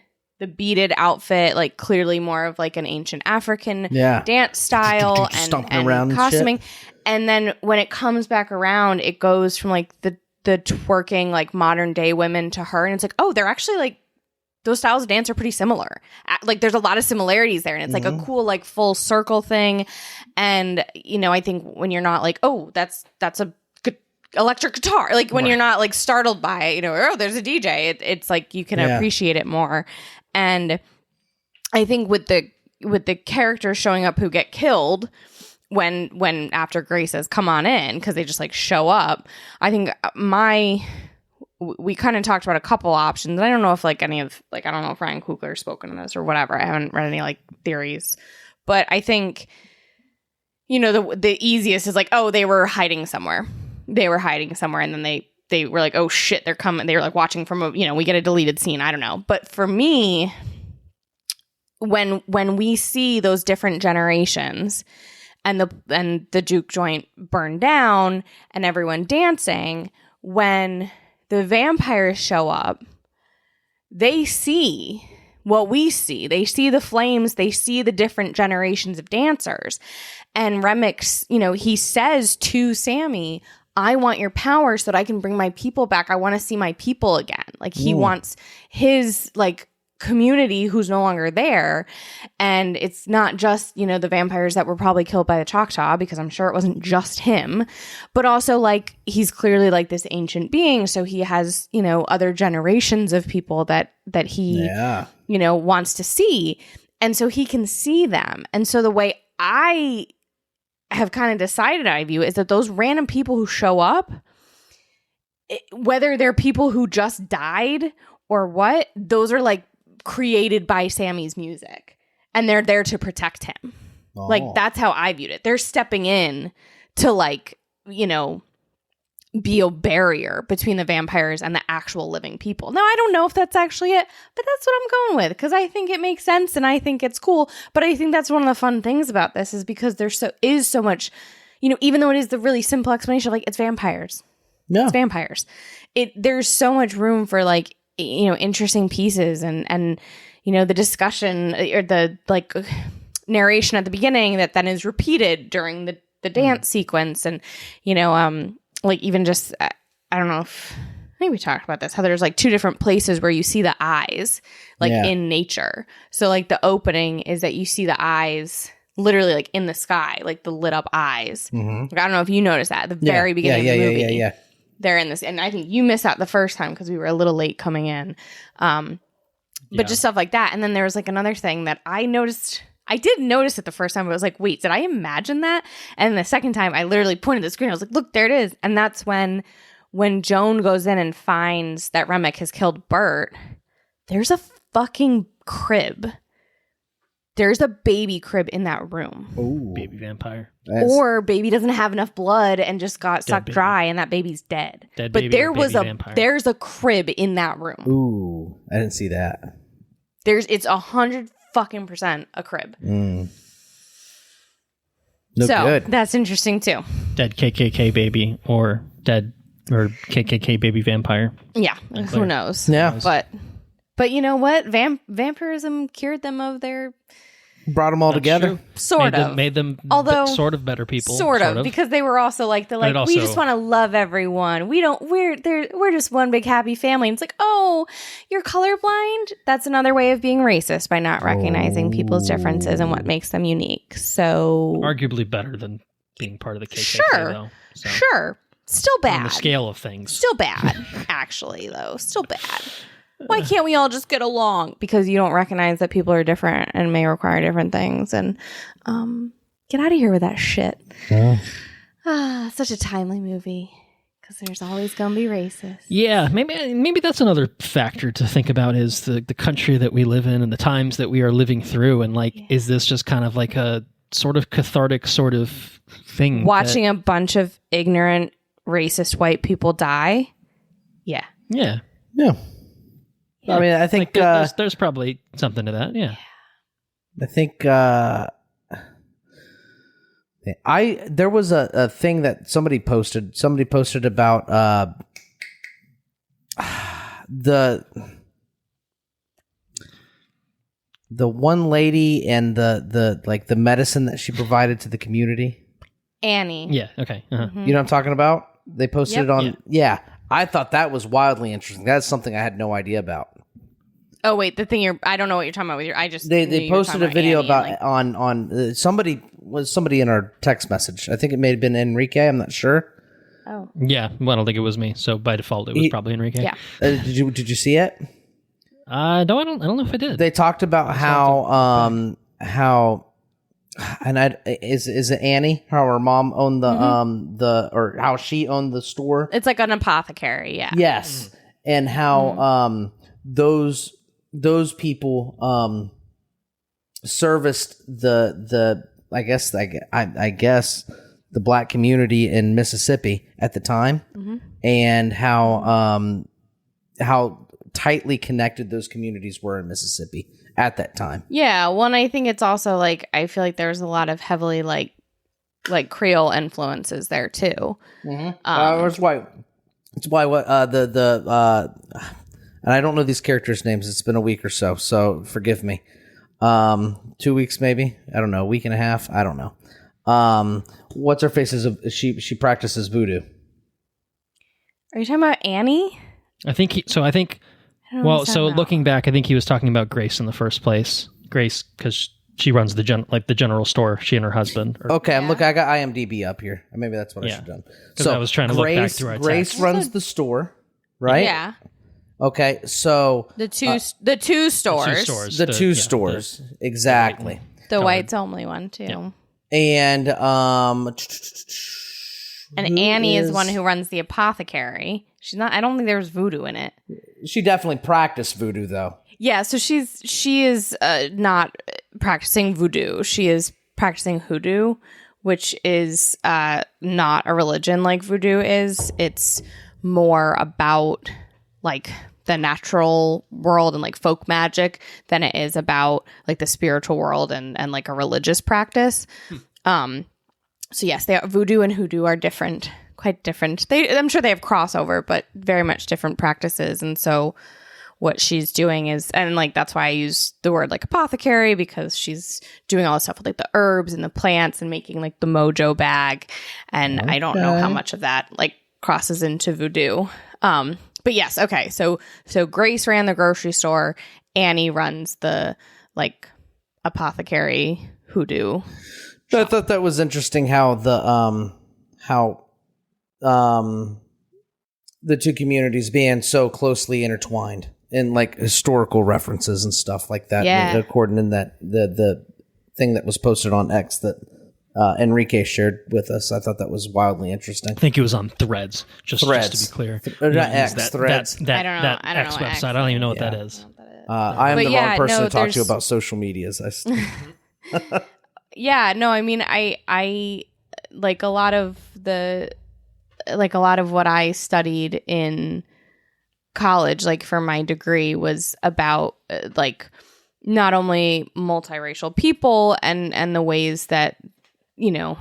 outfit, like clearly more of like an ancient African dance style and costuming. And then when it comes back around, it goes from like the twerking like modern day women to her, and it's like, oh, they're actually like those styles of dance are pretty similar. Like there's a lot of similarities there, and it's like a cool like full circle thing. And I think when you're not like, oh, that's a electric guitar, like when you're not like startled by it, oh, there's a DJ, it's like you can appreciate it more. And I think with the characters showing up who get killed when after Grace says come on in, because they just like show up, I think we kind of talked about a couple options. I don't know if like any of like, I don't know if Ryan Coogler has spoken on this or whatever. I haven't read any like theories, but I think the easiest is like, oh, they were hiding somewhere, and then they were like, oh shit, they're coming. They were like watching from we get a deleted scene. I don't know. But for me, when we see those different generations and the juke joint burned down and everyone dancing, when the vampires show up, they see what we see. They see the flames. They see the different generations of dancers. And Remix, he says to Sammy, I want your power so that I can bring my people back. I want to see my people again. Like he wants his like community who's no longer there. And it's not just, the vampires that were probably killed by the Choctaw, because I'm sure it wasn't just him, but also like he's clearly like this ancient being. So he has, other generations of people that he, wants to see. And so he can see them. And so the way I have kind of decided I view it is that those random people who show up, whether they're people who just died or what, those are like created by Sammy's music, and they're there to protect him. Like that's how I viewed it. They're stepping in to like, be a barrier between the vampires and the actual living people. Now, I don't know if that's actually it, but that's what I'm going with, because I think it makes sense and I think it's cool. But I think that's one of the fun things about this is because there is so much, even though it is the really simple explanation, like it's vampires. Yeah. It's vampires. There's so much room for like, interesting pieces and the discussion or the like narration at the beginning that then is repeated during the dance sequence. And, like even just, I don't know if, I think we talked about this, how there's like two different places where you see the eyes, like in nature. So like the opening is that you see the eyes literally like in the sky, like the lit up eyes. Like, I don't know if you noticed that at the very beginning of the movie. Yeah. They're in this, and I think you missed out the first time because we were a little late coming in. But just stuff like that. And then there was like another thing that I noticed. I did notice it the first time. I was like, wait, did I imagine that? And the second time I literally pointed at the screen. I was like, look, there it is. And that's when Joan goes in and finds that Remick has killed Bert. There's a fucking crib. There's a baby crib in that room. Ooh. Baby vampire. Or baby doesn't have enough blood and just got sucked dry and that baby's dead. But there's a crib in that room. Ooh, I didn't see that. It's 100% a crib. No so good. That's interesting too. Dead KKK baby or KKK baby vampire. Yeah, who knows? Yeah, but you know what? Vampirism cured them of their. Brought them all together. True. Made them although sort of better people. Sort of, because they were also like we just want to love everyone. We're just one big happy family. And it's like, oh, you're colorblind? That's another way of being racist by not recognizing people's differences and what makes them unique. So arguably better than being part of the KKK though. So. Sure. Still bad. On the scale of things. Still bad, actually, though. Still bad. Why can't we all just get along? Because you don't recognize that people are different and may require different things. And get out of here with that shit. Such a timely movie. Because there's always going to be racist. Yeah, maybe that's another factor to think about is the country that we live in and the times that we are living through. And is this just kind of like a sort of cathartic sort of thing? Watching a bunch of ignorant, racist white people die? Yeah. Yeah. Yeah. I mean, I think there's probably something to that. Yeah. I think There was a thing that somebody posted. Somebody posted about the one lady and the medicine that she provided to the community. Annie. Yeah. Okay. Uh-huh. Mm-hmm. You know what I'm talking about? They posted it on. Yeah. Yeah, I thought that was wildly interesting. That's something I had no idea about. Oh wait, the thing I don't know what you're talking about with your. I just They posted a video Annie about and, like, on somebody in our text message. I think it may have been Enrique. I'm not sure. Oh. Yeah. Well, I don't think it was me. So by default, it was probably Enrique. Yeah. Did you see it? No, I don't know if I did. They talked about how is it Annie? How her mom owned the or how she owned the store. It's like an apothecary. Yeah. Yes, and how those people serviced the I guess the black community in Mississippi at the time, and how tightly connected those communities were in Mississippi at that time. Yeah. Well, and I think it's also like I feel like there's a lot of heavily like Creole influences there too. That's why what and I don't know these characters' names. It's been a week or so forgive me. 2 weeks maybe. I don't know. A week and a half. I don't know. What's her face she practices voodoo. Are you talking about Annie? I think looking back, I think he was talking about Grace in the first place. Grace, because she runs the general store. She and her husband. Okay, I'm looking. I got IMDb up here. Maybe that's what I should have done. So I was trying to look back through our Grace text. runs the store, right? Yeah. Okay, so The two stores. the two stores, exactly. The whites only one too. Yeah. And Annie is one who runs the apothecary. She's not. I don't think there's voodoo in it. She definitely practiced voodoo, though. Yeah, so she is not practicing voodoo. She is practicing hoodoo, which is not a religion like voodoo is. It's more about like the natural world and like folk magic than it is about like the spiritual world and like a religious practice. So yes, voodoo and hoodoo are different, quite different. I'm sure they have crossover, but very much different practices. And so what she's doing is, and like that's why I use the word like apothecary, because she's doing all this stuff with like the herbs and the plants and making like the mojo bag. And I don't know how much of that like crosses into voodoo. But yes, okay. So Grace ran the grocery store. Annie runs the like apothecary hoodoo. I thought that was interesting how the two communities being so closely intertwined in like historical references and stuff like that. Yeah. According in that the thing that was posted on X that Enrique shared with us, I thought that was wildly interesting. I think it was on Threads. Just to be clear, X Threads. I don't know. That I don't X know what website. X I don't even know what is. that is. I am the wrong person to talk to you there's- about social medias. Yeah, no, I mean, I like a lot of what I studied in college, like for my degree, was about like not only multiracial people and the ways that, you know,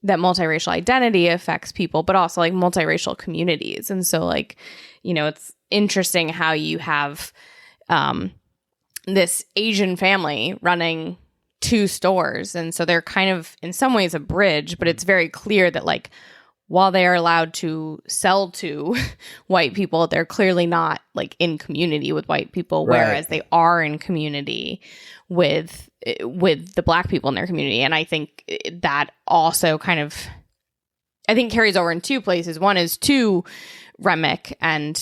that multiracial identity affects people, but also like multiracial communities. And so like, you know, it's interesting how you have this Asian family running two stores, and so they're kind of in some ways a bridge, but it's very clear that like while they are allowed to sell to white people, they're clearly not like in community with white people, whereas they are in community with the black people in their community. And I think that also kind of carries over in two places. One is to Remick and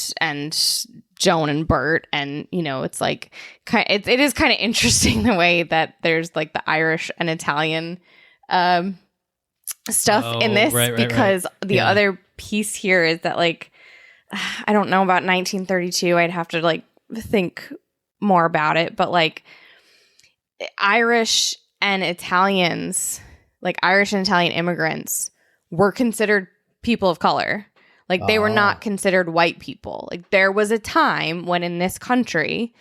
Joan and Bert, and you know, it's like it is kind of interesting the way that there's like the Irish and Italian stuff in this, because the other piece here is that like I don't know about 1932. I'd have to like think more about it, but like Irish and Italians, like Irish and Italian immigrants, were considered people of color. Like they were not considered white people. Like there was a time when in this country,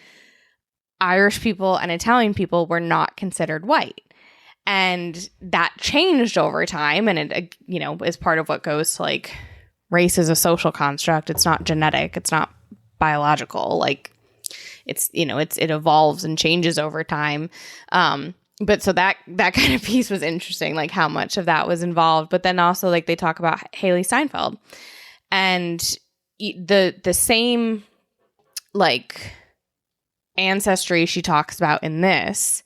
Irish people and Italian people were not considered white. And that changed over time, and it, you know, is part of what goes to like race is a social construct. It's not genetic. It's not biological. Like it's, you know, it evolves and changes over time. But so that kind of piece was interesting, like how much of that was involved. But then also like they talk about Haley Steinfeld and the same like ancestry she talks about in this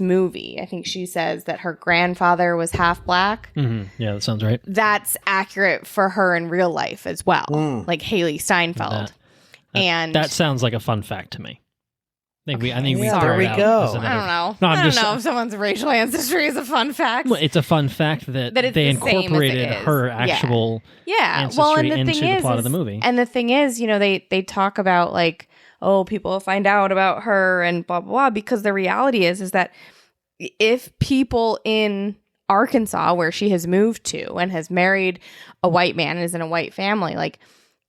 movie. I think she says that her grandfather was half black. Mm-hmm. Yeah, that sounds right. That's accurate for her in real life as well, like Haley Steinfeld. That sounds like a fun fact to me. I think we Yeah, throw there we it out go. as another- I don't know. No, I don't know if someone's racial ancestry is a fun fact. Well, it's a fun fact that That it's they the same as it incorporated is. her Yeah. actual ancestry into the plot of the movie. And the thing is, you know, they talk about like, oh, people find out about her and blah, blah, blah, because the reality is that if people in Arkansas, where she has moved to and has married a white man and is in a white family, like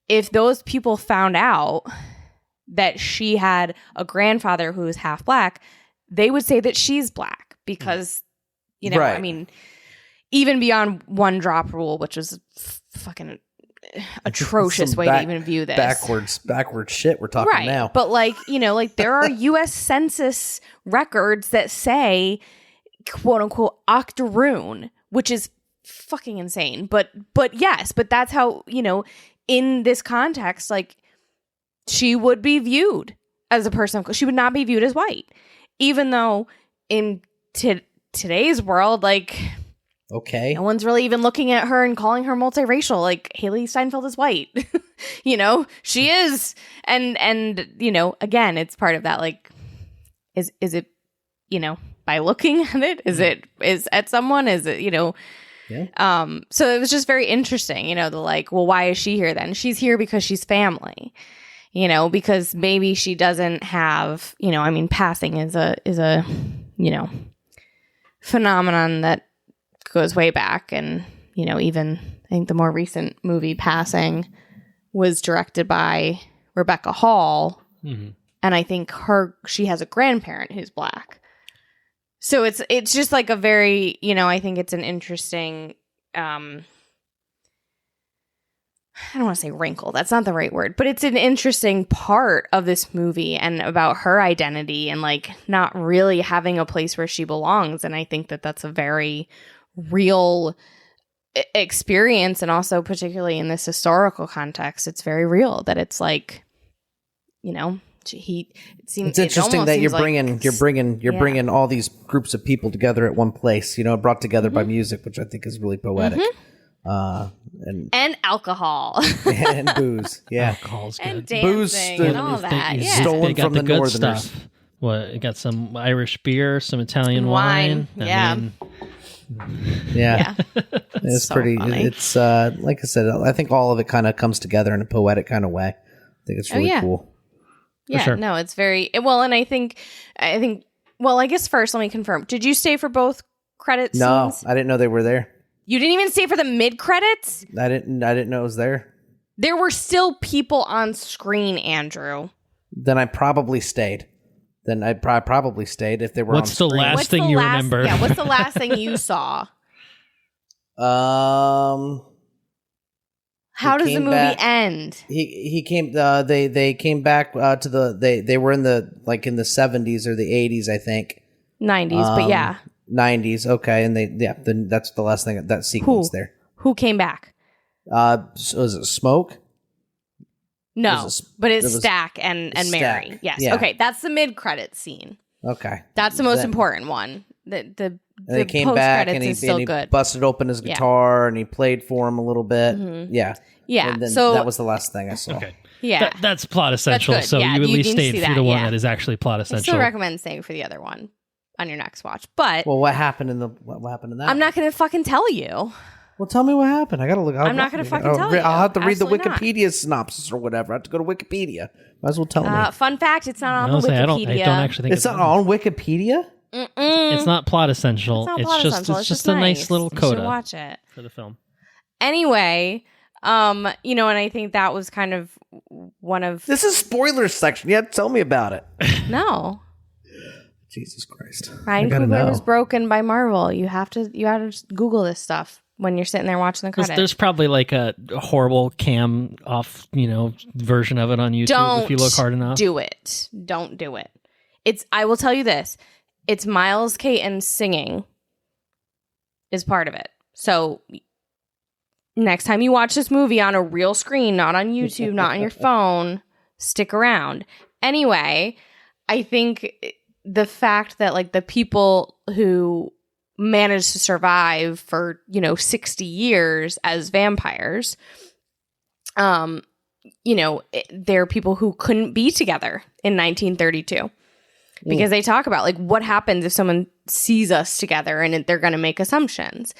if those people found out that she had a grandfather who was half black, they would say that she's black because, you know, Right. I mean, even beyond one drop rule, which was fucking atrocious Some way to even view this. Backwards shit we're talking Right. now. But like, you know, like there are US Census records that say quote unquote octoroon, which is fucking insane. But yes, but that's how, you know, in this context, like she would be viewed as a person. She would not be viewed as white, even though in today's world, like, Okay. no one's really even looking at her and calling her multiracial. Like Haley Steinfeld is white, you know, she is. And, you know, again, it's part of that. Like, is it, you know, by looking at it, is at someone, is it, you know, Yeah. so it was just very interesting, you know, the like, well, why is she here then? She's here because she's family, you know, because maybe she doesn't have, you know, I mean, passing is a, you know, phenomenon that goes way back. And, you know, even I think the more recent movie Passing was directed by Rebecca Hall. Mm-hmm. And I think she has a grandparent who's black. So it's just like a very, you know, I think it's an interesting, I don't want to say wrinkle. That's not the right word, but it's an interesting part of this movie and about her identity and like not really having a place where she belongs. And I think that that's a very real experience. And also particularly in this historical context, it's very real that it's like, you know, it's interesting that you're bringing all these groups of people together at one place, you know, brought together by music, which I think is really poetic. And alcohol. And booze. Yeah. Alcohol's And good. dancing and all that. Yeah. Stolen They got from the good Northerners. stuff. What? It got some Irish beer, some Italian Wine. wine. Yeah. I mean, Yeah. Yeah. It's so pretty, funny. it's like I said, I think all of it kind of comes together in a poetic kind of way. I think it's really yeah. cool. Yeah, sure. no, it's very well, and I think, well, I guess first let me confirm. Did you stay for both credit No, scenes? I didn't know they were there. You didn't even stay for the mid credits? I didn't know it was there. There were still people on screen, Andrew. Then I probably stayed. If they were What's on the screen. last thing you remember? Yeah, what's the last thing you saw? How does the came movie back- end? He came. They came back to the. They were in the in the 70s or the 80s, I think. 90s, but yeah. 90s. Okay, and then that's the last thing that sequence there. Who came back? So was it Smoke? No, but it's it was Stack and Stack, Mary. Yes. yeah. Okay, that's the mid credit scene. Okay, That's the most Then- important one. The And he came back and is he still good. busted open his guitar and he played for him a little bit. Yeah, Yeah. And then So that was the last thing I saw. Okay. yeah. That's plot essential. good. So Yeah, you at you least didn't stayed see through that, the one yeah. that is actually plot I essential. still recommend staying for the other one on your next watch. But Well, what happened in that? I'm not going to fucking tell you. Well, tell me what happened. I gotta look. I'm not gonna fucking tell you. I'll have to read the Absolutely not. Wikipedia synopsis or whatever. I have to go to Wikipedia. Might as well tell me. Fun fact, it's not on the Honestly, Wikipedia. I don't actually think It's not on Wikipedia. It's not plot essential. It's not It's plot just essential. it's just a nice little You should coda watch it. for the film. Anyway, you know, and I think that was kind of one of This is spoilers section. Yeah, tell me about it. no. Jesus Christ. Ryan Coogler was broken by Marvel. You have to just Google this stuff when you're sitting there watching the credits. There's probably like a horrible cam off, version of it on YouTube if you look hard enough. Don't do it. I will tell you this. It's Miles Caton singing is part of it. So next time you watch this movie on a real screen, not on YouTube, not on your phone, stick around. Anyway, I think the fact that like the people who managed to survive for 60 years as vampires, they're people who couldn't be together in 1932 because they talk about like what happens if someone sees us together and they're going to make assumptions.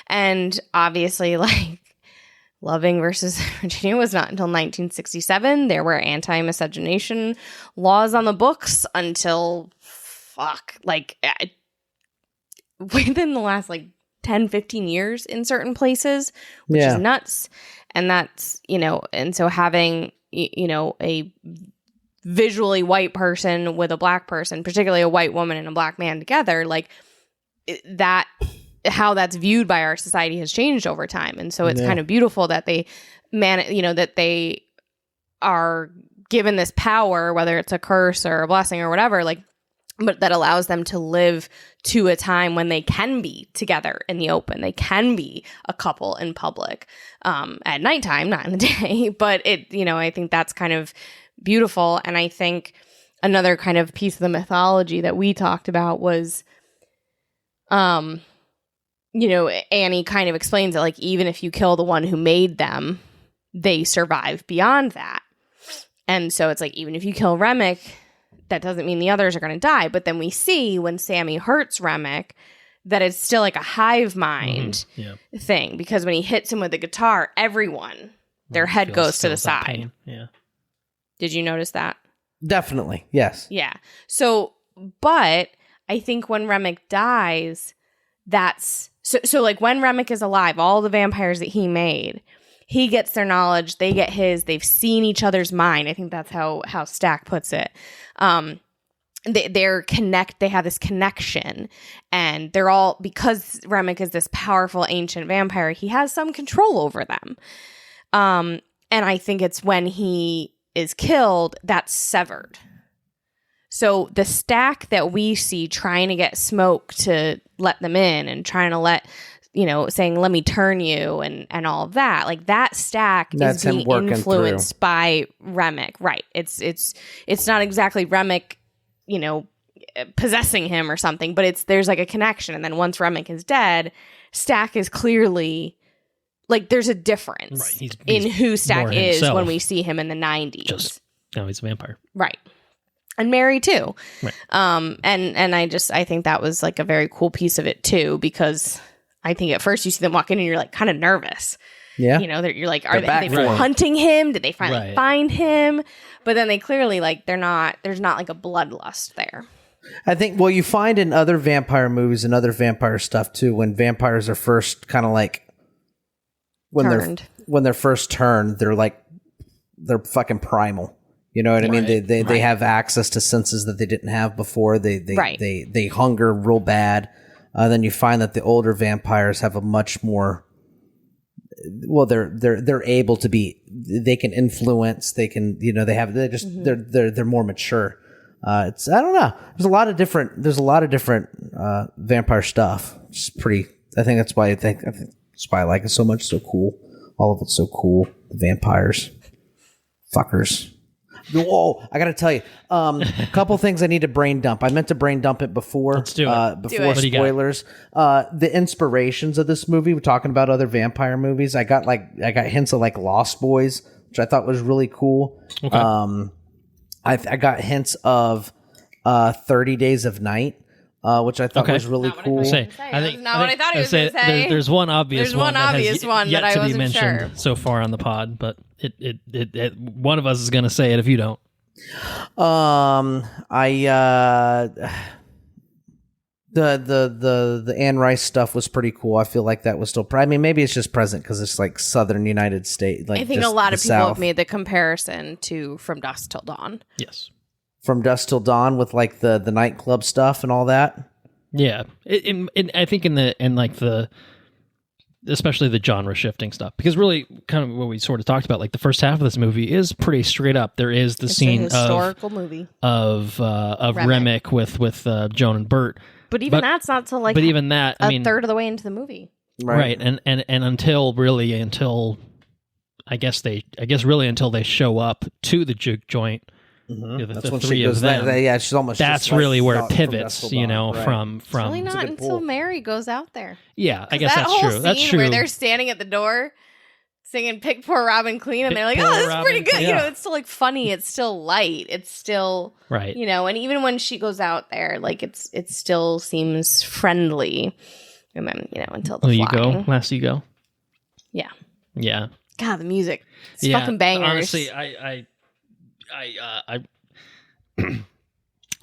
And obviously, like, Loving versus Virginia was not until 1967. There were anti-miscegenation laws on the books until within the last 10, 15 years in certain places, which is nuts. And that's, and so having, a visually white person with a black person, particularly a white woman and a black man together, that how that's viewed by our society has changed over time. And so it's kind of beautiful that they that they are given this power, whether it's a curse or a blessing or whatever, but that allows them to live to a time when they can be together in the open. They can be a couple in public at nighttime, not in the day. But I think that's kind of beautiful. And I think another kind of piece of the mythology that we talked about was, Annie kind of explains that even if you kill the one who made them, they survive beyond that. And so it's even if you kill Remick, that doesn't mean the others are going to die. But then we see when Sammy hurts Remick that it's still a hive mind thing, because when he hits him with the guitar, everyone, their head goes to the side. Pain. Yeah. Did you notice that? Definitely. Yes. Yeah. So, but I think when Remick dies, that's so when Remick is alive, all the vampires that he made, he gets their knowledge, they get his, they've seen each other's mind. I think that's how Stack puts it. They have this connection, and they're all, because Remick is this powerful ancient vampire, he has some control over them. And I think it's when he is killed that's severed. So the Stack that we see trying to get Smoke to let them in and trying to let, saying, let me turn you and all of that, that Stack is being influenced by Remick. Right. It's not exactly Remick, possessing him or something, but there's a connection. And then once Remick is dead, Stack is clearly there's a difference in who Stack is himself when we see him in the 90s. He's a vampire. Right. And Mary too. Right. And I think that was a very cool piece of it too, because I think at first you see them walk in and you're kind of nervous. Yeah. You're are they hunting him? Did they finally find him? But then they clearly there's not a bloodlust there. I think, you find in other vampire movies and other vampire stuff too, when vampires are first kind of when they're first turned, they're fucking primal. You know what I mean? They have access to senses that they didn't have before. They hunger real bad. Then you find that the older vampires have a much more, they're able to be, they can influence, they can, they're more mature. I don't know. There's a lot of different vampire stuff. It's pretty, I think that's why I like it so much. So cool. All of it's so cool. The vampires. Fuckers. Whoa, I gotta tell you, a couple things I need to brain dump. I meant to brain dump it before. Let's do it. Before spoilers. The inspirations of this movie. We're talking about other vampire movies. I got hints of Lost Boys, which I thought was really cool. Okay. I got hints of 30 Days of Night, which I thought was really cool. What I thought he was going to say. There's one obvious one that has yet I to be wasn't mentioned sure so far on the pod, but it one of us is going to say it if you don't. The Anne Rice stuff was pretty cool. I feel like that was still. Maybe it's just present because it's southern United States. I think a lot of people have made the comparison to From Dusk Till Dawn. Yes. From Dusk Till Dawn with like the nightclub stuff and all that. Yeah, I think especially the genre shifting stuff, because really kind of what we sort of talked about, like the first half of this movie is pretty straight up. There is the scene a historical movie of Remick with Joan and Bert, but that's not till like even that, I mean, third of the way into the movie, right? And until they show up to the juke joint. Mm-hmm. The three of them. She's almost. That's really where it pivots, right. from. It's really not until Mary goes out there. Yeah, I guess that's true. That's true. Where they're standing at the door singing "Pick Poor Robin Clean," and they're like, "Oh, this is pretty good." Yeah. It's still like funny. It's still light. It's still right. And even when she goes out there, like it still seems friendly. And then until the flying. Last you go. Yeah. Yeah. God, the music. It's fucking bangers. Honestly, this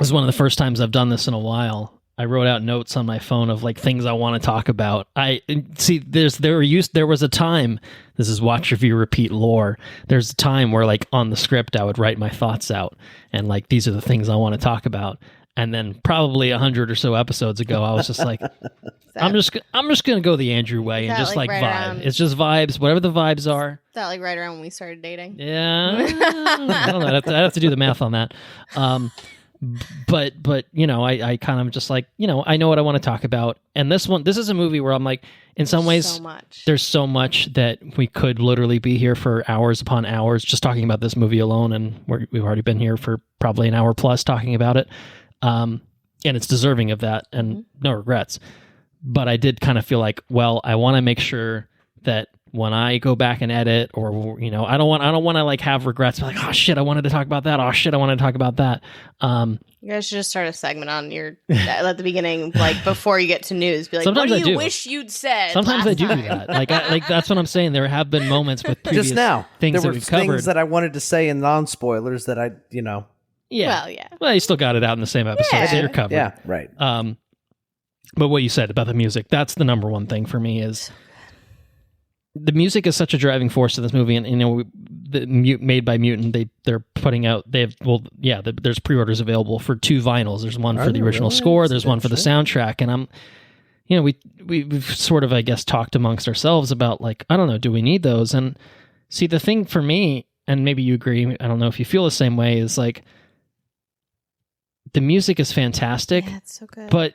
is one of the first times I've done this in a while. I wrote out notes on my phone of like things I want to talk about. I see there was a time, this is watch, review, repeat lore. There's a time where like on the script I would write my thoughts out and like these are the things I want to talk about. And then probably 100 or so episodes ago, I was just like, I'm just gonna go the Andrew way and just like right vibe. around, it's just vibes, whatever the vibes are. Is that like right around when we started dating? Yeah, I don't know. I'd have to do the math on that. But I kind of just like I know what I want to talk about, and this is a movie where I'm like, in some ways, there's so much that we could literally be here for hours upon hours just talking about this movie alone, and we've already been here for probably an hour plus talking about it. And it's deserving of that, and no regrets. But I did kind of feel like, well, I want to make sure that when I go back and edit, or I don't want to like have regrets. Like, oh shit, I wanted to talk about that. Oh shit, I wanted to talk about that. You guys should just start a segment on your at the beginning, like before you get to news. Be like, sometimes what do you wish you'd said? Sometimes I do that. Like, that's what I'm saying. There have been moments with previous just now things there that were we've covered things that I wanted to say in non-spoilers that I Yeah. Well, yeah. Well, you still got it out in the same episode, so you're covered. Yeah, right. But what you said about the music, that's the number one thing for me is the music is such a driving force in this movie. And, made by Mutant, they're putting out, there's pre-orders available for 2 vinyls. There's one for the original score. There's one for the soundtrack. And we've sort of, I guess, talked amongst ourselves about like, I don't know, do we need those? And see, the thing for me, and maybe you agree, I don't know if you feel the same way, is like, the music is fantastic. Yeah, it's so good. But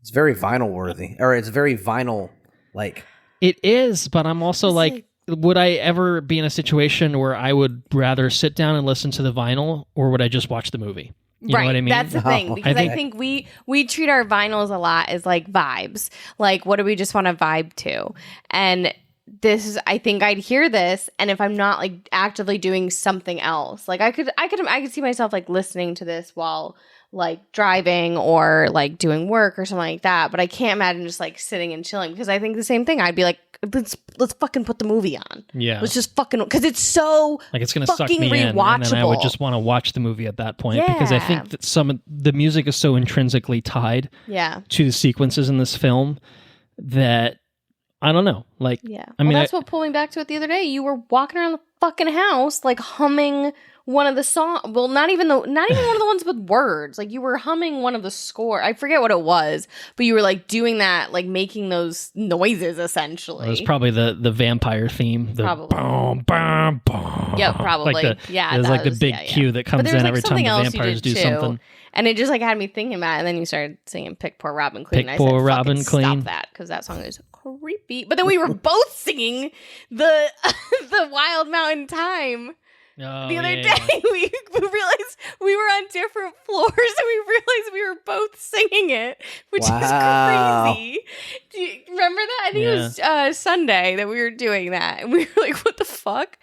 it's very vinyl worthy, or it's very vinyl like. It is, but I'm also like, would I ever be in a situation where I would rather sit down and listen to the vinyl, or would I just watch the movie? You know what I mean? That's the thing, because I think we treat our vinyls a lot as like vibes. Like, what do we just want to vibe to? And this is, I think I'd hear this, and if I'm not like actively doing something else, like I could see myself like listening to this while like driving or like doing work or something like that. But I can't imagine just like sitting and chilling, because I think the same thing. I'd be like, let's fucking put the movie on. Yeah, let's just fucking, because it's so like it's gonna suck me in, and then I would just want to watch the movie at that point, because I think that some of the music is so intrinsically tied to the sequences in this film that I don't know. Like, I mean, that's what pulled me back to it the other day. You were walking around the fucking house like humming one of the songs. Well, not even one of the ones with words. Like, you were humming one of the score. I forget what it was, but you were like doing that, like making those noises essentially. It was probably the vampire theme. Probably. Boom, boom, boom. Yeah, probably. Like there's like the big cue that comes in every time the vampires do something. And it just like had me thinking about it. And then you started singing "Pick Poor Robin Clean." Pick Poor Robin Clean. Stop that, because that song is creepy. But then we were both singing the Wild Mountain Time. The other day, we realized we were on different floors, and we realized we were both singing it, which is crazy. Do you remember that? I think it was Sunday that we were doing that, and we were like, "What the fuck?"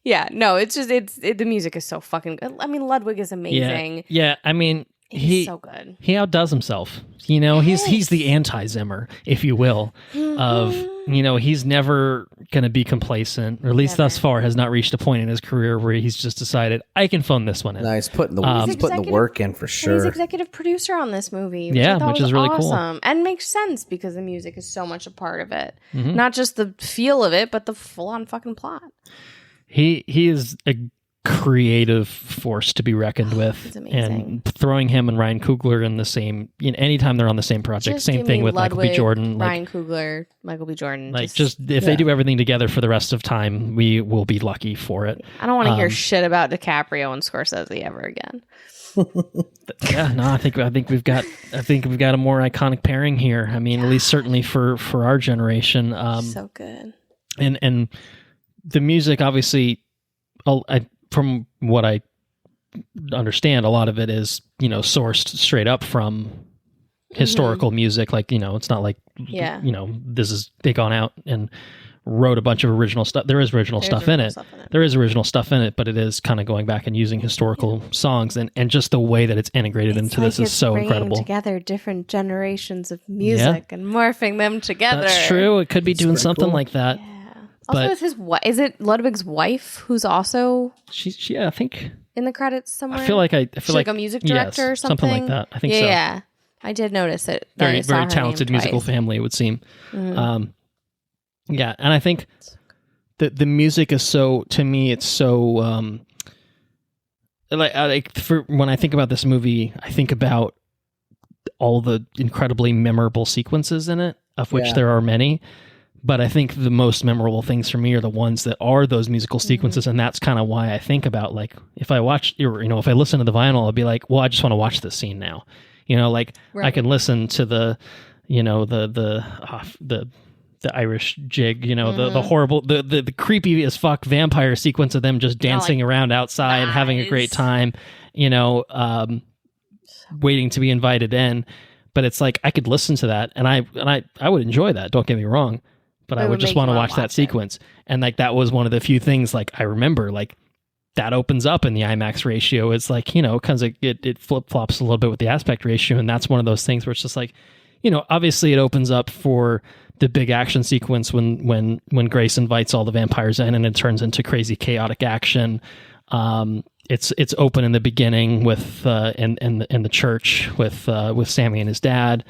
Yeah, no, it's just the music is so fucking good. I mean, Ludwig is amazing. Yeah. I mean, he's so good. He outdoes himself. He's the anti-Zimmer, if you will, of he's never going to be complacent, or at least thus far has not reached a point in his career where he's just decided, I can phone this one in. No, he's putting the work in for sure. He's executive producer on this movie, which is really awesome. Cool. And makes sense, because the music is so much a part of it. Not just the feel of it, but the full-on fucking plot. He is creative force to be reckoned with. It's amazing. And throwing him and Ryan Coogler in the same, anytime they're on the same project, Just same give thing me with Michael B. Ludwig, Jordan. Ryan Coogler, Michael B. Jordan. If they do everything together for the rest of time, we will be lucky for it. I don't want to hear shit about DiCaprio and Scorsese ever again. I think we've got a more iconic pairing here. I mean, at least certainly for our generation. So good. And the music, obviously, from what I understand, a lot of it is sourced straight up from historical music. Like it's not like they gone out and wrote a bunch of original stuff. There is original stuff in it. There is original stuff in it, but it is kind of going back and using historical songs, and just the way that it's integrated into this is so incredible. Together different generations of music and morphing them together. That's true. It could be doing something like that. Yeah. Also, it's his what? Is it Ludwig's wife who's also? She I think in the credits somewhere. I feel like like a music director or something. Something like that. I think so. Yeah, I did notice it. Very talented musical family, it would seem. Mm-hmm. Yeah, and I think that the music is so, to me, it's so for when I think about this movie, I think about all the incredibly memorable sequences in it, of which there are many. But I think the most memorable things for me are the ones that are those musical sequences, and that's kind of why I think about, like, if I watch, if I listen to the vinyl, I'll be like, well, I just want to watch this scene now. I can listen to the Irish jig, the horrible, the creepy as fuck vampire sequence of them just dancing around outside, having a great time, waiting to be invited in. But it's like, I could listen to that and I would enjoy that. Don't get me wrong. But I would just want to watch that sequence. And like, that was one of the few things, like, I remember, like, that opens up in the IMAX ratio. It's like, because it flip-flops a little bit with the aspect ratio. And that's one of those things where it's just like, obviously it opens up for the big action sequence when Grace invites all the vampires in and it turns into crazy chaotic action. It's open in the beginning with in the church with Sammy and his dad.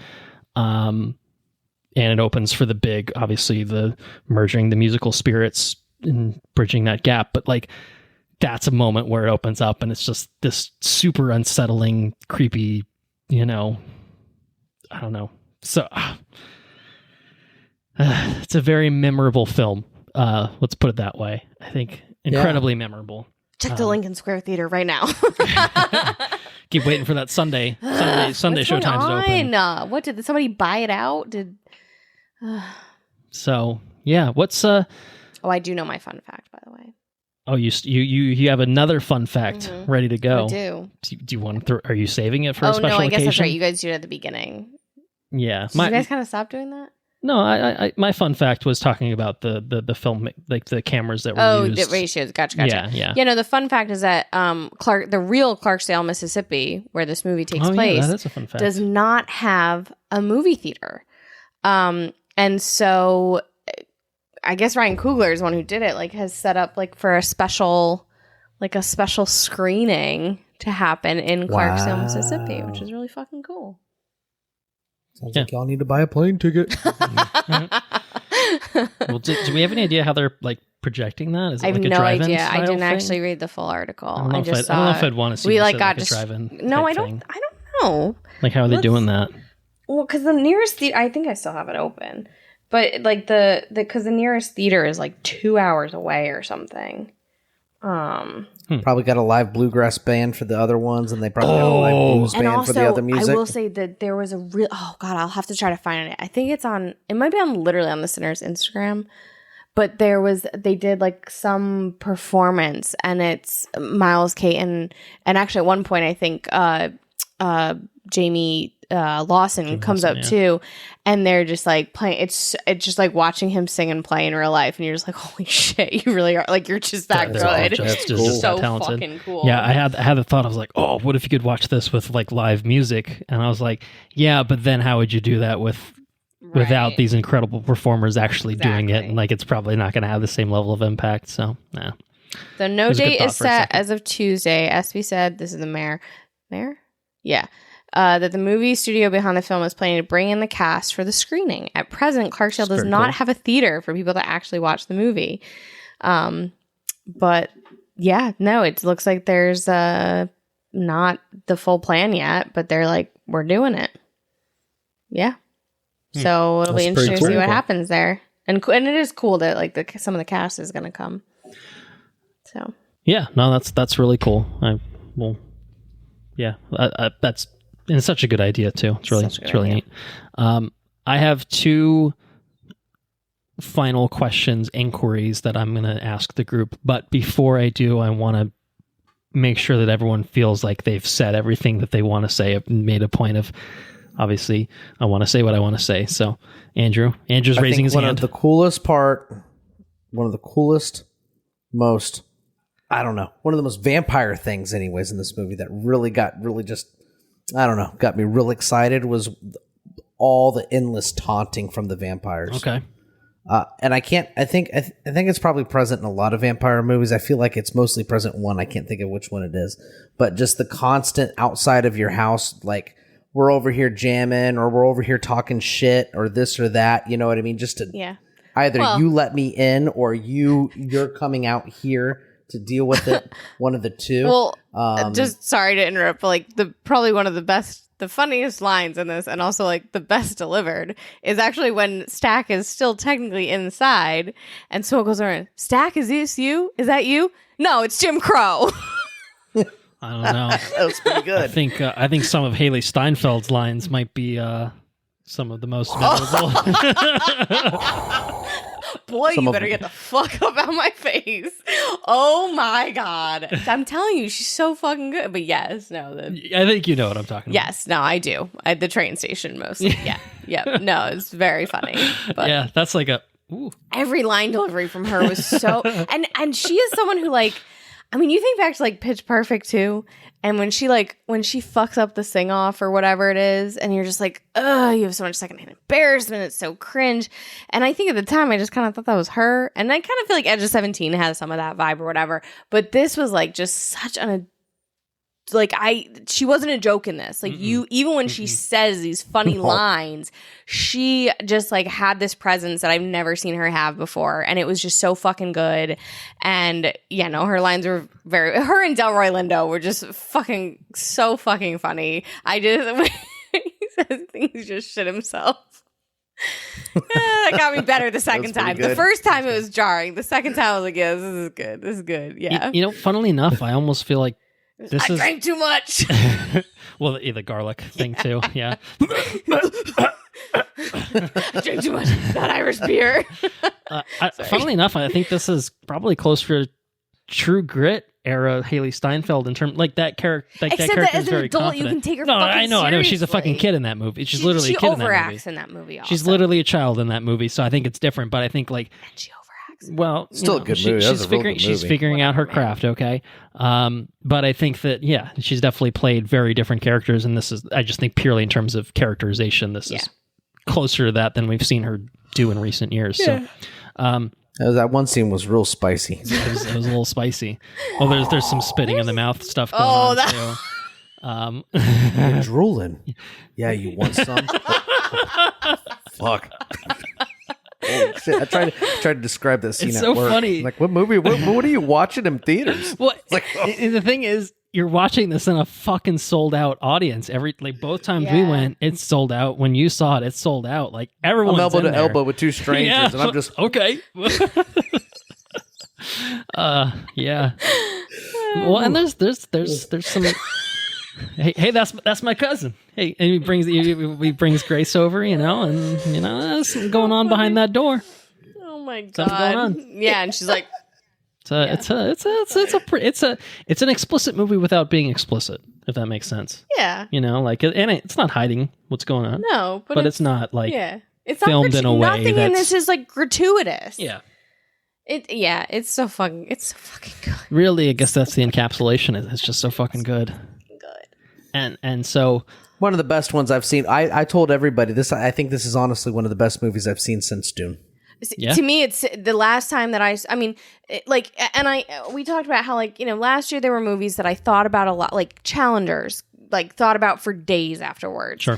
And it opens for the big, obviously, the merging the musical spirits and bridging that gap. But like, that's a moment where it opens up and it's just this super unsettling, creepy, I don't know. So it's a very memorable film. Let's put it that way. I think incredibly memorable. Check the Lincoln Square Theater right now. Keep waiting for that Sunday showtimes to open. What did somebody buy it out? So yeah, what's Oh, I do know my fun fact, by the way. Oh, you have another fun fact ready to go. I do. Do you want to? Are you saving it for a special occasion? Oh no, I guess that's right. You guys do it at the beginning. Yeah, Did you guys kind of stop doing that? No, I my fun fact was talking about the film, like the cameras that were used. Oh, the ratios. Gotcha. Yeah. No, the fun fact is that the real Clarksdale, Mississippi, where this movie takes place, that is a fun fact, does not have a movie theater. And so I guess Ryan Coogler is the one who did it, like, has set up like for a special screening to happen in Clarksdale, Mississippi, which is really fucking cool. Sounds like y'all need to buy a plane ticket. Well, do we have any idea how they're like projecting that? Is it I have like a no drive-in idea. I didn't thing? actually read the full article. I don't know if I'd want to see we this like as, got like, a drive-in. No, I thing. don't know. Like, how are they doing that? Well, because the nearest theater, I think I still have it open, but like because the nearest theater is like 2 hours away or something. Probably got a live bluegrass band for the other ones, and they probably got a live blues band also, for the other music. I will say that there was a real. Oh God, I'll have to try to find it. I think it's on. It might be literally on the Sinner's Instagram. But they did like some performance, and it's Miles, Kate, and actually at one point I think Jamie Lawson comes up too, and they're just like playing. It's just like watching him sing and play in real life, and you're just like, holy shit, you really are, like, you're just that good. Just so that talented. Fucking cool. Yeah, I had the thought. I was like, oh, what if you could watch this with like live music? And I was like, yeah, but then how would you do that without these incredible performers actually doing it? And like, it's probably not going to have the same level of impact. So, nah. The no date is set as of Tuesday. SB said, this is the mayor? Yeah. That the movie studio behind the film is planning to bring in the cast for the screening. At present, Clarksdale does not have a theater for people to actually watch the movie. But yeah, no, it looks like there's not the full plan yet, but they're like, we're doing it. Yeah. So it'll be interesting to see what happens there. And it is cool that like some of the cast is going to come. So yeah, no, that's really cool. That's and it's such a good idea too. It's really neat. I have two final questions, inquiries that I'm going to ask the group. But before I do, I want to make sure that everyone feels like they've said everything that they want to say. I've made a point of, obviously, I want to say what I want to say. So, Andrew's raising his hand. One of the most vampire things anyways in this movie that got me real excited was all the endless taunting from the vampires. Okay. And I think it's probably present in a lot of vampire movies. I feel like it's mostly present in one. I can't think of which one it is, but just the constant outside of your house, like we're over here jamming or we're over here talking shit or this or that. You know what I mean? Just to either you let me in or you're coming out here to deal with it. One of the two. Well, just sorry to interrupt, but like probably one of the funniest lines in this, and also like the best delivered, is actually when Stack is still technically inside, and Swoll goes around, Stack, is this you? Is that you? No, it's Jim Crow. I don't know. That was pretty good. I think some of Haley Steinfeld's lines might be some of the most memorable. Boy, you better get the fuck up out of my face. Oh my God. I'm telling you, she's so fucking good. But yes, no. I think you know what I'm talking about. Yes, no, I do. At the train station mostly. Yeah. No, it's very funny. But yeah, that's like every line delivery from her was so... And she is someone who like... I mean, you think back to like Pitch Perfect too, and when she fucks up the sing off or whatever it is, and you're just like, ugh, you have so much secondhand embarrassment, it's so cringe. And I think at the time I just kind of thought that was her, and I kind of feel like Edge of 17 has some of that vibe or whatever. But this was like just such she wasn't a joke in this. Like even when she says these funny lines, she just like had this presence that I've never seen her have before. And it was just so fucking good. And yeah, no, her lines were her and Delroy Lindo were just fucking so fucking funny. When he says things, he just shit himself. That got me better the second time. The first time it was jarring. The second time I was like, yeah, this is good. This is good. Yeah. You know, funnily enough, I almost feel like I drank too much. Well, the garlic thing too. Yeah. I drank too much. That Irish beer. Funnily enough, I think this is probably closer to True Grit era Haley Steinfeld in terms like that character. Like Except that character that as is an very adult, confident. you can take her. No, I know. Seriously. She's a fucking kid in that movie. She's literally a kid in that movie. She overacts in that movie. Also. She's literally a child in that movie, so I think it's different. But I think like. And she overacts. Well, still a good movie. She's figuring out her craft, okay. But I think that she's definitely played very different characters, and I just think purely in terms of characterization, this is closer to that than we've seen her do in recent years. Yeah. So, that one scene was real spicy. It was a little spicy. Well, there's some spitting in the mouth stuff going on too. You're drooling. Yeah, you want some? Fuck. Oh, shit. I tried to describe that scene. It's so at work. Funny. Like, what movie? What are you watching in theaters? Well, and the thing is, you're watching this in a fucking sold out audience. Both times we went, it's sold out. When you saw it, it's sold out. Like everyone's I'm elbow in to there. elbow with two strangers, and I'm just okay. Yeah. Well, and there's some. Hey, that's my cousin. Hey, and he brings Grace over, and that's going on behind that door. Oh my God! Something's going on. Yeah, and she's like, it's an explicit movie without being explicit, if that makes sense. Yeah. And it's not hiding what's going on. No, but it's not like it's filmed not in a way nothing in this is like gratuitous. Yeah. It's so fucking good. Really, I guess that's the encapsulation. It's just so fucking good. And so one of the best ones I've seen. I told everybody this. I think this is honestly one of the best movies I've seen since Dune. To me, it's the last time that we talked about how last year there were movies that I thought about a lot, like Challengers, like thought about for days afterwards. Sure.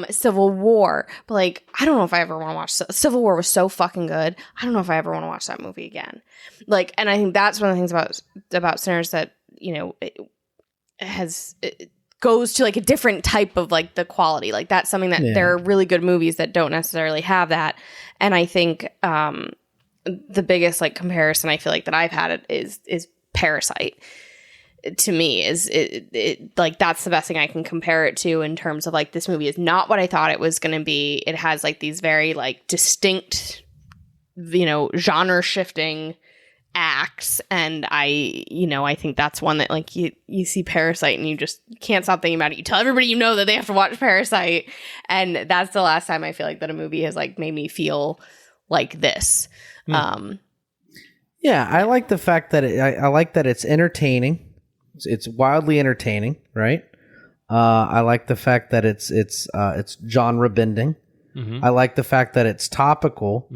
Civil War, but like I don't know if I ever want to watch Civil War. Was so fucking good. I don't know if I ever want to watch that movie again. Like, and I think that's one of the things about Sinners that, you know, it goes to like a different type of like the quality. Like that's something that there are really good movies that don't necessarily have that. And I think the biggest like comparison I feel like that I've had is Parasite. To me, is it like that's the best thing I can compare it to in terms of like this movie is not what I thought it was going to be. It has like these very like distinct, you know, genre shifting acts, and I think that's one that like you see Parasite and you just can't stop thinking about it. You tell everybody you know that they have to watch Parasite, and that's the last time I feel like that a movie has like made me feel like this. Yeah, I like the fact that I like that it's entertaining. It's wildly entertaining, right? I like the fact that it's genre bending. Mm-hmm. I like the fact that it's topical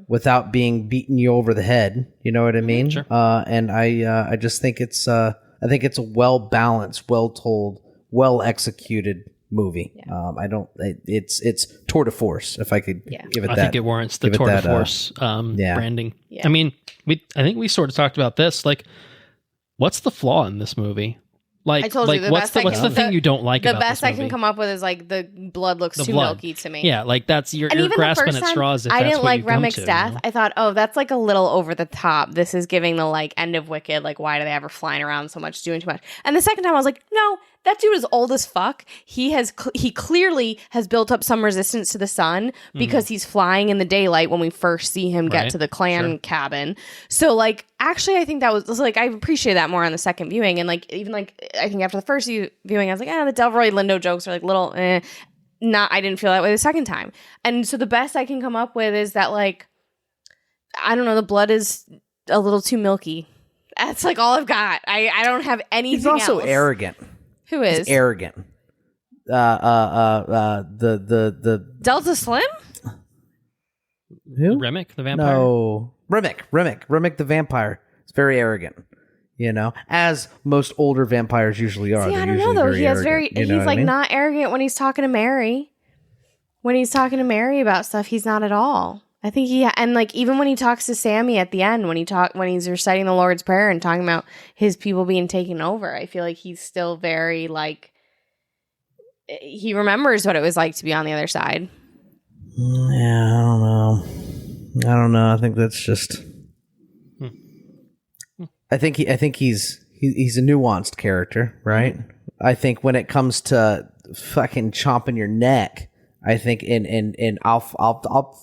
without being beating you over the head. You know what I mean? Sure. And I just think it's a well balanced, well told, well executed movie. Yeah. It's tour de force. If I could give it that, I think it warrants the tour de force branding. Yeah. I mean, I think we sort of talked about this. Like, what's the flaw in this movie? Like, I told you the what's the thing you don't like the about best this I can movie? come up with is like the blood looks too milky to me. Yeah, like that's you're And even the grasping first at time, straws. If I that's didn't what like you come Remek's to, death. You know? I thought, oh, that's like a little over the top. This is giving the like end of Wicked. Like, why do they ever flying around so much, doing too much? And the second time, I was like, no, that dude is old as fuck. He clearly has built up some resistance to the sun because he's flying in the daylight when we first see him get to the clan cabin. So like, actually, I think that was like I appreciate that more on the second viewing, and like even like I think after the first viewing, I was like, the Delroy Lindo jokes are like little. Not, I didn't feel that way the second time, and so the best I can come up with is that like, I don't know, the blood is a little too milky. That's like all I've got. I don't have anything. He's also else. arrogant. Who is He's arrogant? The Delta Slim? who? Remek the vampire. No, Remek the vampire. It's very arrogant. You know, as most older vampires usually are. See, They're I don't know usually though. very He has arrogant, he's like not arrogant when he's talking to Mary. When he's talking to Mary about stuff, he's not at all. I think and like even when he talks to Sammy at the end, when he's reciting the Lord's Prayer and talking about his people being taken over, I feel like he's still very like he remembers what it was like to be on the other side. Yeah, I don't know. I think that's just. I think he's a nuanced character, right? I think when it comes to fucking chomping your neck, I think and I'll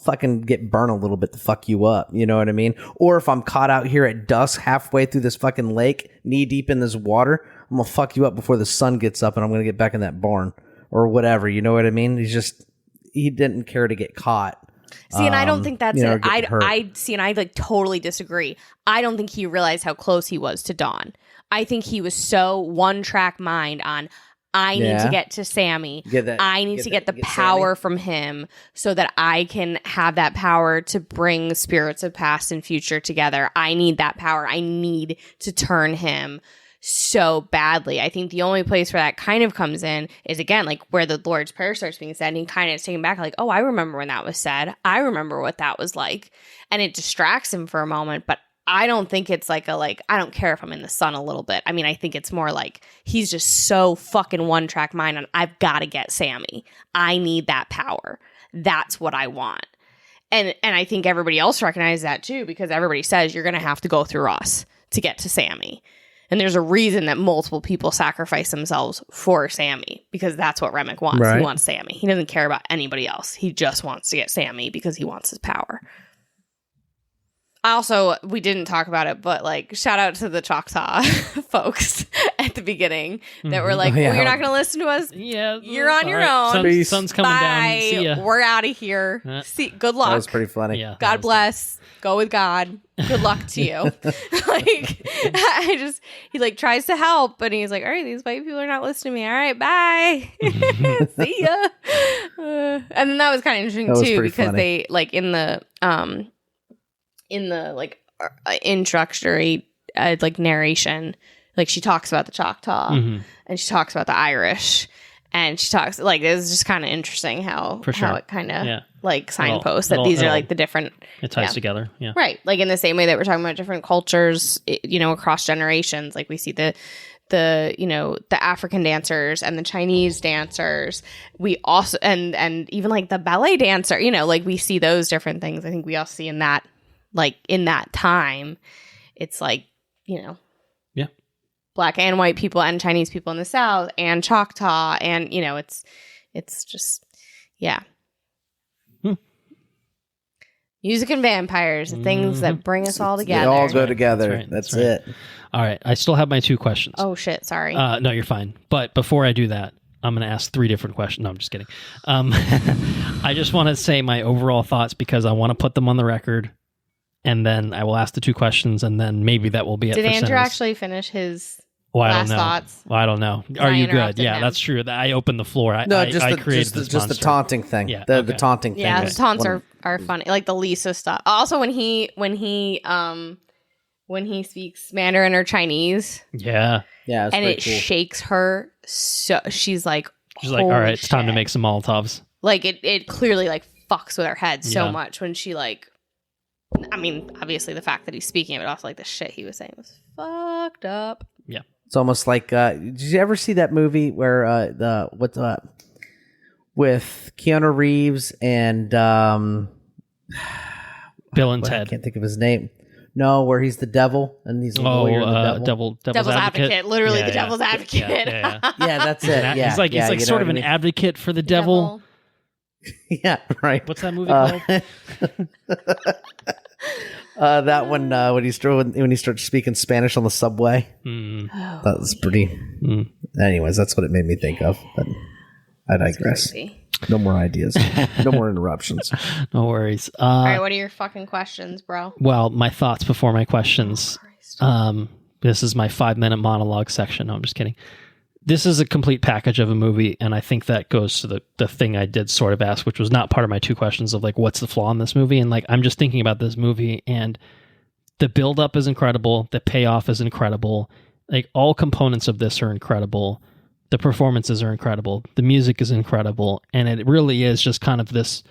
fucking get burned a little bit to fuck you up, you know what I mean? Or if I'm caught out here at dusk halfway through this fucking lake, knee deep in this water, I'm gonna fuck you up before the sun gets up and I'm gonna get back in that barn or whatever, you know what I mean? He didn't care to get caught. See, and I don't think that's it. I see, and I like totally disagree. I don't think he realized how close he was to Dawn. I think he was so one-track mind on, I need to get to Sammy. I need to get the power from him so that I can have that power to bring spirits of past and future together. I need that power. I need to turn him so badly. I think the only place where that kind of comes in is again like where the Lord's Prayer starts being said, and he kind of is taken back like, oh, I remember when that was said. I remember what that was like, and it distracts him for a moment. But I don't think it's like I don't care if I'm in the sun a little bit. I mean, I think it's more like he's just so fucking one track mind on, I've got to get Sammy. I need that power. That's what I want. And I think everybody else recognizes that too, because everybody says you're going to have to go through us to get to Sammy. And there's a reason that multiple people sacrifice themselves for Sammy, because that's what Remek wants. Right. He wants Sammy. He doesn't care about anybody else. He just wants to get Sammy because he wants his power. Also, we didn't talk about it, but like shout out to the Choctaw folks at the beginning that were like, you're not going to listen to us? Yeah. You're on your own. Sun's coming down. See ya. We're out of here. Good luck. That was pretty funny. Yeah, God bless. Go with God. Good luck to you. Like, he like tries to help, but he's like, all right, these white people are not listening to me. All right, bye. See ya. And then that was kind of interesting too, because funny. They like in the like introductory like narration, like she talks about the Choctaw and she talks about the Irish, And she talks like it's just kind of interesting how it kind of like signposts that these are like the different. It ties together, yeah. Right, like in the same way that we're talking about different cultures, across generations. Like we see the African dancers and the Chinese dancers. We also and even like the ballet dancer. Like we see those different things. I think we all see in that time. It's like Black and white people and Chinese people in the South and Choctaw and it's just music and vampires, the things that bring us all together. They all go together. That's it. All right, I still have my 2 questions. Oh shit, sorry. No, you're fine. But before I do that, I'm going to ask 3 different questions. No, I'm just kidding. I just want to say my overall thoughts because I want to put them on the record, and then I will ask the 2 questions, and then maybe that will be it. Did for Andrew sentence. actually finish his I last don't know. thoughts? I don't know. Are you good? Yeah, him. that's true. I opened the floor. I created this just the monster. taunting thing. Yeah, the taunting thing. Yeah, the taunts are funny. Like the Lisa stuff. Also, when he speaks Mandarin or Chinese, yeah, and it shakes her, so she's like, all right, it's time to make some Molotovs. Like it clearly like fucks with her head so much when she like. I mean, obviously the fact that he's speaking, but also like the shit he was saying was fucked up. Yeah. It's almost like, did you ever see that movie where with Keanu Reeves and Bill and Ted? I can't think of his name. No, where he's the devil and he's a lawyer. Devil's advocate. Literally, the devil's advocate. Yeah, that's it. Yeah, he's like sort of an advocate for the devil. Yeah, right. What's that movie called? That one when he starts speaking Spanish on the subway. That was pretty. Anyways, that's what it made me think of. But I digress. No more ideas. No more interruptions. No worries. All right, what are your fucking questions, bro? Well, my thoughts before my questions. This is my 5-minute monologue section. No, I'm just kidding. This is a complete package of a movie, and I think that goes to the thing I did sort of ask, which was not part of my 2 questions of like, what's the flaw in this movie? And like, I'm just thinking about this movie, and the buildup is incredible. The payoff is incredible. Like, all components of this are incredible. The performances are incredible. The music is incredible. And it really is just kind of this,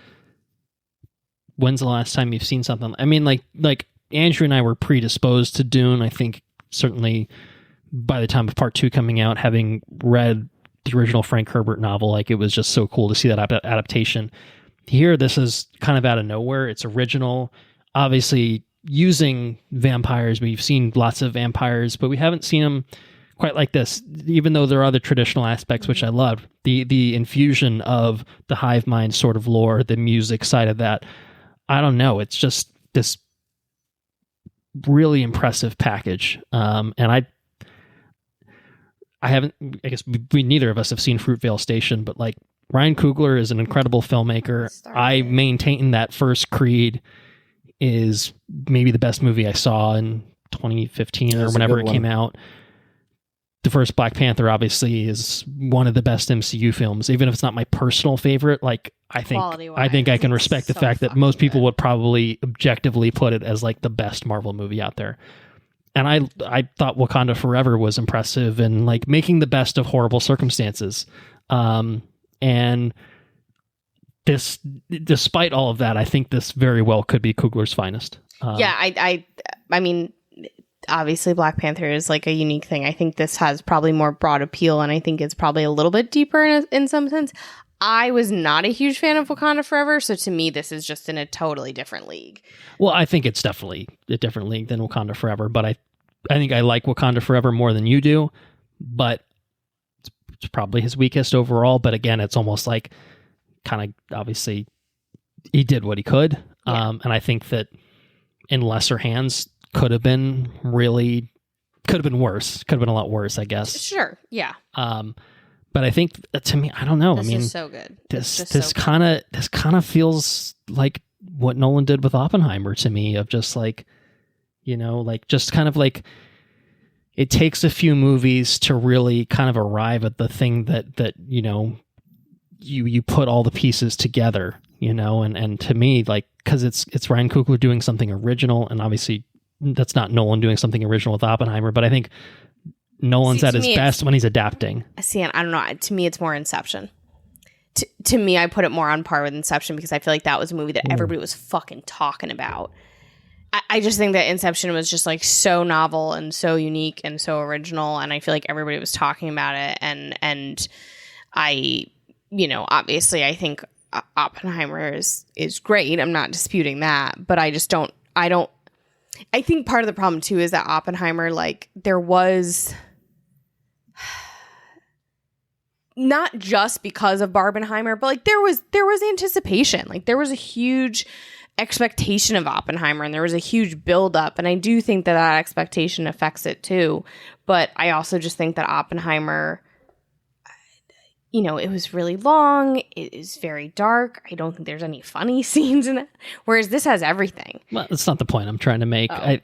when's the last time you've seen something? I mean, like Andrew and I were predisposed to Dune. I think certainly by the time of part 2 coming out, having read the original Frank Herbert novel, like it was just so cool to see that adaptation. Here, this is kind of out of nowhere. It's original, obviously using vampires. We've seen lots of vampires, but we haven't seen them quite like this, even though there are other traditional aspects, which I love. The infusion of the hive mind sort of lore, the music side of that. I don't know. It's just this really impressive package. And I guess we neither of us have seen Fruitvale Station, but like Ryan Coogler is an incredible filmmaker. I maintain that first Creed is maybe the best movie I saw in 2015 or whenever it came out. The first Black Panther obviously is one of the best MCU films, even if it's not my personal favorite. Like I think I can respect the fact that most people would probably objectively put it as like the best Marvel movie out there. And I thought Wakanda Forever was impressive and like making the best of horrible circumstances. And this, despite all of that, I think this very well could be Coogler's finest. I mean, obviously Black Panther is like a unique thing. I think this has probably more broad appeal, and I think it's probably a little bit deeper in some sense. I was not a huge fan of Wakanda Forever, so to me, this is just in a totally different league. Well, I think it's definitely a different league than Wakanda Forever, but I think I like Wakanda Forever more than you do, but it's probably his weakest overall. But again, it's almost like kind of obviously he did what he could. Yeah. And I think that in lesser hands could have been worse. Could have been a lot worse, I guess. Sure. Yeah. But I think to me, I don't know. This is so good. This kind of feels like what Nolan did with Oppenheimer to me, of just like, like just kind of like it takes a few movies to really kind of arrive at the thing that you put all the pieces together, and to me, like, because it's Ryan Coogler doing something original, and obviously that's not Nolan doing something original with Oppenheimer, but I think Nolan's See, at to his me, best when he's adapting. See, I don't know. To me, it's more Inception. To me, I put it more on par with Inception because I feel like that was a movie that everybody was fucking talking about. I just think that Inception was just like so novel and so unique and so original, and I feel like everybody was talking about it. And I, obviously, I think Oppenheimer is great. I'm not disputing that, but I just don't. I think part of the problem too is that Oppenheimer, like, there was. Not just because of Barbenheimer, but like there was anticipation. Like there was a huge expectation of Oppenheimer and there was a huge buildup. And I do think that expectation affects it too. But I also just think that Oppenheimer, it was really long. It is very dark. I don't think there's any funny scenes in it. Whereas this has everything. Well, that's not the point I'm trying to make. Oh.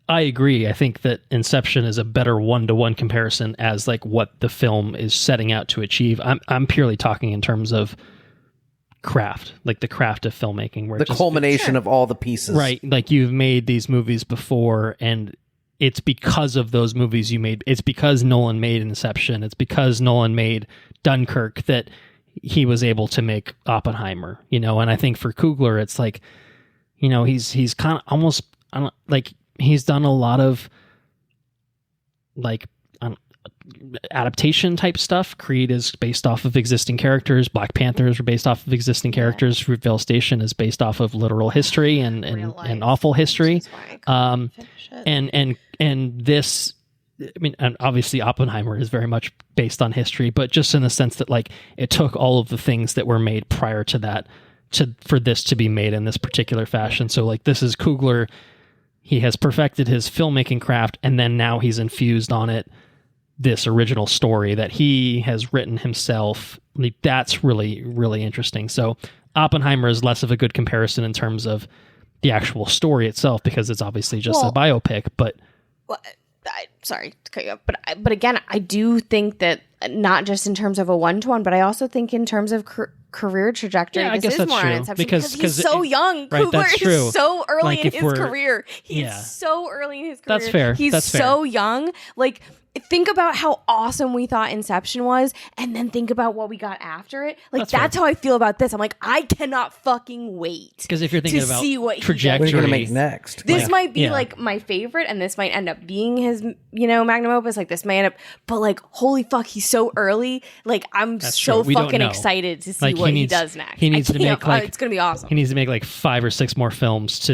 I agree. I think that Inception is a better one-to-one comparison as like what the film is setting out to achieve. I'm purely talking in terms of craft, like the craft of filmmaking, where The culmination of all the pieces. right? Like you've made these movies before, and it's because of those movies you made. It's because Nolan made Inception. It's because Nolan made Dunkirk that he was able to make Oppenheimer. And I think for Coogler, it's like, he's kind of almost like. He's done a lot of like adaptation type stuff. Creed is based off of existing characters. Black Panthers are based off of existing characters. Fruitvale Station is based off of literal history and awful history. And this, and obviously Oppenheimer is very much based on history, but just in the sense that like it took all of the things that were made prior to that for this to be made in this particular fashion. So like this is Coogler. He has perfected his filmmaking craft, and then now he's infused on it this original story that he has written himself. Like, that's really, really interesting. So Oppenheimer is less of a good comparison in terms of the actual story itself, because it's obviously just a biopic. But sorry to cut you off, but again, I do think that not just in terms of a one-to-one, but I also think in terms of career trajectory, I guess that's more true. Inception Because he's so young. Right, Coogler that's true. is so early Like, in if his we're- career. He's Yeah. so early in his career. That's fair. He's That's fair. so young. Like, think about how awesome we thought Inception was, and then think about what we got after it. Like, that's how I feel about this. I'm like, I cannot fucking wait. Because if you're thinking to about see what trajectory, What are you going to make next? this might be yeah. like my favorite, and this might end up being his, magnum opus. Like this may end up, but like, holy fuck, he's so early. Like I'm That's so true. We don't fucking know. excited to see Like, what he does next. he needs to make, like- it's gonna be awesome. he needs to make like 5 or 6 more films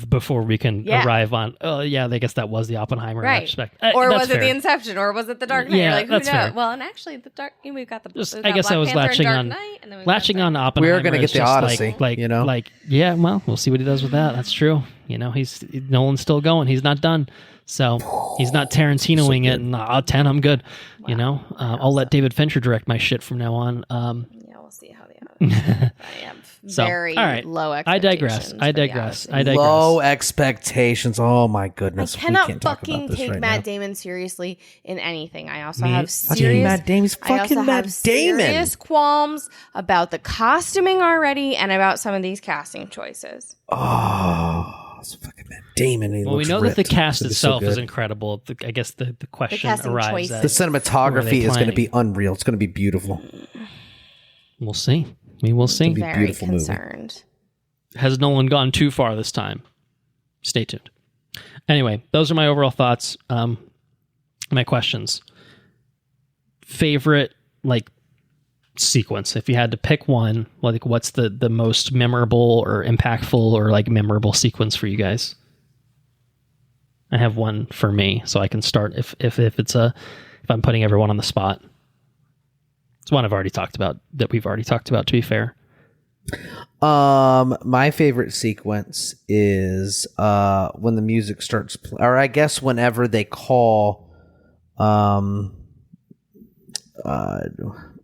before we can arrive on. Oh yeah, I guess that was the Oppenheimer. In Right. retrospect. Or That's was it fair. the Inception? Or was it the Dark Knight? Yeah, Like who that's knows? fair. Well, and actually, the Dark. We've got the. Just, we've I got guess Black I was Panther and latching Dark on Knight, and then we've latching got on Oppenheimer. We were gonna is get the just Odyssey, like yeah. Well, we'll see what he does with that. That's true. Nolan's still going. He's not done. So he's not Tarantinoing it. And 10, I'm good. I'll let David Fincher direct my shit from now on. Yeah, we'll see how the. I have So, very all right. low I digress. expectations. I for the digress. Odyssey. Low expectations. Oh my I goodness. cannot we can't talk fucking about this take right Matt now. Damon seriously in anything. I also Me? have Fucking serious Matt Damon's I also fucking have Matt Damon. serious qualms about the costuming already and about some of these casting choices. Oh, it's fucking Matt Damon. He Well, we looks know that the ripped. cast It's so itself is good. incredible. I guess the question casting arrives choices. at The who are they cinematography is going to playing? be unreal. It's going to be beautiful. We'll see. We will see. Be a Very beautiful movie. concerned. Has Nolan gone too far this time? Stay tuned. Anyway, those are my overall thoughts. My questions. Favorite sequence. If you had to pick one, what's the most memorable or impactful or memorable sequence for you guys? I have one for me, so I can start if I'm putting everyone on the spot. It's one I've already talked about, that we've already talked about, to be fair. My favorite sequence is when the music starts, or I guess whenever they call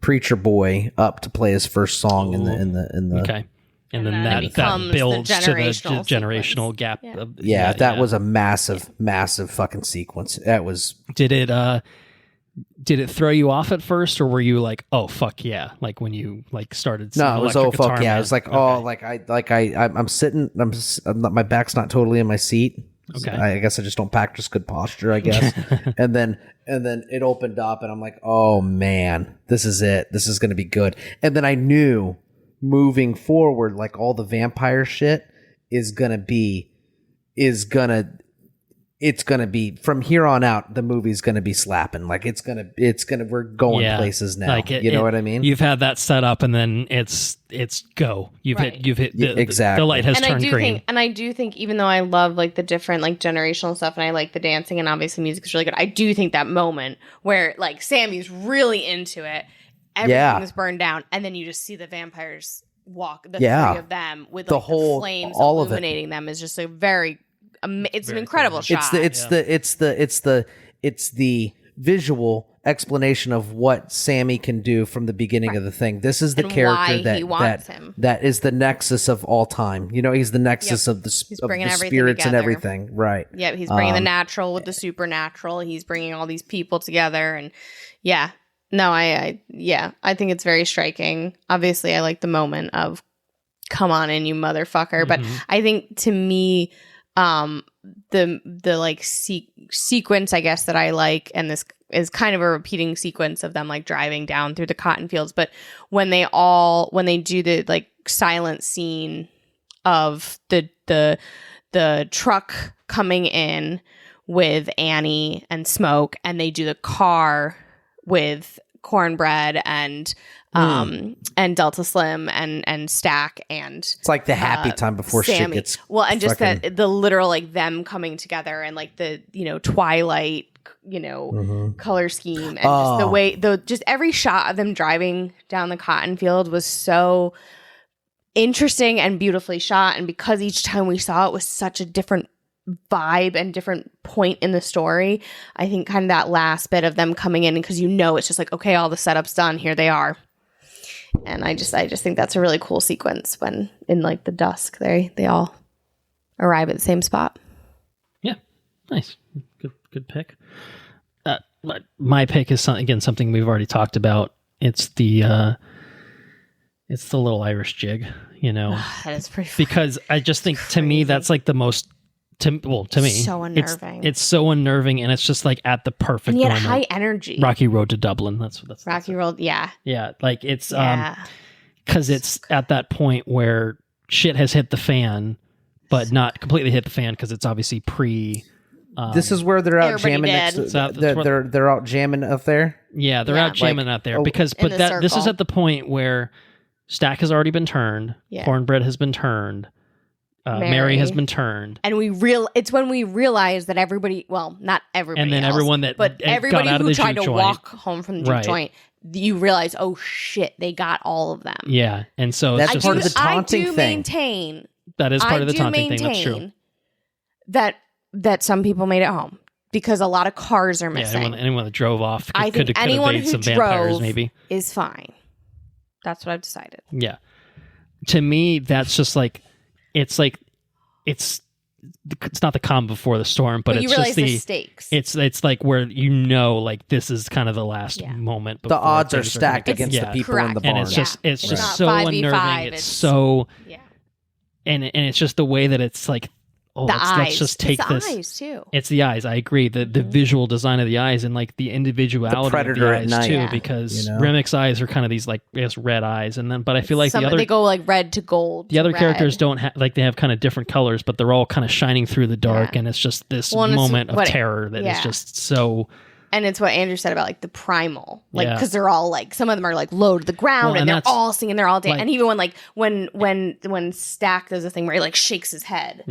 Preacher Boy up to play his first song in the Okay. And then then it that becomes the builds to the generational generational sequence. gap. Yeah. that was a massive fucking sequence. That was Did it throw you off at first, or were you like, oh fuck yeah, when you started seeing no, it was Electric oh fuck Guitar yeah. Man? It was like Okay. I'm sitting. My back's not totally in my seat. Okay. I guess I just don't practice good posture, I guess. and then it opened up and I'm like, oh man, this is it. This is going to be good. And then I knew moving forward, like all the vampire shit is going to be from here on out, the movie's going to be slapping. Like we're going places now. Like you know what I mean? You've had that set up and then it's go. You've hit exactly. the light has and turned green. I do think even though I love like the different like generational stuff and I like the dancing and obviously music is really good, I do think that moment where like Sammy's really into it, everything's burned down, and then you just see the vampires walk, the three of them with like, the whole flames all illuminating them is just a very it's an incredible shot. It's the visual explanation of what Sammy can do from the beginning of the thing. This is the character that is the nexus of all time. You know, he's the nexus of the spirits together. And everything. Right. Yeah, he's bringing the natural with the supernatural. He's bringing all these people together, and I think it's very striking. Obviously, I like the moment of "Come on in, you motherfucker," but I think to me, the like sequence, I guess, that I like, and this is kind of a repeating sequence of them like driving down through the cotton fields, but when they do the like silent scene of the truck coming in with Annie and Smoke, and they do the car with Cornbread and Delta Slim and Stack, and it's like the happy time before Sammy. Shit gets just that the literal like them coming together and like the twilight color scheme, and just the way just every shot of them driving down the cotton field was so interesting and beautifully shot, and because each time we saw it was such a different vibe and different point in the story, I think kind of that last bit of them coming in, because it's just like, okay, all the setup's done, here they are. And I just think that's a really cool sequence when in like the dusk they all arrive at the same spot. Yeah, nice, good pick. My pick is something we've already talked about. It's the little Irish jig, that is pretty funny. Because I just think to me that's like the most to me so unnerving. It's so unnerving, and it's just like at the perfect and yet moment. high energy. Rocky Road to Dublin. That's Rocky Road. Yeah. Like it's because it's at that point where shit has hit the fan, but not completely hit the fan because it's obviously pre. This is where they're out Everybody jamming. They're out jamming up there. Yeah, they're out jamming out there this is at the point where Stack has already been turned. Yeah. Cornbread has been turned. Mary has been turned, and it's when we realize that everybody, well, not everybody, and then else, everyone that but everybody got out who of the tried to joint. walk home from the juke joint, you realize, oh shit, they got all of them. Yeah, and so that's part of the taunting thing. Maintain that is part of the taunting thing. That's true. That some people made it home because a lot of cars are missing. Yeah, anyone that drove off I think anyone who some vampires drove maybe is fine. That's what I've decided. Yeah, to me, that's just like it's not the calm before the storm, but it's just the stakes. It's like where like this is kind of the moment. The odds are stacked against the people in the barn, and it's just so unnerving. It's so and it's just the way that it's like. Oh, let's just take it's the this. Eyes too. It's the eyes. I agree. The visual design of the eyes and like the individuality of the eyes too, because Remic's eyes are kind of these like red eyes, and then but I feel like the other they go like red to gold. The other characters don't have they have kind of different colors, but they're all kind of shining through the dark, and it's just this moment of terror that is just so. And it's what Andrew said about like the primal, like because they're all like some of them are like low to the ground, and they're all singing, they're all dancing, and even when Stack does a thing where he like shakes his head,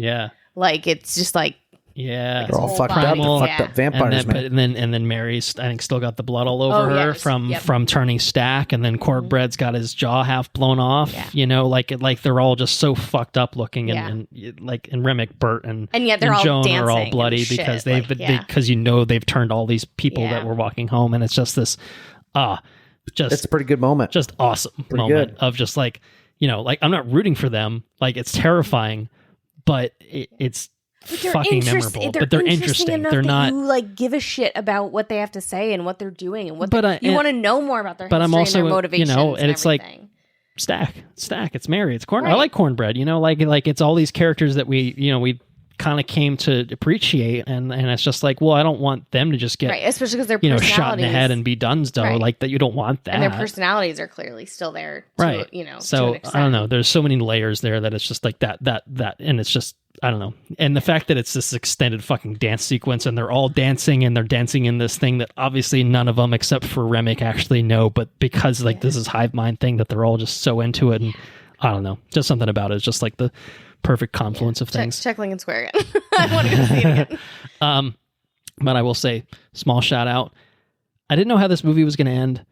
like it's just like they're all fucked up vampires, and then Mary's I think still got the blood all over her from turning Stack, and then Cornbread's got his jaw half blown off, like they're all just so fucked up looking, and Remick, Bert, and yet they're and all Joan dancing are all bloody because because they've turned all these people that were walking home, and it's just this it's a pretty good moment, just awesome moment of just like like I'm not rooting for them, like it's terrifying, but it's fucking memorable. But they're interesting. They're not. You like give a shit about what they have to say and what they're doing and what. You want to know more about their history and their motivations. And it's like Stack. It's Mary. It's Corn. Right. I like Cornbread. Like it's all these characters that we kind of came to appreciate, and it's just like, well, I don't want them to just get right, especially because their shot in the head and be donezo, right. like that. You don't want that, and their personalities are clearly still there, to, right? So to an I don't know. There's so many layers there that it's just like that, and it's just I don't know. And the fact that it's this extended fucking dance sequence, and they're all dancing, and they're dancing in this thing that obviously none of them except for Remick actually know, but because like this is hive mind thing that they're all just so into it, and I don't know, just something about it. It's just like the perfect confluence of things. Check Lincoln Square again. I want to go see it again. But I will say, small shout out. I didn't know how this movie was going to end.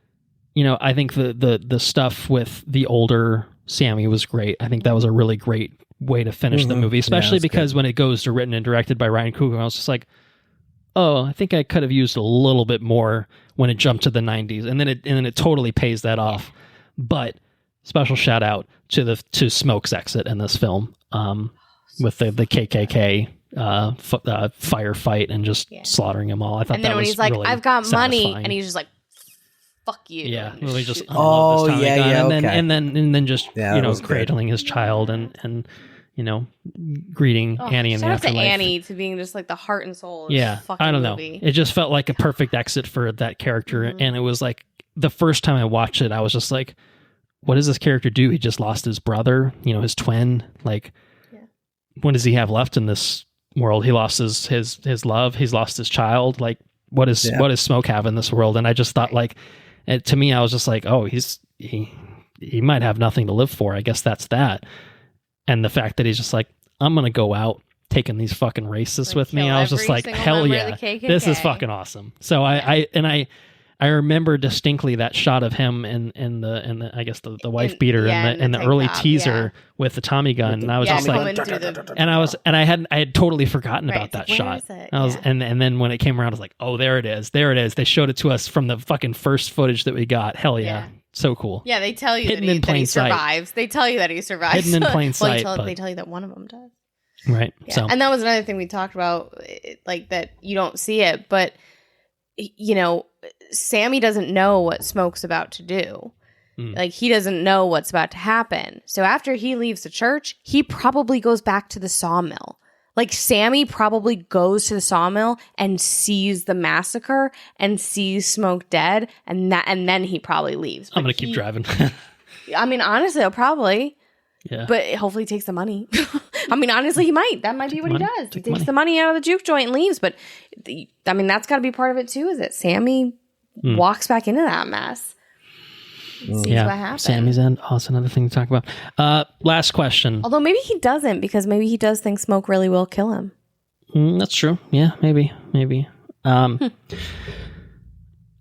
I think the stuff with the older Sammy was great. I think that was a really great way to finish the movie, especially because when it goes to written and directed by Ryan Coogler, I was just like, oh, I think I could have used a little bit more when it jumped to the 90s, and then it totally pays that off. But special shout out to Smoke's exit in this film, with the KKK firefight and just slaughtering them all. I thought and then that when was he's like, really "I've got money," satisfying. and he's just like, "Fuck you." Yeah, really just Oh, this Tommy yeah, gun. yeah, and okay. then just Yeah, that was good. cradling his child and greeting Annie in the shout out to afterlife. Annie to being just like the heart and soul of Yeah, this fucking I don't know. movie. It just felt like a perfect exit for that character, and it was like the first time I watched it, I was just like, "What does this character do? He just lost his brother, his twin. Like, what does he have left in this world? He lost his love. He's lost his child. Like, what does Smoke have in this world?" And I just thought, like, to me, I was just like, "Oh, he might have nothing to live for. I guess that's that." And the fact that he's just like, "I'm gonna go out taking these fucking racists with me," I was just like, "Hell yeah, this is fucking awesome." So I remember distinctly that shot of him in the I guess the wife beater in the early teaser with the Tommy gun, and I was just like, and I had totally forgotten about that shot. And then when it came around, I was like, oh, there it is. They showed it to us from the fucking first footage that we got. Hell yeah. So cool. Yeah, they tell you Hidden that in plain he sight. survives. They tell you that he survives. Hidden in plain sight. They tell you that one of them does. Right. Yeah. So And that was another thing we talked about, like that you don't see it, but Sammy doesn't know what Smoke's about to do. Like, he doesn't know what's about to happen. So after he leaves the church, he probably goes back to the sawmill. Like, Sammy probably goes to the sawmill and sees the massacre and sees Smoke dead, and then he probably leaves. I'm going to keep driving. I mean, honestly, he'll probably. Yeah. But hopefully he takes the money. I mean, honestly, he might. That might be what he does. He takes the money out of the juke joint and leaves. But, that's got to be part of it, too, is that Sammy walks back into that mess. Sees what happens. Sammy's end. Also another thing to talk about. Last question. Although maybe he doesn't, because maybe he does think Smoke really will kill him. That's true. Yeah, maybe.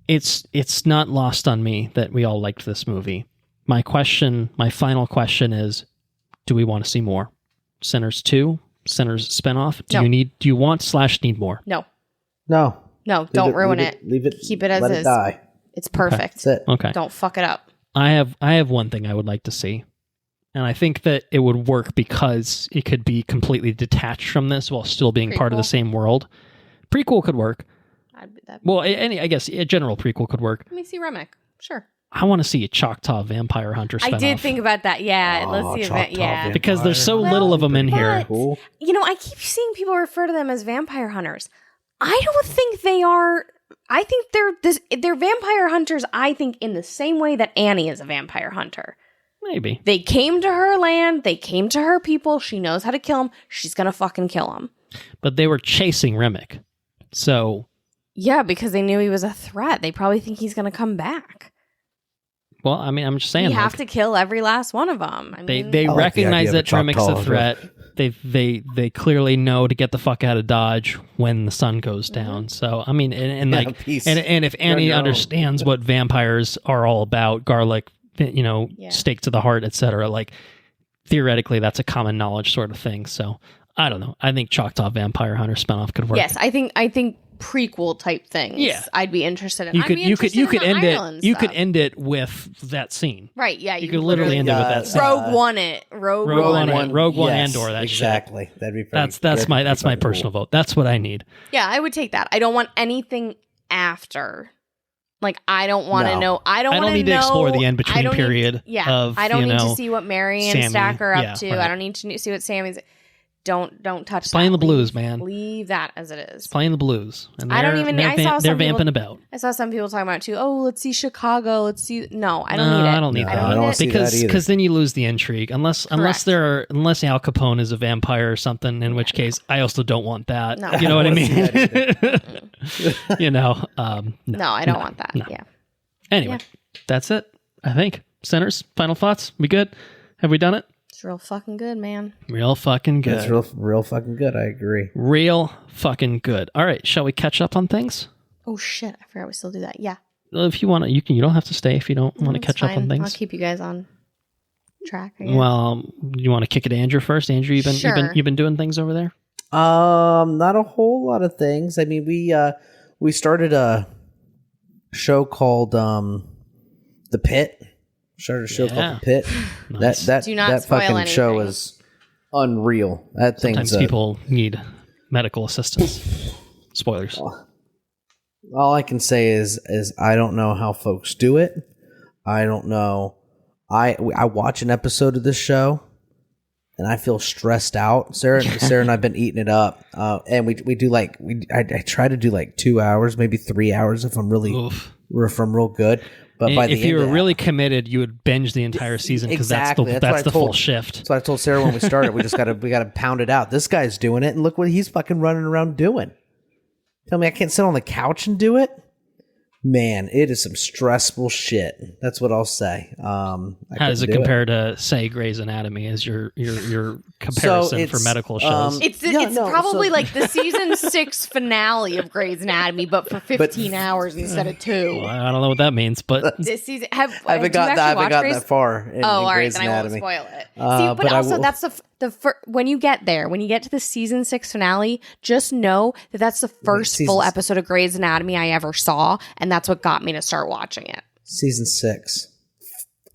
It's not lost on me that we all liked this movie. My final question is, do we want to see more? Sinners 2? Sinners spinoff? Do you want / need more? No, Leave don't ruin it. Leave it. Keep it as let is. it die. It's perfect. That's it. Okay. Don't fuck it up. I have one thing I would like to see. And I think that it would work because it could be completely detached from this while still being part of the same world. Prequel could work. I guess a general prequel could work. Let me see Remick. Sure. I want to see a Choctaw Vampire Hunter spinoff. I did think about that. Yeah, let's see Choctaw it. Yeah, because there's so little of them in here. Cool. I keep seeing people refer to them as vampire hunters. I don't think they are. I think they're vampire hunters. I think in the same way that Annie is a vampire hunter. Maybe they came to her land. They came to her people. She knows how to kill them. She's gonna fucking kill them. But they were chasing Remick, so yeah, because they knew he was a threat. They probably think he's gonna come back. Well, I mean, I'm just saying you have to kill every last one of them. I mean, they recognize that Choctaw Remick's a threat. They clearly know to get the fuck out of Dodge when the sun goes down. So I mean, and if Annie understands what vampires are all about, garlic, stake to the heart, etc. Like theoretically, that's a common knowledge sort of thing. So I don't know. I think Choctaw Vampire Hunter spinoff could work. Yes, I think prequel type things. Yeah, I'd be interested in. You could end it with that scene. Right. Yeah. You could literally end it with that scene. Rogue One. Rogue One Andor. That exactly. Shit. That'd be that's my personal vote. That's what I need. Yeah, I would take that. I don't want anything after. Like, I don't want to know. I don't need to explore the in between period. I don't need to see what Mary and Stack are up to. Right. I don't need to see what Sammy's. Don't touch that. Playing the blues, man. Leave that as it is. Playing the blues. And I don't even. I saw they're some vamping people, about. I saw some people talking about it too. Oh, let's see Chicago. Let's see. No, I don't need it. I don't need that. I don't see that either. Because then you lose the intrigue. Unless Al Capone is a vampire or something, in which case I also don't want that. No. You know what I mean? You know. No, I don't want that. No. Yeah. Anyway, that's it. I think. Sinners, final thoughts? We good? Have we done it? It's real fucking good, man. Real fucking good. It's real fucking good. I agree. Real fucking good. All right, shall we catch up on things? Oh shit! I forgot we still do that. Yeah. Well, if you want to, you can. You don't have to stay if you don't want to That's catch up on fine. things. I'll keep you guys on track. I guess. Well, you want to kick it to Andrew first? Andrew, Sure. you've been doing things over there. Not a whole lot of things. I mean, we started a show called The Pitt. Started a show called The Pit. Nice. That Do not that spoil fucking show anything. is unreal. That Sometimes thing's people need medical assistance. Spoilers. all I can say is I don't know how folks do it. I don't know. I watch an episode of this show and I feel stressed out. Sarah and I've been eating it up, and we do I try to do like 2 hours, maybe 3 hours if I'm real good. But by if the you end were of really committed, you would binge the entire season because Exactly. that's the full told- shift. That's what I told Sarah when we started. We gotta pound it out. This guy's doing it, and look what he's fucking running around doing. Tell me I can't sit on the couch and do it? Man, it is some stressful shit. That's what I'll say. How does it compare to, say, Grey's Anatomy as your comparison for medical shows? It's Yeah, no, probably so- like the season 6 finale of Grey's Anatomy, but for 15 hours instead of 2. Well, I don't know what that means, but This season, I haven't gotten that far. In all right, Grey's then I won't Anatomy. spoil it. But but I also will- that's when you get to the season 6 finale, just know that that's the first full seasons- episode of Grey's Anatomy I ever saw, and that's what got me to start watching it. Season 6.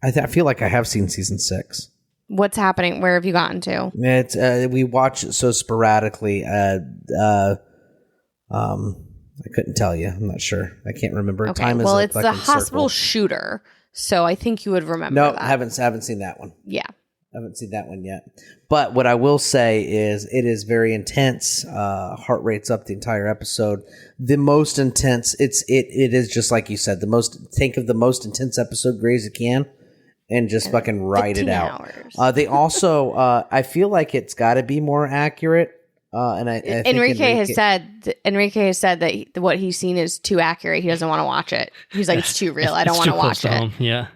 I feel like I have seen season 6. What's happening? Where have you gotten to? It's we watch it so sporadically. I couldn't tell you. I'm not sure. I can't remember. Okay, Time is well, a it's the fucking hospital circle. shooter, so I think you would remember No, that. I haven't seen that one. Yeah. I haven't seen that one yet. But what I will say is it is very intense. Heart rate's up the entire episode. The most intense, it is just like you said, think of the most intense episode Grey's you can and just fucking ride it 15 out. hours. They also, I feel like it's got to be more accurate. And I think Enrique has said that what he's seen is too accurate. He doesn't want to watch it. He's like, it's too real. I don't it's want too to close watch to it. home. Yeah.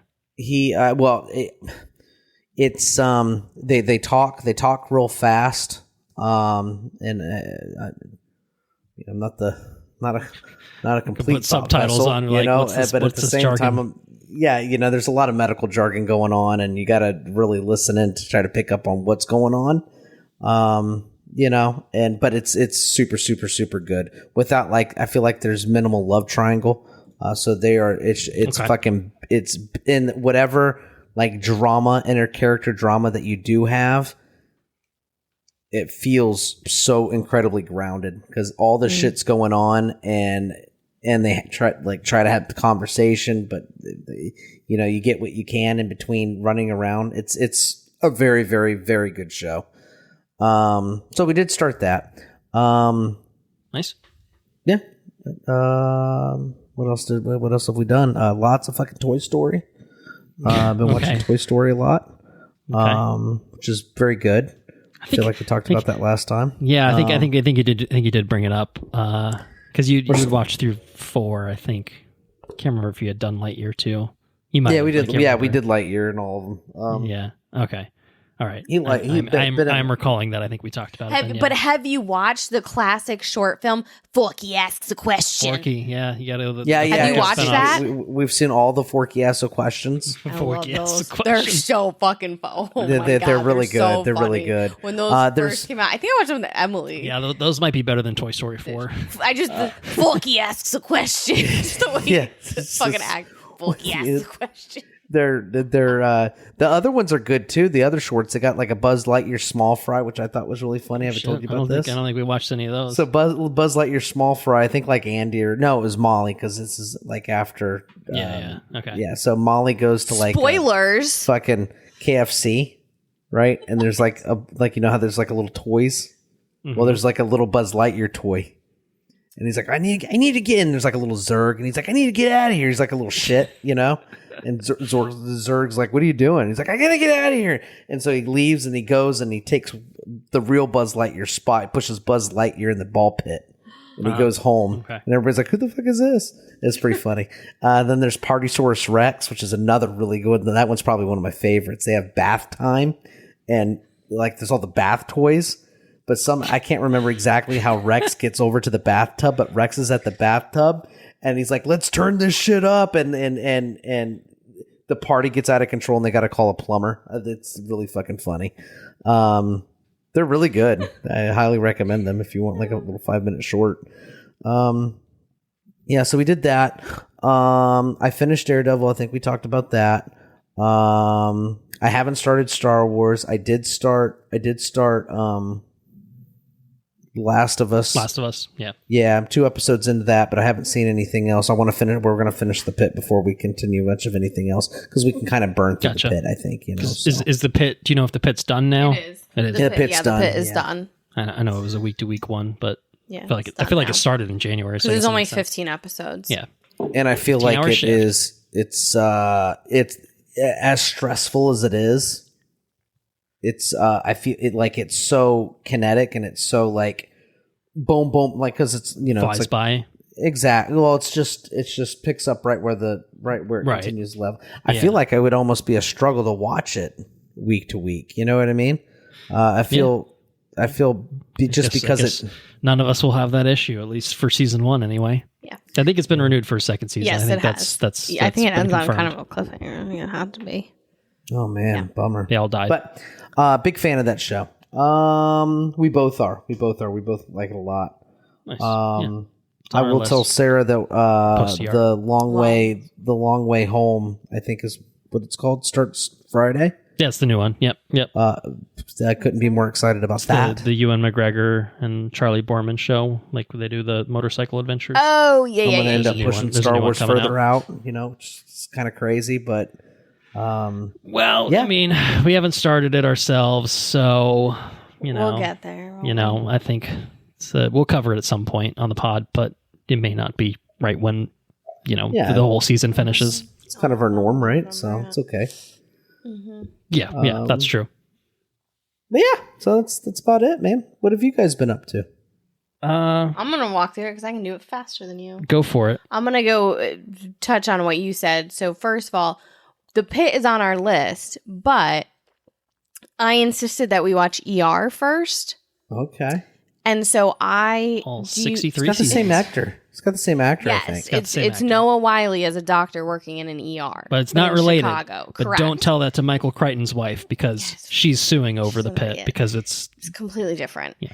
It's they talk real fast, and I'm not a complete put subtitles vessel, on, like, what's this- but what's at the this same jargon? time, there's a lot of medical jargon going on, and you got to really listen in to try to pick up on what's going on. But it's super super super good. Without I feel like there's minimal love triangle. So they are. It's Okay. fucking. It's in whatever drama, inner character drama that you do have. It feels so incredibly grounded because all the shit's going on, and they try to have the conversation, but you get what you can in between running around. It's a very very very good show. So we did start that. Nice. Yeah. What else have we done? Lots of fucking Toy Story. I've been watching Toy Story a lot, which is very good. I feel like we talked about that last time. Yeah, I think you did bring it up because you would watch through 4. I think. Can't remember if you had done Lightyear too. You might. Yeah, we did. I can't Yeah, remember. we did Lightyear and all of them. Yeah. Okay. All right. I'm recalling that. I think we talked about it. Then, yeah. But have you watched the classic short film Forky Asks a Question? Forky, yeah, you got to. Have you watched that? We've seen all the Forky Asso questions. I love Forky asks those. the They're question. so fucking fun. Oh They're my God, really good. so They're really funny. good. When those there's- first came out, I think I watched them with Emily. Yeah, those might be better than Toy Story 4. Forky asks a question. Just the way Yeah, you fucking act. Forky asks a question. They're the other ones are good too. The other shorts, they got a Buzz Lightyear small fry, which I thought was really funny. I haven't told you about this. I don't think we watched any of those. So Buzz Lightyear small fry, I think Andy it was Molly because this is after. yeah. Okay. Yeah, so Molly goes to Spoilers. fucking KFC, right? And there's like you know how there's like a little toys. Well, there's like a little Buzz Lightyear toy, and he's like, I need to get in. There's like a little Zurg, and he's like, I need to get out of here. He's like a little shit, you know. And Zurg's like, what are you doing? He's like, I gotta get out of here. And so he leaves and he goes and he takes the real Buzz Lightyear spot. He pushes Buzz Lightyear in the ball pit. And he goes home. Okay. And everybody's like, who the fuck is this? It's pretty funny. Then there's Partysaurus Rex, which is another really good one. That one's probably one of my favorites. They have bath time. And like there's all the bath toys. But I can't remember exactly how Rex gets over to the bathtub. But Rex is at the bathtub. And he's like, let's turn this shit up. And the party gets out of control and they got to call a plumber. It's really fucking funny. They're really good. I highly recommend them if you want like a little 5-minute short. Yeah, so we did that. I finished Daredevil. I think we talked about that. I haven't started Star Wars. I did start Last of Us. Last of Us, yeah. Yeah, I'm 2 episodes into that, but I haven't seen anything else. We're going to finish The Pit before we continue much of anything else, because we can kind of burn through The Pit, I think. You know, is The Pit, do you know if The Pit's done now? It is. It is. The Pit's done. The Pit is done. I know it was a week-to-week one, but yeah, I feel like it started in January. So there's only 15 episodes. Yeah. And I feel like it's as stressful as it is. I feel it like it's so kinetic and it's so like boom, boom, like, cause it's, you know, flies it's like, by. Exactly. Well, it's just picks up right where it continues level. I feel like I would almost be a struggle to watch it week to week. You know what I mean? I feel because none of us will have that issue, at least for season 1 anyway. Yeah. I think it's been renewed for a second season. Yes, I think it has. that's I think it ends confirmed. on kind of a cliffhanger. I think it had to be. Oh man, bummer. They all died. But big fan of that show. We both are. We both like it a lot. Nice. I will tell Sarah that the long way home, I think is what it's called, starts Friday. Yeah, it's the new one. Yep. I couldn't be more excited about that. The Ewan McGregor and Charlie Borman show, like they do the motorcycle adventures. Oh yeah, I'm gonna end up There's pushing Star Wars further out. You know, it's kind of crazy, but I mean, we haven't started it ourselves, so you know, we'll get there. You know, I think we'll cover it at some point on the pod, but it may not be right when the whole season finishes. It's kind of our norm, right? So it's okay. Mm-hmm. Yeah, that's true. But yeah, so that's about it, man. What have you guys been up to? I'm gonna walk through it because I can do it faster than you. Go for it. I'm gonna go touch on what you said. So first of all, The Pit is on our list, but I insisted that we watch ER first. Okay. And so all 63 It's got the same actor. It's got the same actor, yes, I think. It's Noah Wiley as a doctor working in an ER. But it's not related. Chicago. But Correct. don't tell that to Michael Crichton's wife because she's suing over The Pit because it's completely different. Yeah.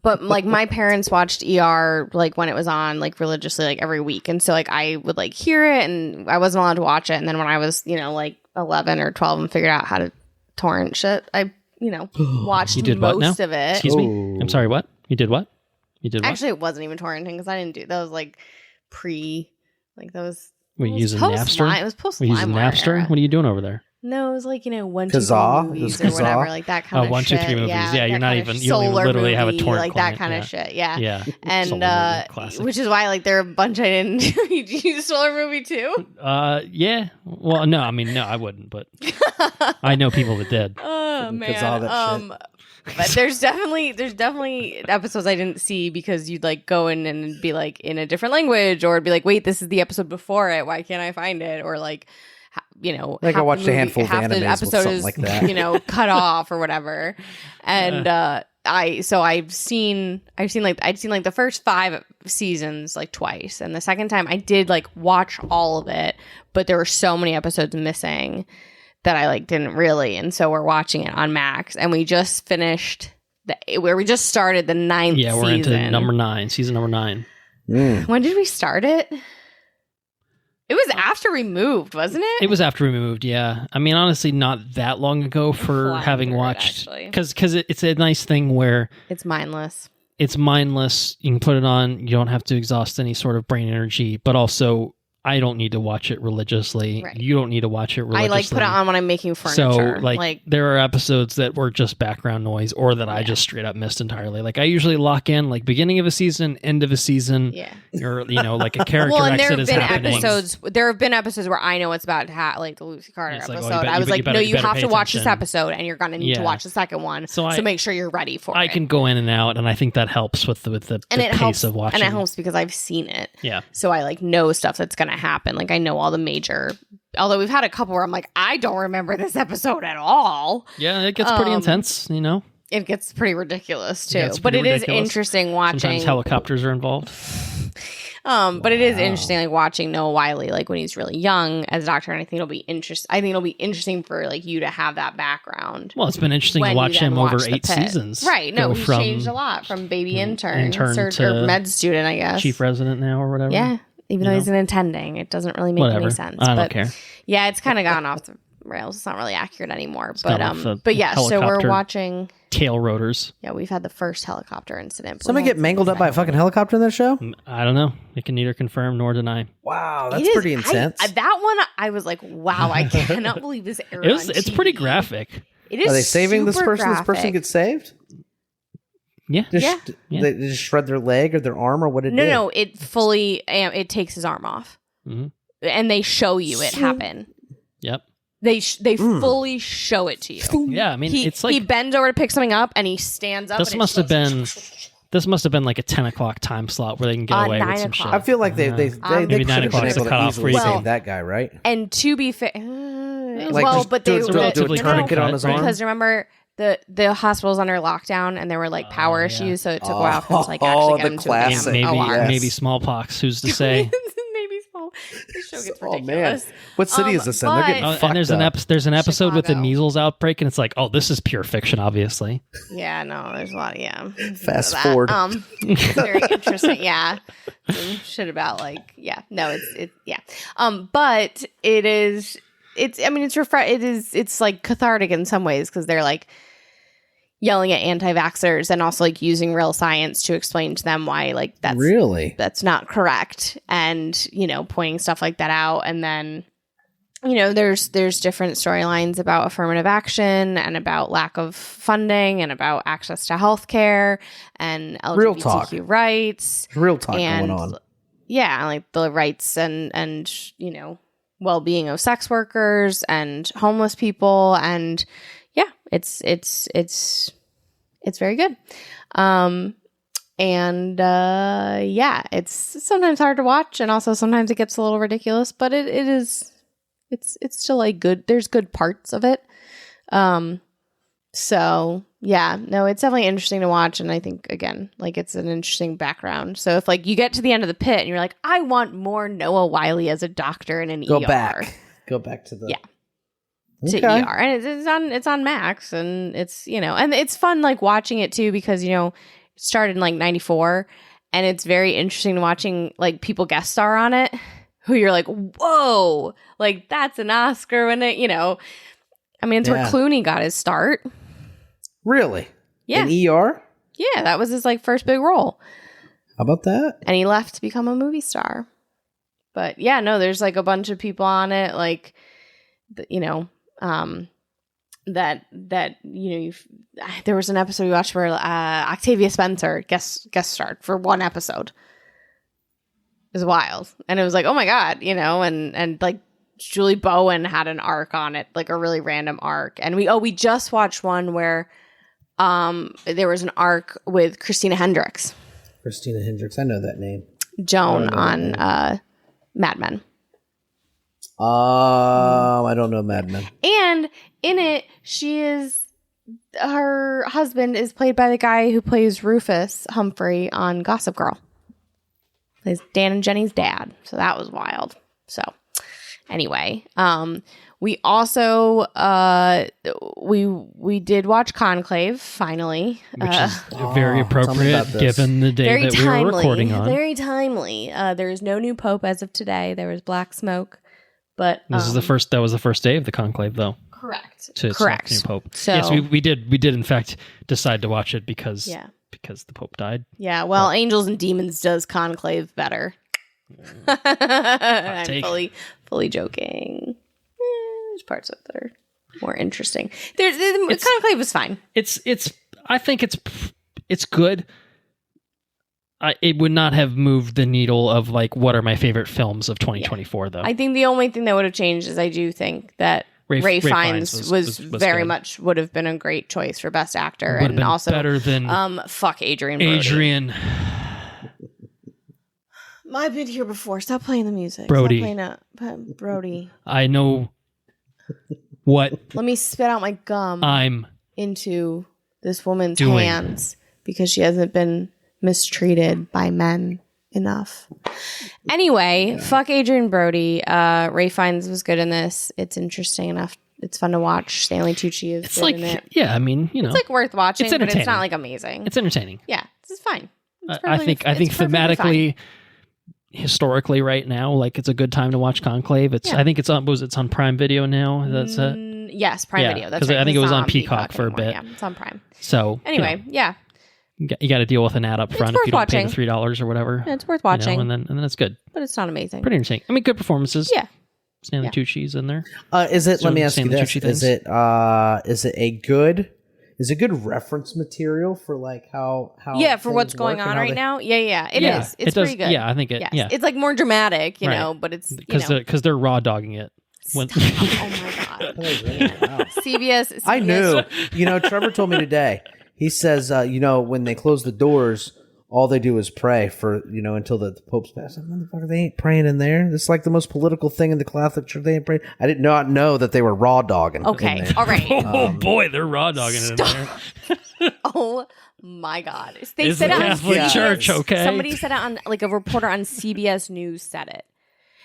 But like my parents watched ER like when it was on like religiously like every week. And so like I would like hear it and I wasn't allowed to watch it. And then when I was, like 11 or 12 and figured out how to torrent shit, I watched most of it. Excuse me? I'm sorry, what? You did what? You did what? Actually, it wasn't even torrenting because I didn't do that. Was like those. Were you using Napster? It was post. Were you using Napster? What are you doing over there? No, it was like 1, 2, 3 Kazaa? movies or whatever, like that kind of 1, 2, 3 shit. movies. Yeah, you're not even. You Solar literally have a movie, torrent like client. that kind of shit. Yeah, yeah. And which is why like there are a bunch I didn't. You use Solar movie too? Yeah. Well, no, I mean, no, I wouldn't, but I know people that did. Oh man. Kazaa that shit. But there's definitely episodes I didn't see because you'd like go in and be like in a different language, or it'd be like, wait, this is the episode before it. Why can't I find it? Or like, like I watched a handful of half animes the episode with something is like that. Cut off or whatever. And I'd seen the first 5 seasons like twice, and the second time I did like watch all of it, but there were so many episodes missing that I like didn't really, and so we're watching it on Max, and we just finished we just started the 9th season. Yeah, we're into season number 9. When did we start it? It was after we moved, wasn't it? It was after we moved, yeah. I mean, honestly, not that long ago for having watched, because it's a nice thing where it's mindless. It's mindless. You can put it on. You don't have to exhaust any sort of brain energy, but also I don't need to watch it religiously. Right. You don't need to watch it religiously. I like put it on when I'm making furniture. So like there are episodes that were just background noise or that I just straight up missed entirely. Like I usually lock in like beginning of a season, end of a season, or like a character exit is happening. There have been episodes where I know it's about to like the Lucy Carter It's episode. like, I was like, no, you have to watch this attention. episode, and you're gonna need to watch the second one. So make sure you're ready for it. I can go in and out, and I think that helps with the pace of watching. And it helps because I've seen it. Yeah. So I like know stuff that's gonna happen. Like I know all the major. Although we've had a couple where I'm like, I don't remember this episode at all. Yeah, it gets pretty intense, It gets pretty ridiculous too. Yeah, but it is ridiculous. interesting watching. Sometimes helicopters are involved. But it is interesting, like watching Noah Wiley, like when he's really young as a doctor, and I think it'll be interesting for like you to have that background. Well, it's been interesting to watch him over 8 seasons. Right? No, he's changed a lot from baby intern to med student, I guess, chief resident now or whatever. Yeah, even though he's an attending, it doesn't really make any sense. I don't care. Yeah, it's kind of gone off the rails. It's not really accurate anymore. But yeah, so we're watching tail rotors. Yeah, we've had the first helicopter incident. Somebody get mangled up by a fucking helicopter in that show? I don't know. It can neither confirm nor deny. Wow, that's pretty intense. That one, I was like, wow, I cannot believe this aired on It's TV. pretty graphic. It is. Are they saving this person? Graphic. This person gets saved? Yeah. They just shred their leg or their arm or what it did? No, it fully, it takes his arm off. Mm-hmm. And they show you it happen. Yep. They fully show it to you. Yeah, I mean, it's like he bends over to pick something up, and he stands up. This must have been like a 10 o'clock time slot where they can get away with some shit. I feel like they maybe could 9 have o'clock been is the able to cutoff easily for save that guy, right? And to be fair, but they do a tourniquet on his arm. because remember the hospital's under lockdown and there were like power issues, so it took a while for them to like actually get into classic. the damn OR. Maybe smallpox. Who's to say? Maybe small. This show gets Oh man, ridiculous. what city is this in? They're getting fucked And there's an episode with the Chicago. measles outbreak, and it's like, oh, this is pure fiction, obviously. Yeah, no, there's a lot. Yeah, Fast forward. Very interesting. Yeah, shit about like no, it's yeah. But it is. I mean, it's like cathartic in some ways because they're like yelling at anti-vaxxers and also like using real science to explain to them why like that's not correct, and pointing stuff like that out. And then there's different storylines about affirmative action and about lack of funding and about access to healthcare and LGBTQ rights. Real talk going on. Yeah, like the rights and well-being of sex workers and homeless people, and yeah, it's very good. It's sometimes hard to watch, and also sometimes it gets a little ridiculous, but it's still like good. There's good parts of it. So yeah, no, it's definitely interesting to watch, and I think again, like it's an interesting background. So if like you get to the end of the pit and you're like, I want more Noah Wiley as a doctor in an ER. Go back to the to ER, and it's on Max, and it's and it's fun like watching it too because it started in like 94, and it's very interesting watching like people guest star on it who you're like, whoa, like that's an Oscar when it I mean it's where Clooney got his start. Really? Yeah. In ER? Yeah, that was his like first big role. How about that? And he left to become a movie star. But yeah, no, there's like a bunch of people on it, like there was an episode we watched where Octavia Spencer guest starred for one episode. It was wild, and it was like, oh my god, and like Julie Bowen had an arc on it, like a really random arc, and we just watched one where there was an arc with Christina Hendricks. Christina Hendricks, I know that name. Joan on Mad Men. I don't know Mad Men. And in it, her husband is played by the guy who plays Rufus Humphrey on Gossip Girl. Plays Dan and Jenny's dad. So that was wild. So anyway, we also we did watch Conclave finally, which is very appropriate given the day that we were recording on. Very timely. There is no new pope as of today. There was black smoke, but That was the first day of the conclave, though. Correct. Correct. New pope. So, yes, we did in fact decide to watch it because the pope died. Yeah. Well, Angels and Demons does Conclave better. I'm take. fully joking. There's parts of it that are more interesting. Conclave was fine. I think it's good. It would not have moved the needle of like what are my favorite films of 2024 though. I think the only thing that would have changed is I do think that Ray Fiennes was very good. much would have been a great choice for best actor, Would have and been also better than fuck Adrian Brody. Adrian I've been here before. Stop playing the music. Brody. Stop playing Brody. I know what Let me spit out my gum I'm into this woman's doing. hands because she hasn't been mistreated by men enough. Anyway, fuck Adrian Brody. Ray Fiennes was good in this. It's interesting enough. It's fun to watch. Stanley Tucci is It's good like in it. yeah, I mean, you know. It's like worth watching, It's but it's entertaining. not like amazing. It's entertaining. Yeah, this is fine. It's I think it's perfectly thematically historically right now like it's a good time to watch Conclave. It's Yeah. I think it's on Prime Video now. That's it. fine. Yes, Prime Yeah, Video. That's 'cause right. I think it It's was not on Peacock for a anymore. bit. Yeah, it's on Prime. So Anyway, yeah. you got to deal with an ad up front if worth you don't pay watching. the $3 or whatever. Yeah, it's worth you know, watching, and then it's good. but it's not amazing. Pretty entertaining. I mean, good performances. Yeah. Stanley Yeah. Tucci's in there. Is it? So Let me ask you Stanley this: Tucci things? is it a good? Is it good reference material for like how Yeah, for things what's going work and on how right they- now. Yeah, it Yeah, is. It's it does- pretty good. yeah, I think it- Yes. yeah. It's like more dramatic, you Right. know, but it's you know. Because they're raw dogging it. When, Oh my god. Wow. CBS. I knew. You know, Trevor told me today. He says, you know, when they close the doors, all they do is pray for, you know, until the Pope's passed. Like, motherfucker, they ain't praying in there. It's like the most political thing in the Catholic Church. They ain't praying. I did not know that they were raw dogging. Okay. in there. All right. oh boy, they're raw dogging it in there. Oh my god. They It's said the it on Catholic CBS. Church, okay? Somebody said it on like a reporter on CBS News said it.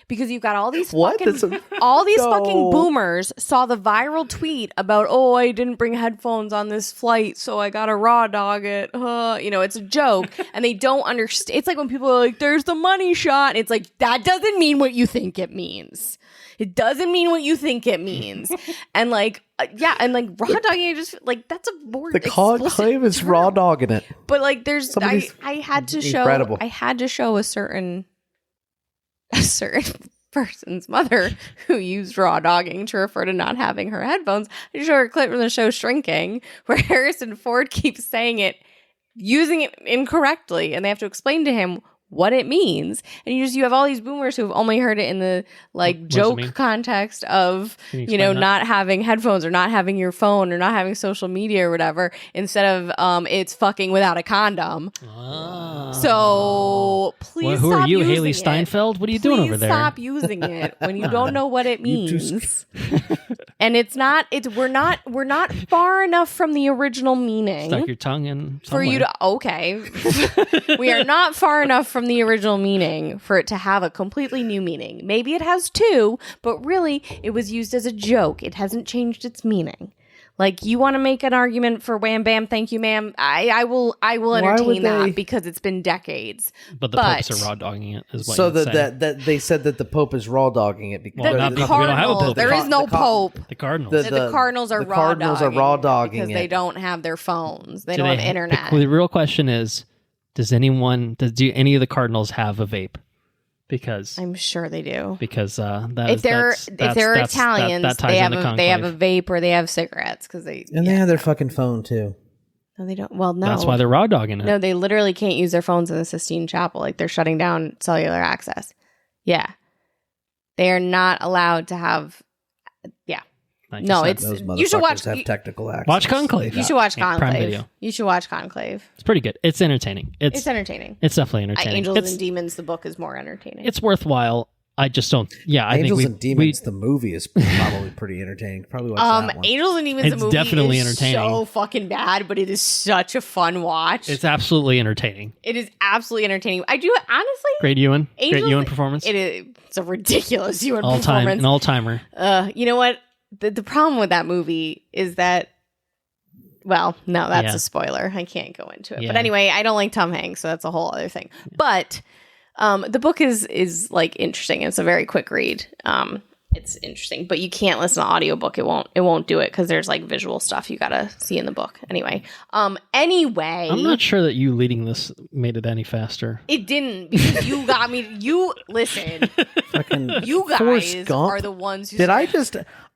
Because you've got all these What? fucking No. fucking boomers saw the viral tweet about, oh, I didn't bring headphones on this flight, so I got a raw dog it. You know, it's a joke, and they don't understand. It's like when people are like, "There's the money shot." It's like that doesn't mean what you think it means. It doesn't mean what you think it means. And like, yeah, and like raw dogging, just like that's a more The explicit Conclave is term. raw dogging it. But like, there's Somebody's I had to incredible. show a certain person's mother who used raw dogging to refer to not having her headphones. I show her a clip from the show Shrinking where Harrison Ford keeps saying it, using it incorrectly, and they have to explain to him what it means. And you have all these boomers who've only heard it in the like What does it joke mean? context of, Can you you know, explain that? not having headphones or not having your phone or not having social media or whatever, instead of it's fucking without a condom. Ah. So please Well, who stop are you, using Haley it. Steinfeld? What are you doing over Please there? stop using it when you don't know what it You two means. And we're not far enough from the original meaning Stuck your tongue in for you to we are not far enough from the original meaning for it to have a completely new meaning. Maybe it has two, but really it was used as a joke. It hasn't changed its meaning. Like, you want to make an argument for wham bam thank you ma'am, I will would entertain they- that because it's been decades. But the popes are raw dogging it. Is what So you'd say. that they said that the Pope is raw dogging it because Well, The not because we don't have a Cardinals, pope. there is no The co- pope. the Cardinals. The Cardinals are the Cardinals are raw dogging because it. they don't have their phones. They Do don't have ha- internet. The real question is, do any of the Cardinals have a vape? Because I'm sure they do. that If is- they're that's- Italians, that ties they have into they have a Conclave. vape or they have cigarettes because they and they have their fucking phone too. no they don't. Well, no, That's why they're raw dogging it. no they literally can't use their phones in the Sistine Chapel. Like, they're shutting down cellular access. Yeah, they are not allowed to have. Yeah, Like no, you said. it's Those you should watch. motherfuckers have technical access. Watch Conclave. You should watch Yeah, Prime Conclave. Video. You should watch Conclave. It's pretty good. It's entertaining. It's entertaining. It's definitely entertaining. Angels it's, and Demons, the book, is more entertaining. it's worthwhile. I just don't. Yeah, I Angels think and Demons, the movie is probably pretty entertaining. Probably watch that one. Angels and Demons, It's the movie definitely is entertaining. so fucking bad, but it is such a fun watch. it's absolutely entertaining. It is absolutely entertaining. I do honestly. Great Ewan. Great Angels- Ewan performance. It's a ridiculous Ewan All time. performance. An all timer. You know what? The problem with that movie is that. Well, no, that's Yeah. a spoiler. I can't go into it. Yeah. But anyway, I don't like Tom Hanks, so that's a whole other thing. But the book is like interesting. It's a very quick read. it's interesting, but you can't listen to audiobook. It won't do it because there's like visual stuff you gotta see in the book. Anyway, I'm not sure that you leading this made it any faster. It didn't, because you got me. You listen. Fucking You guys Forrest Gump? are the ones who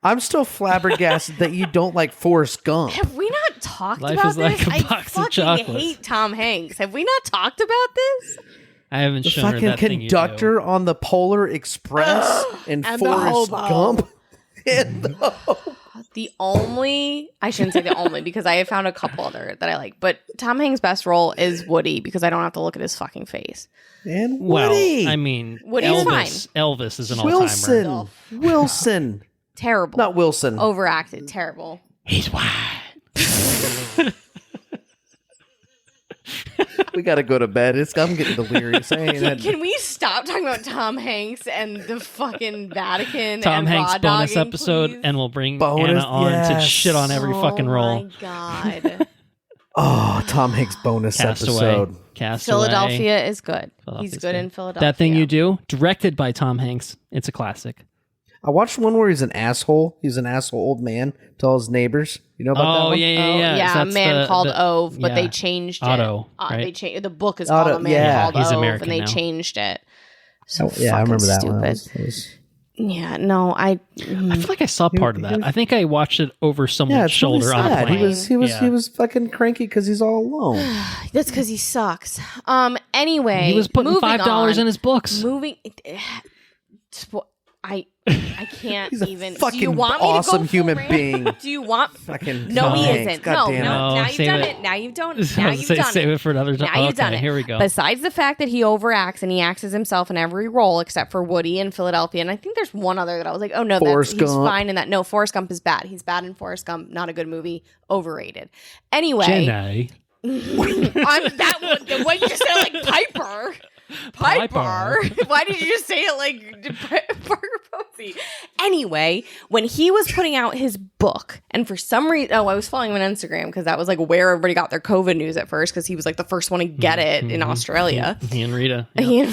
I'm still flabbergasted that you don't like Forrest Gump. Have we not talked Life about is like this? a I box of fucking chocolates. hate Tom Hanks. Have we not talked about this? I haven't The shown her fucking that thing you do. conductor on the Polar Express and And the Forrest hobo. Gump. And the The only, I shouldn't say the only, because I have found a couple other that I like, but Tom Hanks' best role is Woody, because I don't have to look at his fucking face. and Well, Woody. I mean, Woody's Elvis is an all-timer. Wilson. Wilson. Terrible. Not Wilson. Overacted. Terrible. He's white. We got to go to bed. I'm getting delirious. I ain't had- Can we stop talking about Tom Hanks and the fucking Vatican Tom and Hanks raw bonus dogging, episode, please? and we'll bring Bonus, Anna on to yes. shit on every fucking role. Oh my god. Oh, Tom Hanks bonus episode. Castaway. Philadelphia is good. Philadelphia's He's good in Philadelphia. That Thing You Do, directed by Tom Hanks. It's a classic. I watched one where he's an asshole. He's an asshole old man to all his neighbors. You know about that Oh, one? yeah. a That's man called the- Ove, but yeah. they changed it. Otto, right? They changed the book is Otto, called A Man yeah. Called He's Ove, American and they now. changed it. So Yeah, I remember that stupid. one. That was- Yeah, no, I feel like I saw part of that. I think I watched it over someone's Yeah, it's really shoulder on a sad. plane. He was fucking cranky because he's all alone. that's because he sucks. Anyway, He was putting moving $5 on. in his books. Moving. I can't He's a even. fucking do you want me awesome to go full human rant? being. Do you want? Fucking No, Tom he Hanks. isn't. God No, damn it. no. Now you've save done it. it. Now you've done it. Now you've done Save it. it for another time. Now you've done it. Here we go. Besides the fact that he overacts and he acts as himself in every role except for Woody in Philadelphia, and I think there's one other that I was like, oh no, Forrest he's Gump. fine in that. No, Forrest Gump is bad. He's bad in Forrest Gump. Not a good movie. Overrated. Anyway, Jenny. I'm that one. The way you just said it like Piper. Piper. Why did you just say it like Parker Posey? Anyway, when he was putting out his book, and for some reason, I was following him on Instagram because that was like where everybody got their COVID news at first, because he was like the first one to get it in Australia. He and Rita. He-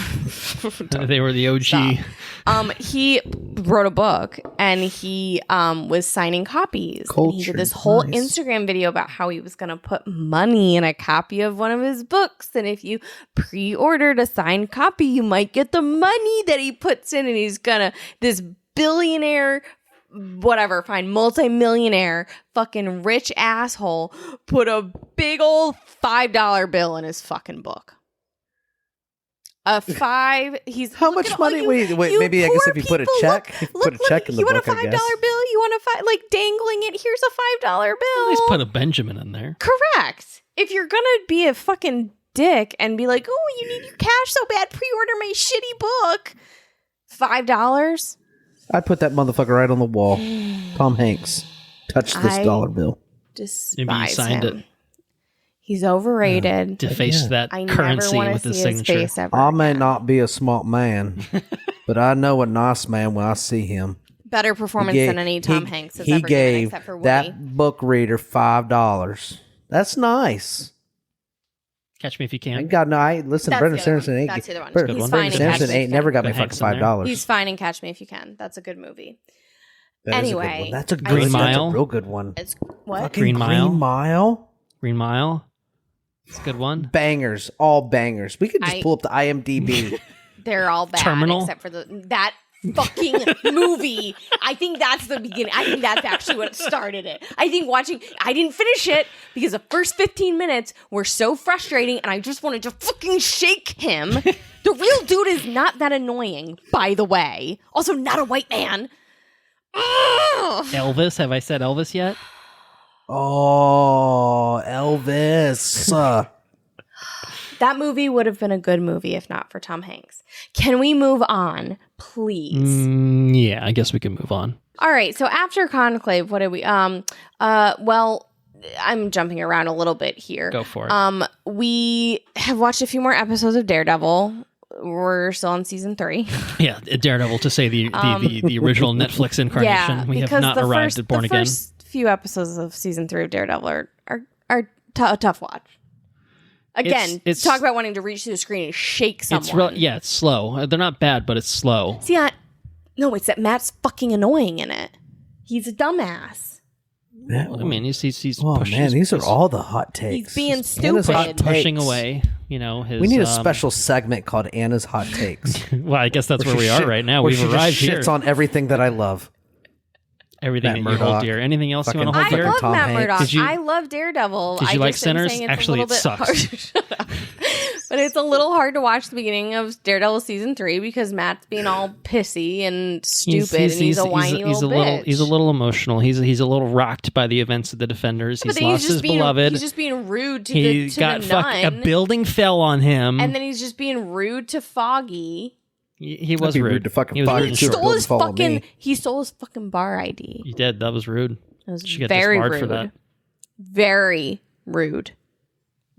They were the OG. Stop. He wrote a book and he was signing copies. And he Culture, did this whole nice. Instagram video about how he was going to put money in a copy of one of his books. And if you pre-ordered a signed copy, you might get the money that he puts in. And he's going to, this billionaire, whatever, fine, multi-millionaire, fucking rich asshole, put a big old $5 bill in his fucking book. He's How look much at all money? you- Wait, you maybe I guess poor if you put a people, check, look, if you put a check in the you book, want a I $5 guess. bill? You want like dangling it? Here's a $5 bill. At least put a Benjamin in there. Correct. If you're gonna be a fucking dick and be like, oh, you need your cash so bad, pre-order my shitty book. $5. I'd put that motherfucker right on the wall. Tom Hanks. Touch this dollar bill. Despise Maybe you signed him. it. He's overrated. Deface that I never currency want to with see his his signature. face ever I may again. not be a smart man, but I know a nice man when I see him. Better performance than any Tom Hanks has he ever given, gave except for Woody. that book reader $5. That's nice. Catch Me If You I Can. got no. I listen. That's Brendan the other one. Sanderson ain't. That's the other one. Brendan He's one. fine Brendan in Sanderson Catch Me If ain't You never Can. got me Good fucking Hanks in there. $5. He's fine in Catch Me If You Can. That's a good movie. That is a good Anyway, one. That's a I good. Green That's Mile? a real good one. It's what? Fucking Green Mile? Green Mile. Green Mile. It's a good one. Bangers, all bangers. We could just I- pull up the IMDb. They're all bad Terminal? except for that fucking movie. I think that's the beginning. I think that's actually what started it. I didn't finish it because the first 15 minutes were so frustrating and I just wanted to fucking shake him. The real dude is not that annoying, by the way. Also, not a white man. Ugh. Elvis. Have I said Elvis yet? Oh, Elvis. That movie would have been a good movie if not for Tom Hanks. Can we move on, please? Yeah, I guess we can move on. All right. So after Conclave, what did we? Well, I'm jumping around a little bit here. Go for it. We have watched a few more episodes of Daredevil. We're still on season 3. Yeah, Daredevil, to say the original Netflix incarnation. We have not arrived at Born the Again. first few episodes of season 3 of Daredevil are a tough watch. Again, It's- talk about wanting to reach through the screen and shake someone. It's it's slow. They're not bad, but it's slow. See, No, it's that Matt's fucking annoying in it. He's a dumbass. Yeah, I mean, he's oh pushing, man, these are all the hot takes. He's being Anna's stupid. hot pushing takes. away. You know, his. We need a special segment called Anna's Hot Takes. Well, I guess that's where we are right now. Where We've she just arrived here. shits on everything that I love. Everything Matt that you hold Murdock. dear. Anything else you want to Fucking- hold I dear? love Tom Matt Hanks. Murdock. Did you- I love Daredevil. Did you I like just am Sinners? saying it's Actually, a little it bit sucks. hard. Shut up. But it's a little hard to watch the beginning of Daredevil season 3 because Matt's being all pissy and stupid, and he's a whiny little bitch. He's a little emotional. He's a little rocked by the events of the Defenders. But He's then lost his beloved. He's just being rude to He the got nun, a building fell on him. and then he's just being rude to Foggy. He was be rude. rude to fucking He was Foggy, rude. too. Don't follow me. He stole his fucking bar ID. He did. That was rude. It was Should get very disbarred rude. for that. Very rude.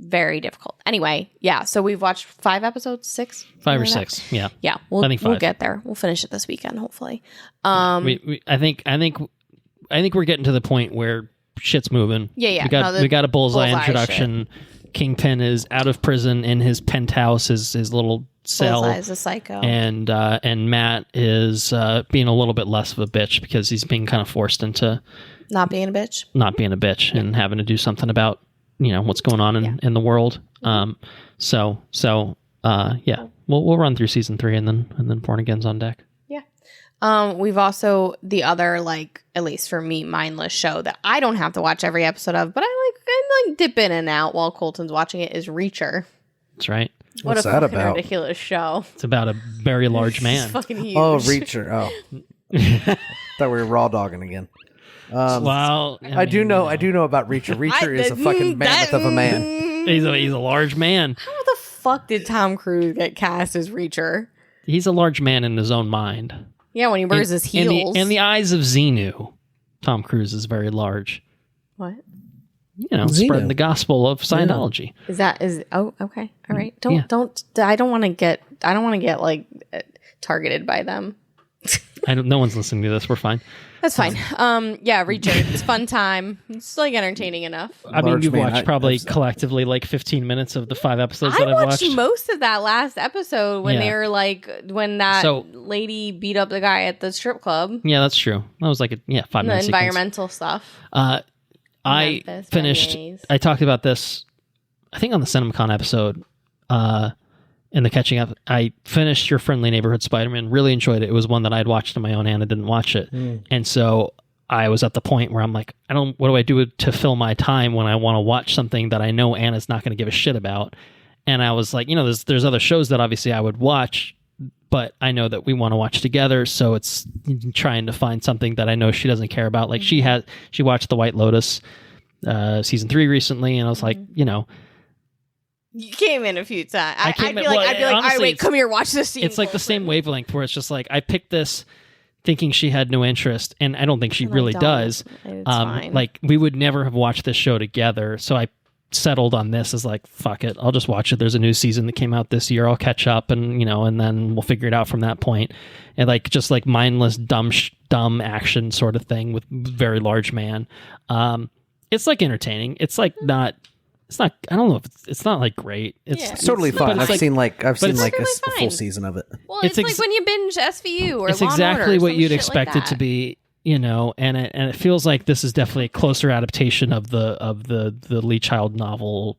Very difficult. Anyway, yeah. So we've watched 5 episodes, 6, 5 or Something like that. 6. Yeah. Yeah, I think we'll 5. get there. We'll finish it this weekend, hopefully. I think we're getting to the point where shit's moving. Yeah. We got a bullseye bullseye introduction. Kingpin is out of prison in his penthouse, his little cell. Bullseye's a psycho. And Matt is being a little bit less of a bitch because he's being kind of forced into Not being a bitch. not being a bitch and having to do something about what's going on in the world. So we'll run through season 3 and then Born Again's on deck. Yeah. We've also the other at least for me mindless show that I don't have to watch every episode of, but I dip in and out while Colton's watching it is Reacher. That's right. What What's a that fucking about? ridiculous show. It's about a very large It's man. fucking huge. Oh, Reacher. Oh, thought we were raw dogging again. Well, I do know about Reacher. Reacher is a fucking mammoth of a man. He's a large man. How the fuck did Tom Cruise get cast as Reacher? He's a large man in his own mind. Yeah, when he wears his heels. In the eyes of Xenu, Tom Cruise is very large. What? Xenu. Spreading the gospel of Scientology. Oh, okay. All right. I don't want to get targeted by them. No one's listening to this. We're fine. That's fine. Yeah, Reacher. It's fun time. It's entertaining enough. I mean, Large you've man, watched probably collectively 15 minutes of the 5 episodes that I I've watched watched. most of that last episode when Yeah. they were when that So- lady beat up the guy at the strip club. Yeah, that's true. That was 5 The minutes. sequence. environmental stuff. I Memphis, finished. beignets. I talked about this, I think, on the CinemaCon episode. In the catching up, I finished Your Friendly Neighborhood Spider-Man. Really enjoyed it. It was one that I'd watched on my own. Anna didn't watch it, and so I was at the point where I'm like, what do I do to fill my time when I want to watch something that I know Anna's not going to give a shit about? And I was like, there's other shows that obviously I would watch, but I know that we want to watch together, so it's trying to find something that I know she doesn't care about. Like she watched The White Lotus season 3 recently, and I was like, You came in a few times. I'd be like, honestly, all right, wait, come here, watch this scene. it's like the same wavelength where it's just like I picked this thinking she had no interest, and I don't think she really don't. does. It's fine. Like we would never have watched this show together, so I settled on this as like, fuck it, I'll just watch it. There's a new season that came out this year. I'll catch up, and and then we'll figure it out from that point. And just mindless dumb action sort of thing with very large man. It's entertaining. It's not. It's not. I don't know if it's not great. It's totally but fun. it's I've seen a perfectly full fine. season of it. Well, it's it's like when you binge SVU or it's Law and exactly Order, what some you'd shit expect like it to that. be, and it feels like this is definitely a closer adaptation of the Lee Child novel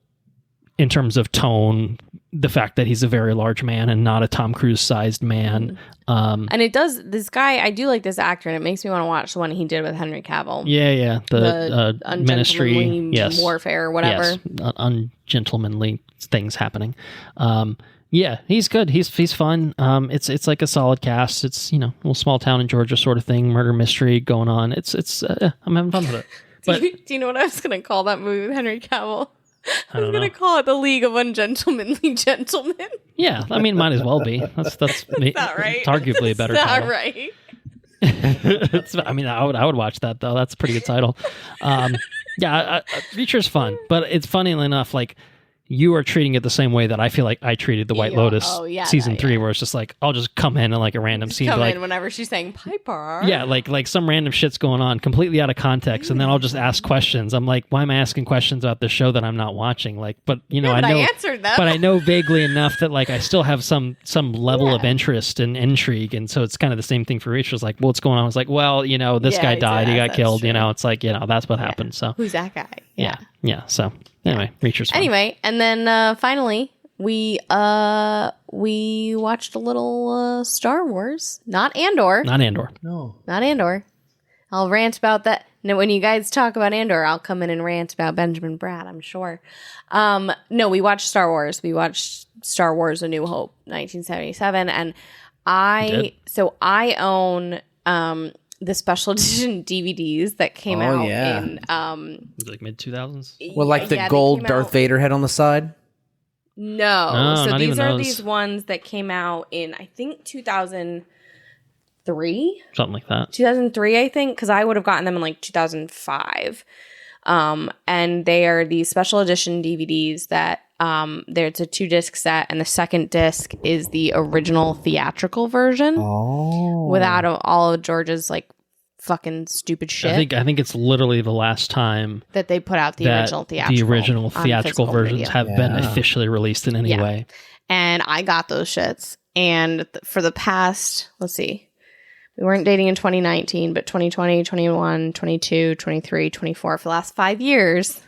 in terms of tone, the fact that he's a very large man and not a Tom Cruise sized man. And it does, this guy, I do like this actor, and it makes me want to watch the one he did with Henry Cavill. Yeah, the ministry, ungentlemanly yes, warfare or whatever. yes, ungentlemanly things happening. Yeah, he's good. He's fun. It's like a solid cast. It's a little small town in Georgia sort of thing, murder mystery going on. I'm having fun with it. But do you know what I was going to call that movie with Henry Cavill? I was don't going to know. call it The League of Ungentlemanly Gentlemen. Yeah, I mean, might as well be. That's Not right. It's arguably a better Not title. right. I would watch that though. That's a pretty good title. Reacher's fun, but it's funny enough. you are treating it the same way that I feel like I treated the White Lotus season 3, where it's just like I'll just come in and like a random scene, come like in whenever she's saying Piper. Yeah, like some random shit's going on completely out of context, and then I'll just ask questions. I'm like, why am I asking questions about this show that I'm not watching? Like, but I know I answered them. but I know vaguely enough that like I still have some level of interest and intrigue, and so it's kind of the same thing for Rachel. It's like, what's going on? I was like, well, this guy died, he got killed. True. It's like that's what happened. So who's that guy? Yeah. So anyway, Reacher's fun. Anyway, and then finally we watched a little Star Wars, not Andor. Not Andor. No. Not Andor. I'll rant about that. Now, when you guys talk about Andor, I'll come in and rant about Benjamin Bratt, I'm sure. No, we watched Star Wars. We watched Star Wars: A New Hope, 1977, and I own the special edition DVDs that came out in like mid 2000s. Well, like the gold Darth Vader head on the side. No, so not these even are those. these ones that came out in I think 2003, something like that. 2003, I think, because I would have gotten them in like 2005. And they are these special edition DVDs that it's a 2-disc set, and the second disc is the original theatrical version without all of George's like fucking stupid shit. I think it's literally the last time that they put out the original theatrical versions have been officially released in any way. And I got those shits, and for the past, let's see, we weren't dating in 2019, but 2020, 21, 22, 23, 24, for the last 5 years,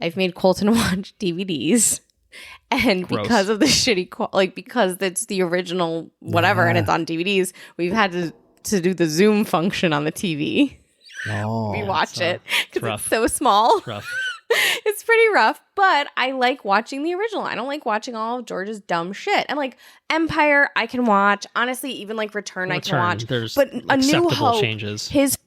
I've made Colton watch DVDs. And Gross. Because of the shitty because it's the original whatever and it's on DVDs, we've had to do the zoom function on the TV. We watch it because it's so small. It's rough. It's pretty rough, but I like watching the original. I don't like watching all of George's dumb shit. And like Empire, I can watch. Honestly, even like Return, I can watch. But A New Hope, changes. his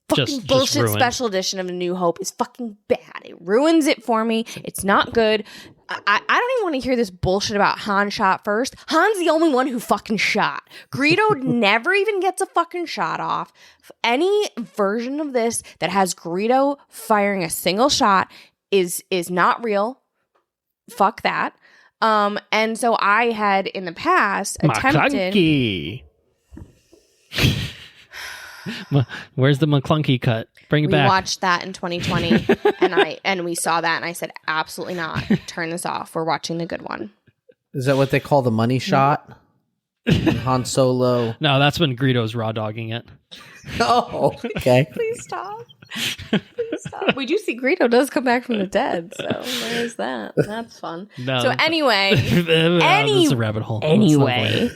fucking Just bullshit ruined. special edition of A New Hope is fucking bad. It ruins it for me. It's not good. I don't even want to hear this bullshit about Han shot first. Han's the only one who fucking shot. Greedo never even gets a fucking shot off. Any version of this that has Greedo firing a single shot is not real. Fuck that. And so I had in the past attempted. McClunky. Where's the McClunky cut? Bring it back. We watched that in 2020, and we saw that, and I said, absolutely not. Turn this off. We're watching the good one. Is that what they call the money shot? Han Solo. No, that's when Greedo's raw dogging it. Oh, okay. Please stop. Please stop. We do see Greedo does come back from the dead, so there's that. That's fun. No. So anyway, That's a rabbit hole. Anyway,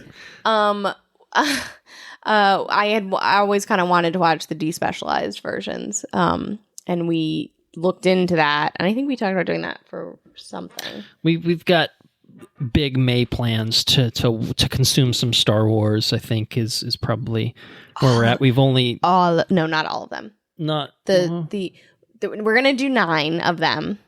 I always kind of wanted to watch the despecialized versions, and we looked into that, and I think we talked about doing that for something. We've got big May plans to consume some Star Wars. I think is probably where we're at. We've only not all of them. Not the we're gonna do 9 of them,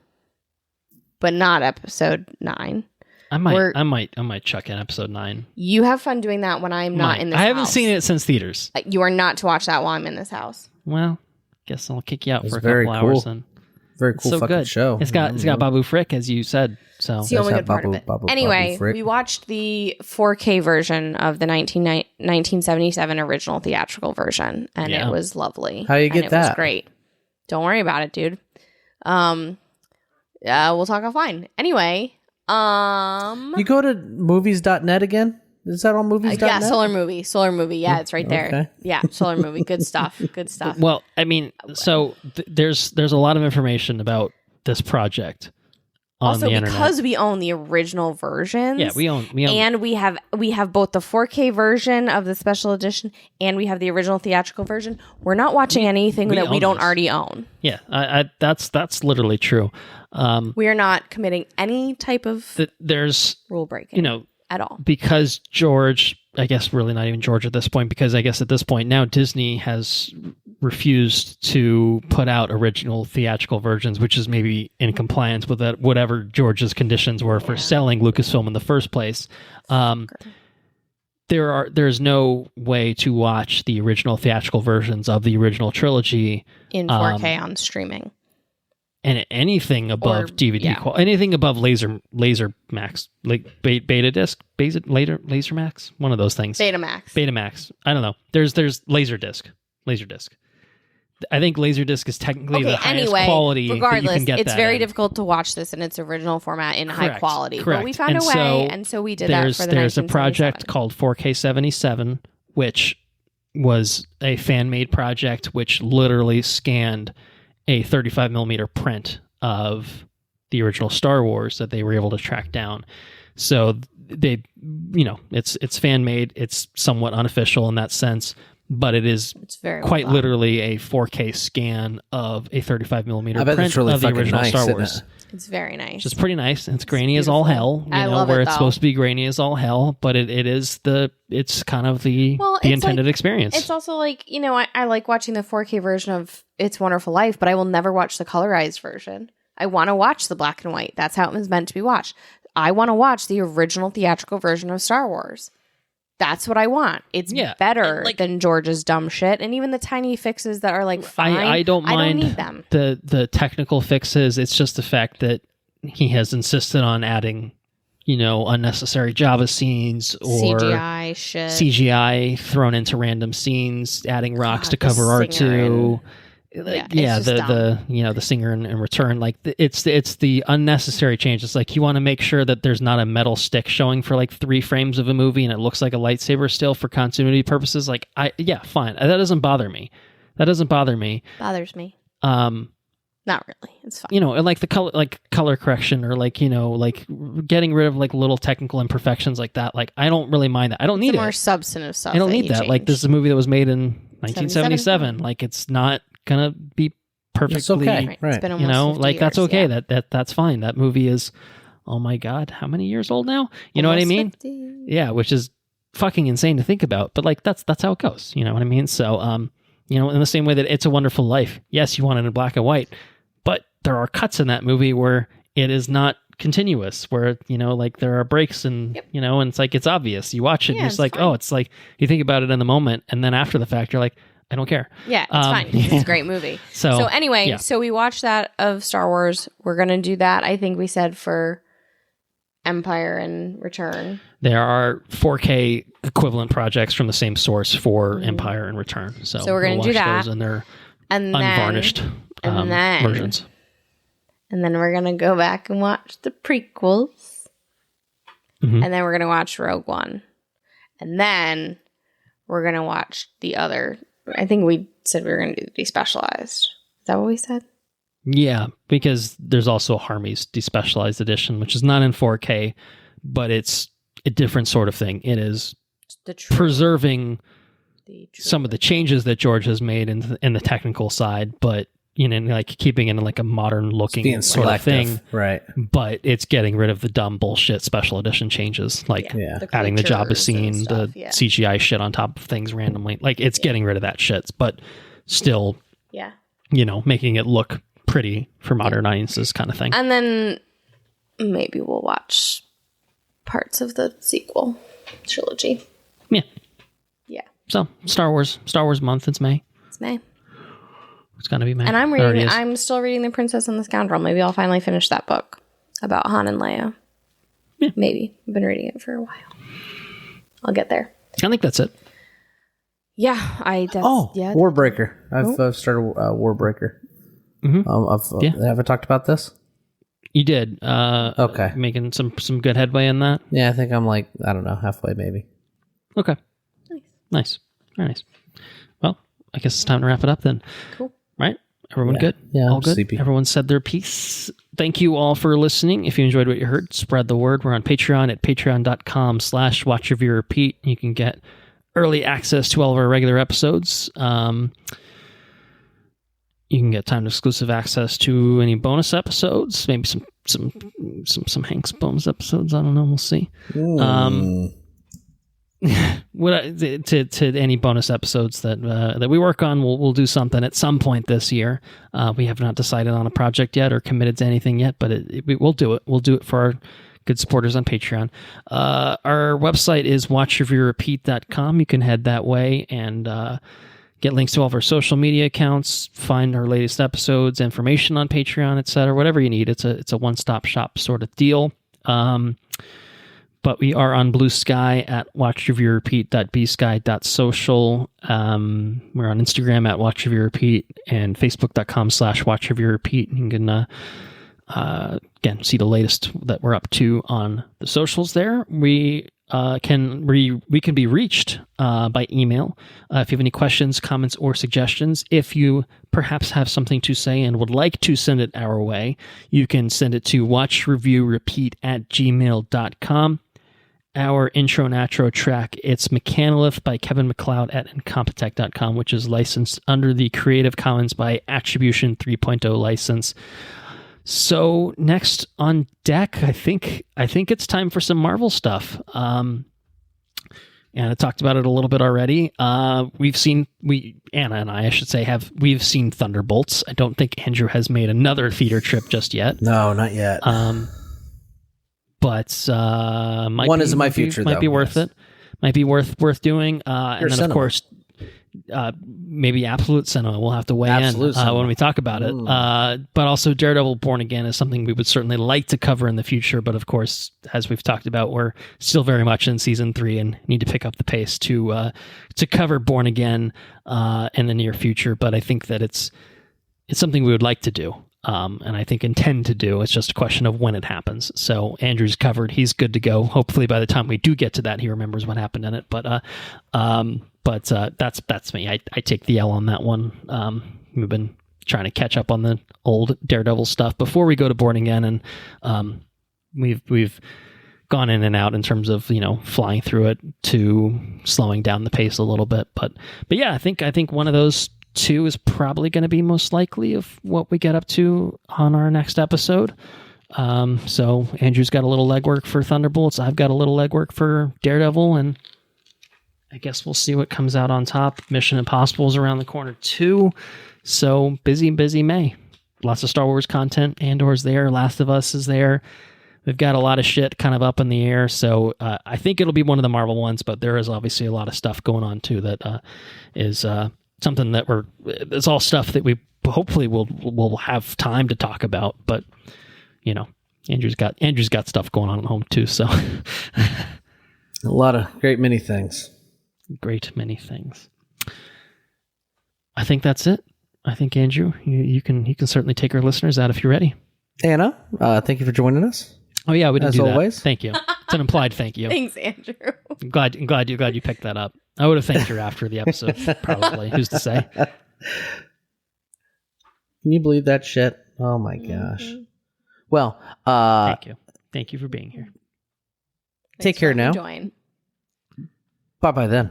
but not episode 9. I might chuck in episode 9. You have fun doing that when I'm not in this house. I haven't seen it since theaters. You are not to watch that while I'm in this house. Well, guess I'll kick you out for a very couple cool. hours then. Very cool So fucking good. show. It's got Babu Frick, as you said. So It's the only good part of it. Babu Anyway, Frick. we watched the 4K version of the 1977 original theatrical version, and it was lovely. How do you get that? It was great. Don't worry about it, dude. We'll talk offline. Anyway, You go to movies.net again? Is that on movies.net? yeah, Solar Movie. Yeah, it's right there. Okay. Yeah, Solar Movie. Good stuff. Good stuff. Well, I mean, so there's a lot of information about this project on Also, the internet. because we own the original versions. Yeah, we own, and we have both the 4K version of the special edition and we have the original theatrical version. We're not watching anything that we own don't this. already own. Yeah, that's literally true. We are not committing any type of There's rule breaking, at all. Because George, I guess really not even George at this point, because I guess at this point now Disney has refused to put out original theatrical versions, which is maybe in compliance with that, whatever George's conditions were for selling Lucasfilm in the first place. There's no way to watch the original theatrical versions of the original trilogy In 4K on streaming. And anything above DVD quality, anything above laser max, like beta disc, laser max, one of those things. Betamax. I don't know. There's laserdisc. I think laserdisc is technically the highest quality. Regardless, that you can get it's very difficult to watch this in its original format in high quality. Correct. But we found a way, and so we did that for the There's a project called 4K77, which was a fan-made project, which literally scanned a 35 millimeter print of the original Star Wars that they were able to track down. So they, it's fan made. It's somewhat unofficial in that sense, but it's quite literally a 4K scan of a 35 millimeter print of the original Star Wars. It's very nice. It's pretty nice. It's grainy as all hell. I love where it, it's supposed to be grainy as all hell, but it's kind of the intended experience. It's also like, I like watching the 4K version of It's Wonderful Life, but I will never watch the colorized version. I want to watch the black and white. That's how it was meant to be watched. I want to watch the original theatrical version of Star Wars. That's what I want. It's better than George's dumb shit, and even the tiny fixes that are fine. I don't mind. I don't need them. The technical fixes. It's just the fact that he has insisted on adding, unnecessary Java scenes or CGI shit, CGI thrown into random scenes, adding rocks to cover R2. The singer in return, it's the unnecessary change. It's like you want to make sure that there's not a metal stick showing for 3 frames of a movie and it looks like a lightsaber still for continuity purposes. Fine. That doesn't bother me. Bothers me. Not really. It's fine. The color correction or getting rid of little technical imperfections like that. I don't really mind that. I don't need more substantive stuff. I don't need that. This is a movie that was made in 1977. It's not gonna be perfectly. It's okay, right? It's been almost 50 years, that's okay. That's fine. That movie is, oh my god, how many years old now? You know what I mean? 50. Yeah, which is fucking insane to think about. But that's how it goes. You know what I mean? So in the same way that It's a Wonderful Life. Yes, you want it in black and white, but there are cuts in that movie where it is not continuous, where there are breaks and and it's obvious. You watch it and it's fine. It's you think about it in the moment, and then after the fact you're like, I don't care. Yeah, it's fine. It's a great movie. So anyway, so we watched that of Star Wars. We're going to do that, I think we said, for Empire and Return. There are 4K equivalent projects from the same source for Empire and Return. So we're going to do that. Those and they're unvarnished versions. And then we're going to go back and watch the prequels. Mm-hmm. And then we're going to watch Rogue One. And then we're going to watch the other... I think we said we were going to do Despecialized. Is that what we said? Yeah, because there's also a Harmy's Despecialized edition, which is not in 4K, but it's a different sort of thing. It is preserving some of the changes that George has made in the technical side, but keeping it in a modern looking sort of thing, right? But it's getting rid of the dumb bullshit special edition changes, adding the Jabba scene, the CGI shit on top of things randomly. It's getting rid of that shit, but still, making it look pretty for modern audiences, kind of thing. And then maybe we'll watch parts of the sequel trilogy. Yeah. So Star Wars month. It's May. It's gonna be May. And I'm still reading The Princess and the Scoundrel. Maybe I'll finally finish that book about Han and Leia. Yeah. Maybe. I've been reading it for a while. I'll get there. I think that's it. Yeah, Warbreaker. I've started Warbreaker. Mm-hmm. Have I talked about this? You did. Okay. Making some good headway in that. Yeah, I think I'm I don't know, halfway maybe. Okay. Nice. Very nice. Well, I guess it's time to wrap it up then. Cool. Right? Everyone good? Yeah, all I'm good? sleepy. Everyone said their piece. Thank you all for listening. If you enjoyed what you heard, spread the word. We're on Patreon at patreon.com/watchreviewrepeat. You can get early access to all of our regular episodes. You can get time exclusive access to any bonus episodes, maybe some Hanks bonus episodes. I don't know. We'll see. To any bonus episodes that we work on, we'll do something at some point this year. We have not decided on a project yet or committed to anything yet, but we'll do it. We'll do it for our good supporters on Patreon. Our website is watchreviewrepeat.com. You can head that way and get links to all of our social media accounts, find our latest episodes, information on Patreon, etc. Whatever you need. It's a one-stop shop sort of deal. But we are on Blue Sky at watchreviewrepeat.bsky.social. We're on Instagram at watchreviewrepeat and facebook.com/watchreviewrepeat. You can again see the latest that we're up to on the socials there. We can be reached by email if you have any questions, comments, or suggestions. If you perhaps have something to say and would like to send it our way, you can send it to watchreviewrepeat@gmail.com. Our intro and outro track, it's Mechanolith by Kevin MacLeod at Incompetech.com, which is licensed under the Creative Commons by Attribution 3.0 license. So next on deck, I think it's time for some Marvel stuff. And I talked about it a little bit already. Anna and I should say, we've seen Thunderbolts. I don't think Andrew has made another theater trip just yet. No, not yet. But one is in my future. Might be worth it. Might be worth doing. And then, of course, maybe Absolute Cinema. We'll have to weigh in when we talk about it. But also, Daredevil: Born Again is something we would certainly like to cover in the future. But of course, as we've talked about, we're still very much in season 3 and need to pick up the pace to cover Born Again in the near future. But I think that it's something we would like to do. And I think intend to do. It's just a question of when it happens. So Andrew's covered. He's good to go. Hopefully by the time we do get to that, he remembers what happened in it. But that's me. I take the L on that one. We've been trying to catch up on the old Daredevil stuff before we go to Born Again, and we've gone in and out in terms of flying through it to slowing down the pace a little bit. But yeah, I think one of those 2 is probably going to be most likely of what we get up to on our next episode. So Andrew's got a little legwork for Thunderbolts. I've got a little legwork for Daredevil, and I guess we'll see what comes out on top. Mission Impossible is around the corner too. So busy May. Lots of Star Wars content. Andor's there. Last of Us is there. We've got a lot of shit kind of up in the air. So I think it'll be one of the Marvel ones, but there is obviously a lot of stuff going on too that is something that it's all stuff that we hopefully will have time to talk about. But Andrew's got stuff going on at home too. So a lot of great many things. Great many things. I think that's it. I think Andrew, you can certainly take our listeners out if you're ready. Anna, thank you for joining us. Oh yeah, we didn't do that. Always. Thank you. It's an implied thank you. Thanks, Andrew. I'm glad you picked that up. I would have thanked her after the episode, probably. Who's to say? Can you believe that shit? Oh my gosh. Well, thank you. Thank you for being here. Take care now. Join. Bye then.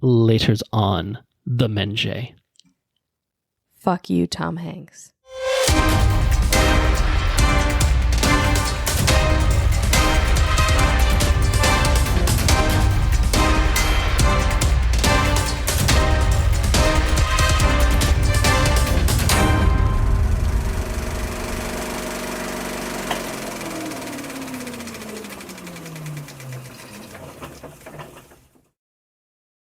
Later's on the Menjay. Fuck you, Tom Hanks.